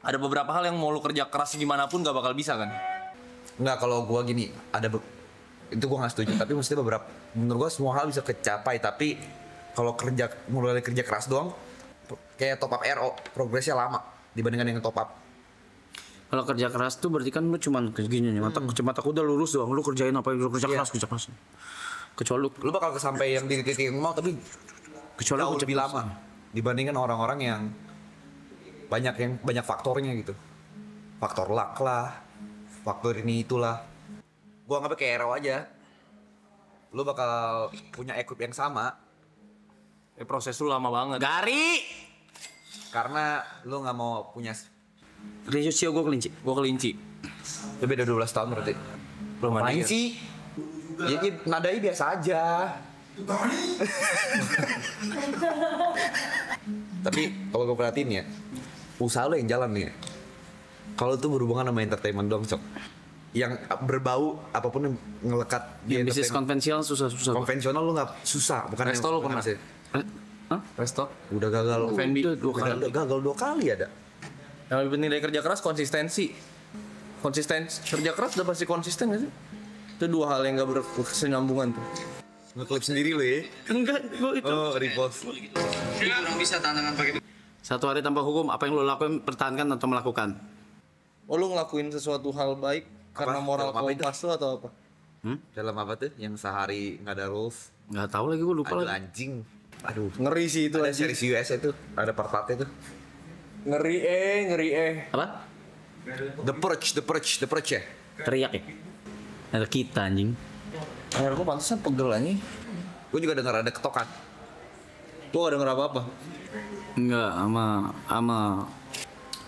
Ada beberapa hal yang mau lu kerja keras gimana pun gak bakal bisa kan? Enggak, kalau gua gini, itu gua gak setuju. Tapi mesti beberapa, menurut gua semua hal bisa kecapai. Tapi kalau mulai kerja keras doang, kayak top up RO, progresnya lama dibandingkan yang top up. Kalau kerja keras tuh berarti kan lu cuman kayak gini nih, mata udah lurus doang, lu kerjain apa yang lu kerja keras. Kecuali lu bakal kesampai yang di titik yang mau, tapi kecuali jauh lebih lama dibandingkan orang-orang yang banyak faktornya gitu. Faktor luck lah, faktor ini itulah. Gua anggapnya kayak Hero aja. Lu bakal punya equip yang sama. Proses lu lama banget. Gari! Karena lu gak mau punya. Kelinci, gue kelinci. Gue kelinci. Itu beda 12 tahun berarti. Belum ada. Main sih. Ya, nadai biasa aja. Tapi kalau gue perhatiin ya, usaha lo yang jalan nih. Kalau tuh berhubungan sama entertainment doang, Cok. yang berbau apapun yang ngelekat di Yang bisnis entertainment. konvensional susah. Konvensional lu nggak susah, bukan Resto lu pernah? sih. Resto? Udah gagal. F&B. Udah gagal 2 kali ada. Yang lebih penting dari kerja keras konsistensi. Kerja keras udah pasti konsisten gak sih? Itu 2 hal yang gak berkesinambungan tuh. Ngeklip sendiri lu ya? Enggak, gue itu. Oh, repost. Kurang bisa tantangan pakai. 1 hari tanpa hukum, apa yang lo lakuin, pertahankan atau melakukan? Oh lu ngelakuin sesuatu hal baik karena moral Dalam apa itu? kompas lu atau apa? Dalam apa tuh? Yang sehari nggak ada rules. Nggak tahu lagi, gue lupa Aduh, lagi. anjing. Aduh. Ngeri sih itu Ada anjing. series US itu. Ada part-partnya tuh. Ngeri Apa? The Purge ya? Teriak ya? Ada kita anjing. Akhirnya gue pantesan pegel anjing. Gue juga denger ada ketokan. Gue gak denger apa-apa. Enggak, sama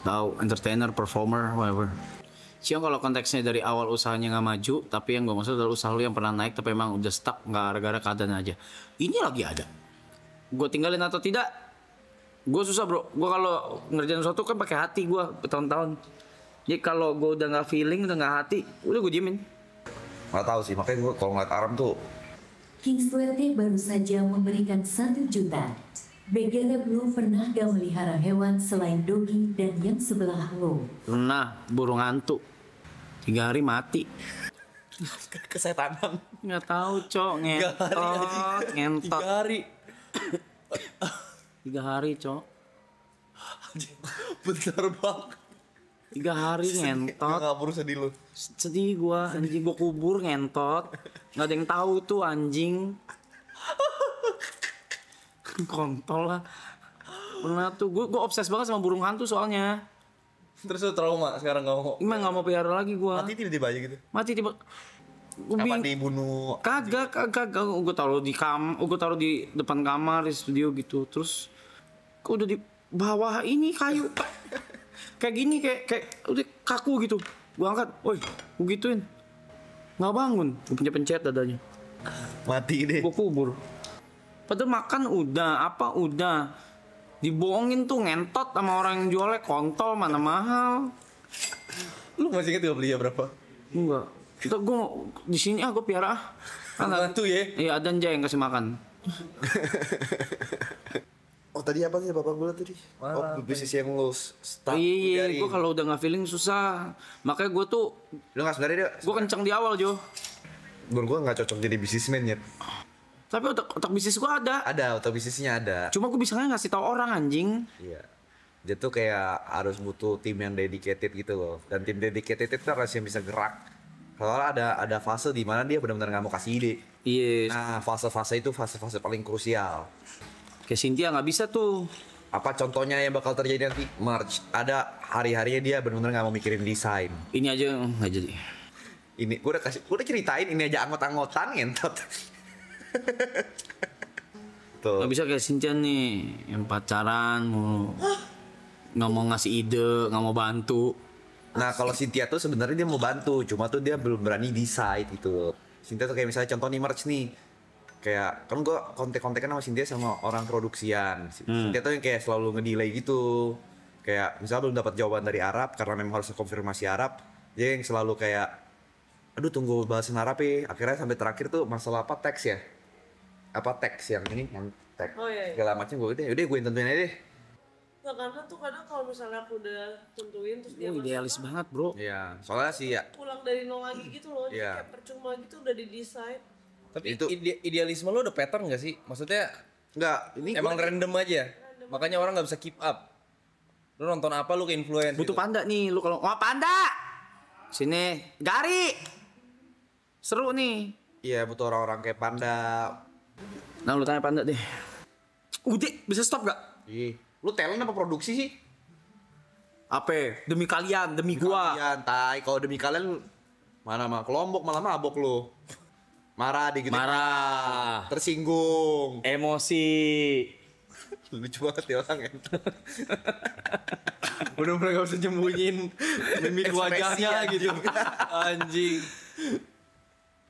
tahu entertainer, performer, whatever. Ciong kalau konteksnya dari awal usahanya nggak maju, tapi yang gue maksud adalah usaha lu yang pernah naik tapi emang udah stuck nggak gara-gara keadaan aja. Ini lagi ada. Gue tinggalin atau tidak? Gue susah bro. Gue kalau ngerjain sesuatu kan pakai hati gue bertahun-tahun. Jadi kalau gue udah nggak feeling, udah nggak hati, udah gue diemin. Nggak tahu sih, makanya gue kalau ngeliat Aram tuh Kingswerte baru saja memberikan 1 juta. Begele belum pernah gak melihara hewan selain dogi dan yang sebelah lo. Pernah burung hantu 3 hari mati. Kesetanan. Nggak tahu cok, ngentot. 3 hari. 3 hari cok. Bentar banget. 3 hari ngentot. Gak perlu sedih lu. Sedih gua, anjing gua kubur ngentot. Nggak ada yang tahu tuh anjing. Kontol lah. Pernah tuh, gua obses banget sama burung hantu soalnya. Terus lu trauma sekarang gak mau. Emang nggak mau pelihara lagi gua. Mati tiba-tiba aja gitu. Mati tiba. Apa dibunuh? Kagak. Gua taruh di depan kamar di studio gitu. Terus kok udah di bawah ini kayu. Kayak gini kayak udah kaku gitu. Gua angkat, woi, gua gituin. Nggak bangun, gua pencet dadanya. Mati deh. Gua kubur. Padahal makan udah, apa udah. Dibohongin tuh ngentot sama orang yang jualnya kontol mana mahal. Lu masih inget gak belinya berapa? Enggak. Kita gua di sini gua piara. Kan tuh ya. Iya, ada yang kasih makan. oh tadi apa sih bapak gue tadi? Oh bisnis yang lu start. Iya, gua kalau udah nggak feeling susah. Makanya gua tuh Lu nggak sebenarnya gua kenceng di awal Jo. menurut gue nggak cocok jadi bisnismen ya. Tapi otak bisnis gua ada. Ada, otak bisnisnya ada. Cuma gua bisa ngasih tahu orang anjing. Iya. Dia tuh kayak harus butuh tim yang dedicated gitu loh. Dan tim dedicated itu harus yang bisa gerak. Kalau ada fase di mana dia benar-benar nggak mau kasih ide. Iya. Nah fase-fase itu fase-fase paling krusial. Kayak Cynthia nggak bisa tuh. Apa contohnya yang bakal terjadi nanti? March. Ada hari-harinya dia benar-benar nggak mau mikirin desain. Ini aja nggak jadi. Ini gue udah ceritain ini aja anggot-anggotan ngentot. Tuh. Nggak bisa kayak Cynthia nih yang pacaran mulu. Nggak mau ngasih ide, nggak mau bantu. Nah kalau Cynthia tuh sebenarnya dia mau bantu, cuma tuh dia belum berani decide gitu. Cynthia tuh kayak misalnya contoh nih merch nih, kayak kan gue kontek-kontekan sama Cynthia sama orang produksian. Cynthia tuh yang kayak selalu ngedelay gitu. Kayak misalnya belum dapat jawaban dari Arab karena memang harus konfirmasi Arab, dia yang selalu kayak, aduh tunggu bahasan Arab ya. Akhirnya sampai terakhir tuh masalah apa teks ya, apa teks yang ini yang teks Oh, iya. segala macam gue udah gue yang tentuin aja deh. Nah, karena tuh kadang kalau misalnya aku udah tentuin terus dia Idealis banget bro. Iya, soalnya sih ya. pulang dari nol lagi gitu loh, jadi Iya. kayak percuma gitu udah didesain. Tapi idealisme lu ada pattern gak sih? Maksudnya enggak, ini emang random aja. Makanya orang nggak bisa keep up. Lu nonton apa lu ke influence? Butuh panda nih, lu kalau wah panda. Sini, Gari. Seru nih. Iya, butuh orang-orang kayak Panda. Nah, lu tanya panda deh. Udah, bisa stop gak? Ih, lu talent apa produksi sih? Apa? Demi kalian, demi gua. Kalian, tai. Kalau demi kalian mana mah kelompok malah mabok lu. Marah dikit. Marah. Tersinggung. Emosi. Lucu banget ya orang ya. Bener-bener gak bisa nyembunyiin mimik wajahnya gitu. Anjing.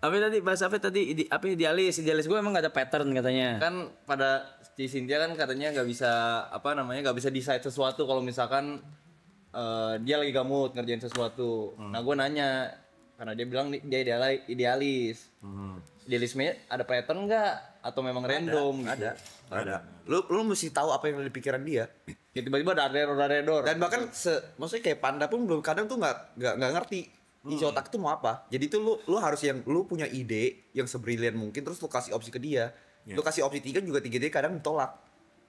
Apa tadi bahas apa tadi apa idealis gue emang gak ada pattern katanya. Kan pada si Cynthia kan katanya nggak bisa nggak bisa decide sesuatu kalau misalkan dia lagi gak mood ngerjain sesuatu. Nah gue nanya Karena dia bilang dia idealis. Idealismenya ada pattern nggak? Atau memang random? Ada. Lu mesti tahu apa yang ada di pikiran dia. Ya tiba-tiba ada error. Dan bahkan maksudnya kayak Panda pun belum kadang tuh nggak ngerti isi otak itu mau apa. Jadi tuh lu harus lu punya ide yang sebrilian mungkin, terus lu kasih opsi ke dia. Lu kasih opsi 3 juga 3 kadang ditolak.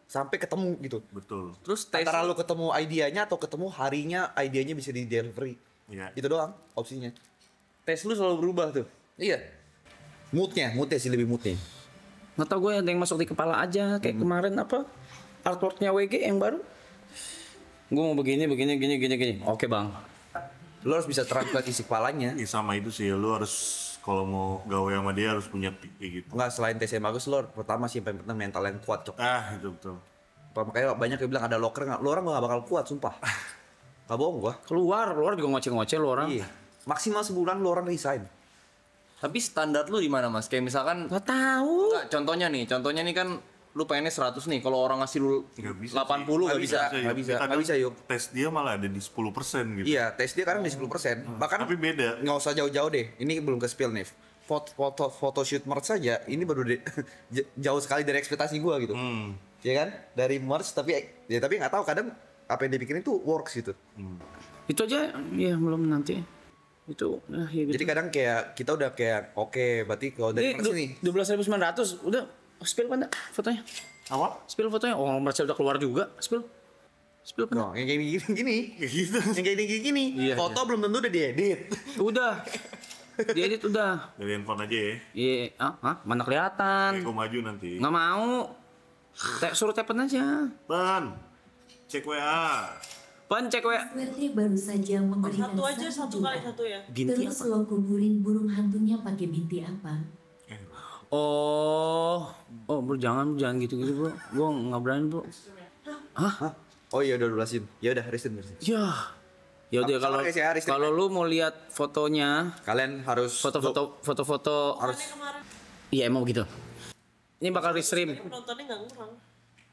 Sampai ketemu gitu. Betul. Terus antara lu ketemu idenya atau ketemu harinya idenya bisa di delivery. Iya. Itu doang opsinya. Tes lu selalu berubah tuh. Iya. Moodnya sih lebih moodnya. Nggak tau gue ada yang masuk di kepala aja kayak kemarin apa artworknya WG yang baru. Gue mau begini. Oke bang. Lo harus bisa terangkat isi kepalanya. Iya sama itu sih, lo harus kalau mau gawe sama dia harus punya kayak gitu. Enggak, selain tes yang bagus lo pertama sih yang penting mental yang kuat, Cok. Itu betul. Makanya banyak yang bilang ada locker nggak, lo orang nggak bakal kuat, sumpah. Gak bohong gua. Keluar juga ngoceh-ngoceh lo orang. Iya. Maksimal sebulan lo orang resign. Tapi standar lu di mana Mas? Kayak misalkan nggak tahu. Enggak, contohnya nih kan lu pengennya 100 nih. Kalau orang ngasih lu 80 nggak bisa. Yuk. Tes dia malah ada di 10% gitu. Iya, tes dia kadang di 10%. Bahkan tapi beda. Nggak usah jauh-jauh deh. Ini belum ke spill nih. Photoshoot merch saja ini baru jauh sekali dari ekspektasi gua gitu. Ya kan? Dari merch tapi nggak tahu kadang apa yang dipikirin tuh works gitu. Itu aja ya belum nanti. Itu ya gitu. Jadi kadang kayak kita udah kayak oke, berarti kalau dari merch nih 12.900 udah spill Panda fotonya. Apa? Spill fotonya. Oh, merch udah keluar juga. Spill No, Panda. yang kayak gini. Gitu. Yang kayak gini. Iya, foto belum tentu udah diedit. Udah. Diedit udah. Dari handphone aja ya. Iya, mana kelihatan. Gue maju nanti. Nggak mau. Suruh tepen aja. Ban, cek WA. Pan cek WA. Berarti baru saja memberikan Satu aja, satu kali satu ya. Binti Terus lo kuburin burung hantunya pakai binti apa? Oh, bro jangan gitu-gitu bro. Gue nggak berani bro. Hah? Oh iya udah 12-in. Ya udah resin. Ya udah kalau lu mau lihat fotonya, kalian harus foto harus. Iya emang begitu. Ini bakal restream. Penontonnya nggak ngurang.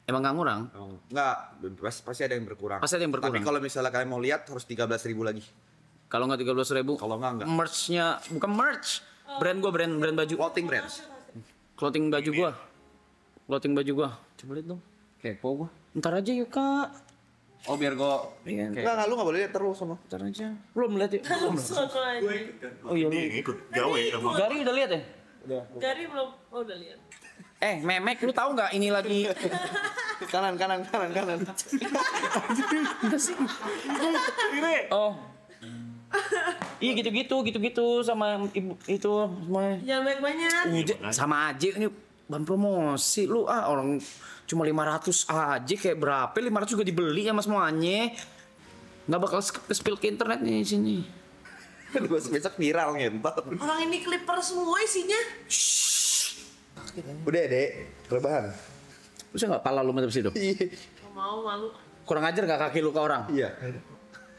Emang nggak ngurang? Nggak, pasti ada yang berkurang. Pasti ada yang berkurang. Tapi kalau misalnya kalian mau lihat harus 13.000 lagi. Kalau nggak 13.000? Kalau nggak. Merch-nya bukan merch. Brand baju. Clothing brand. Clothing baju gua. Coba lihat dong. Kepo gua. Ntar aja yuk kak. Oh biar gua. Enggak, lu nggak boleh lihat terus sama. Ntar aja. Belum lihat ya? Oh iya lu. Ikut gawe sama. Gari udah lihat ya? Udah. Gari belum. Oh udah lihat. Memek lu tahu nggak ini lagi kanan. Enggak sih. Oh. Iya gitu sama ibu itu semua. Jangan banyak-banyak. Sama aja ini bahan promosi lu orang cuma 500 aja kayak berapa 500 juga dibeli sama semuanya. Nggak bakal spill ke internet nih sini. Besok viral ngentot. Orang ini clipper semua isinya. Udah dek, kelebahan. Bisa nggak pala lu mati situ? Gak mau malu. Kurang ajar nggak kaki lu ke orang? Iya.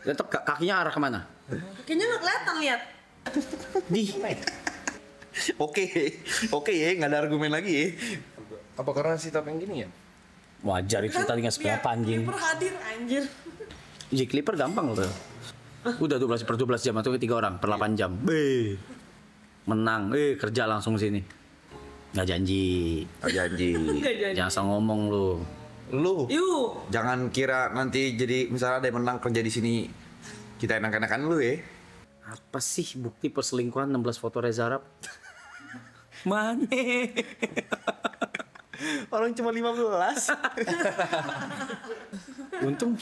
Tetap kakinya arah kemana? Kakinya nggak kelihatan lihat. Oke ya, nggak ada argumen lagi ya. Apa karena si top yang gini ya? Wajar itu tadi nggak seberapa anjing. Clipper hadir anjir. Clipper gampang tuh. Udah 12/12 jam atau 3 orang per 8 jam. Menang, kerja langsung sini. Nggak janji. Jangan asal ngomong lu. Jangan kira nanti jadi misalnya ada yang menang kerja di sini kita enak-enakan lu ya. Apa sih bukti perselingkuhan 16 foto Reza Arab? Mana? Orang cuma 15. Untung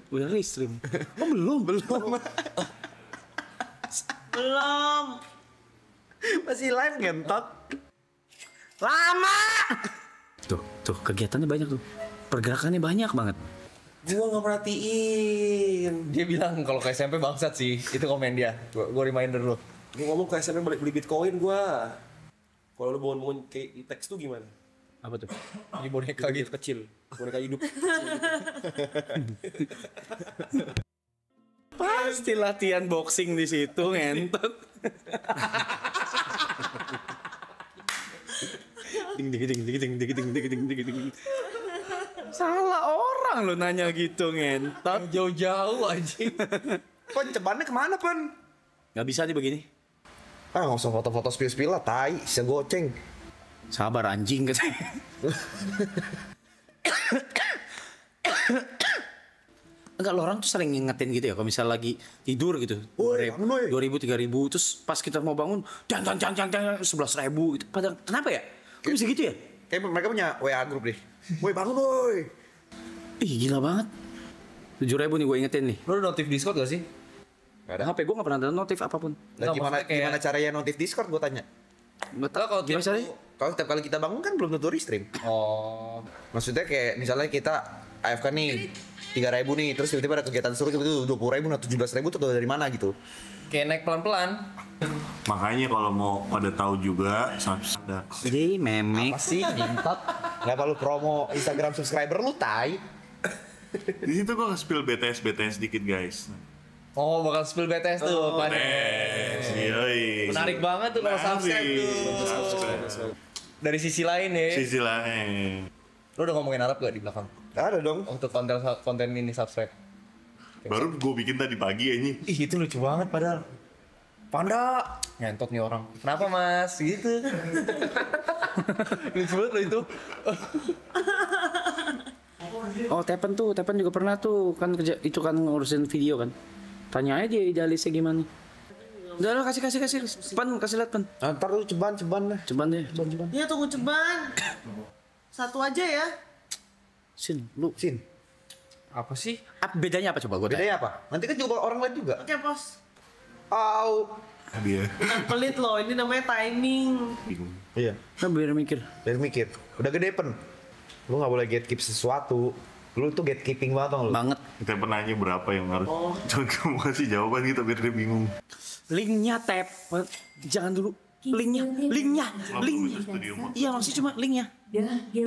udah restream. Oh belum. Belum. Masih live ngentot. Lama. Tuh kegiatannya banyak tuh. Pergerakannya banyak banget. Gua nggak perhatiin. Dia bilang kalau ke SMP bangsat sih. Itu komen dia. Gua reminder lu. Gua ngomong ke SMP beli Bitcoin gua. Kalau lu bangun kayak teks tuh gimana? Apa tuh? Ini boneka gitu kecil. Boneka hidup. Pasti latihan boxing di situ ngentot. Ding. Salah orang lo nanya gitu ngentot. Jauh-jauh anjing. Pon cebannya kemana Pon? Gak bisa nih begini. Ah, nggak usah foto-foto spill-spill lah, tai, bisa goceng. Sabar anjing katanya. Enggak, lo orang tuh sering ngingetin gitu ya kalau misal lagi tidur gitu. 2000, 3000 terus pas kita mau bangun jang 11.000 gitu. Padahal kenapa ya? Kok bisa gitu ya? Kayak mereka punya WA grup deh. Woi bangun woi. Ih gila banget. 7.000 nih gue ingetin nih. Lo udah notif Discord gak sih? Gak ada. HP gue gak pernah ada notif apapun. Nah, gimana caranya notif Discord gue tanya? Gak tau kalau gimana caranya? Kalau setiap kali kita bangun kan belum tentu restream. Oh. Maksudnya kayak misalnya kita AFK nih 3.000 nih, terus tiba-tiba ada kegiatan seru tiba-tiba 20.000 atau 17.000 tuh dari mana gitu? Kayak naik pelan-pelan. Makanya kalau mau pada tahu juga subscribe. Jadi memek. Apa sih? Mintot. Kenapa lu promo Instagram subscriber lu, tai? Di situ gua nge-spill BTS dikit guys. Oh, bakal spill BTS tuh. BTS, yoi. Menarik banget tuh kalau subscribe tuh. Dari sisi lain ya. Sisi lain. Lo udah ngomongin Arab gak di belakang? Ada dong. Untuk konten ini subscribe. Baru gue bikin tadi pagi ini. Ih, itu lucu banget padahal. Panda. Ngentot nih orang. Kenapa mas? Gitu. Lucu banget lo itu. Oh Tepen juga pernah tuh kan kerja itu kan ngurusin video kan. Tanya aja idealisnya gimana. Udah lah kasih Pan kasih lihat Pan. Ntar lu ceban lah. Ceban deh. Iya tunggu ceban. Satu aja ya. Sin. Apa sih? Bedanya apa coba gue tanya? Bedanya apa? Nanti kan juga orang lain juga. Oke bos. Au. Dia. Bukan pelit loh, ini namanya timing. Iya. Nah, biar mikir. Udah gede Pen. Lu nggak boleh gatekeep sesuatu. Lu tuh gatekeeping banget dong lu. Banget. Kita penanya berapa yang harus. Jangan kamu kasih jawaban gitu biar dia bingung. Linknya tap. Jangan dulu. Linknya. Iya maksudnya cuma linknya. Ini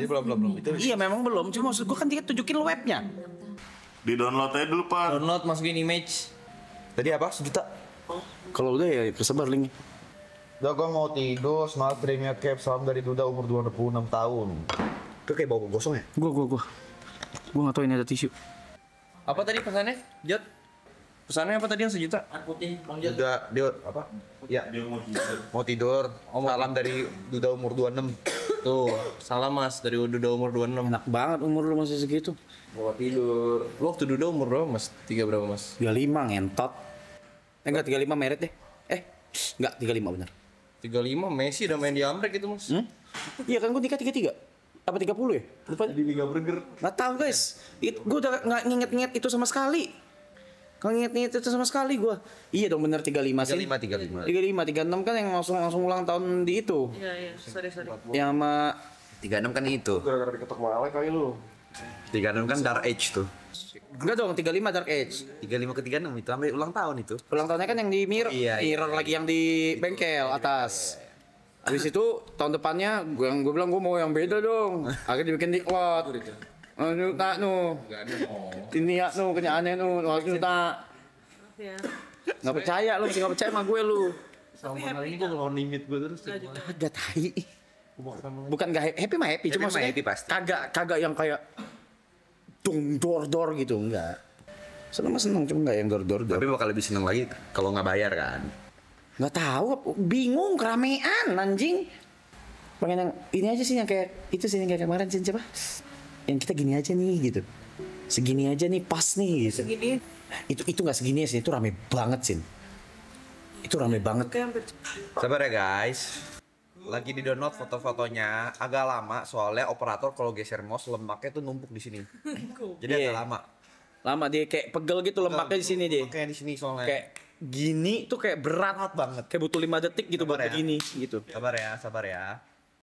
belum. Itu. Iya memang belum. Cuma maksud gue kan dia tunjukin webnya. Di download aja dulu Pak. Download masukin image. Tadi apa? 1 juta. Kalau udah ya kesebar linknya. Udah gue mau tidur, semangat Premier Cap, salam dari Duda umur 26 tahun. Itu kayak bau gosong ya? Gue gak tau ini ada tisu. Apa tadi pesannya? Jod? Pesannya apa tadi yang 1 juta? Udah, dia apa? Ya, Dia mau tidur. Salam dari Duda umur 26. Tuh, salam mas dari Duda umur 26. Enak banget umur lu masih segitu. Mau tidur. Lu waktu Duda umur berapa mas? 3 berapa mas? 35 ngentot. Enggak 35 meret deh. Enggak 35 bener. 35 Messi udah main di Amrek itu mas. Iya kan gue nikah 33. Apa 30 ya? Lupa. Di Liga Burger. Gak tahu guys. Gue udah gak nginget itu sama sekali. Kalau nginget itu sama sekali gue. Iya dong bener 35 sih. 35. 36 kan yang langsung ulang tahun di itu. Iya, sorry. Yang sama 36 kan itu. Gara-gara diketok Malek kali lu. 36 kan Dark Age tuh. enggak dong 35 Dark Age. 35 ke 36 itu sampai ulang tahun itu. Ulang tahunnya kan yang di mirror, Iya. mirror lagi yang di bengkel atas. Habis itu tahun depannya gue bilang gue mau yang beda dong. Akhirnya dibikin di cloud. Anu tak nu. Ini ya nu kenyaannya nu tak. Ya. Nggak percaya lu, masih nggak percaya sama gue lu. Sama kali ini gue ngelon limit gue terus. Agak tai. Bukan gak happy mah happy, cuma maksudnya happy pasti. kagak yang kayak dor gitu enggak. Seneng cuma enggak yang dor. Tapi bakal lebih seneng lagi kalau nggak bayar kan. Nggak tahu, bingung keramaian anjing. Pengen yang ini aja sih yang kayak itu sih yang kayak kemarin sih siapa? Yang kita gini aja nih gitu. Segini aja nih pas nih gitu. Segini. Itu nggak segini sih, itu rame banget sih. Itu rame banget. Sabar ya guys. Lagi di download foto-fotonya agak lama soalnya operator kalau geser mouse lemaknya tuh numpuk di sini. Jadi agak lama. Lama dia kayak pegel gitu lemaknya di sini dia. Kayak di sini soalnya. Kayak gini tuh kayak berat banget. Kayak butuh 5 detik gitu buat begini gitu. Sabar ya.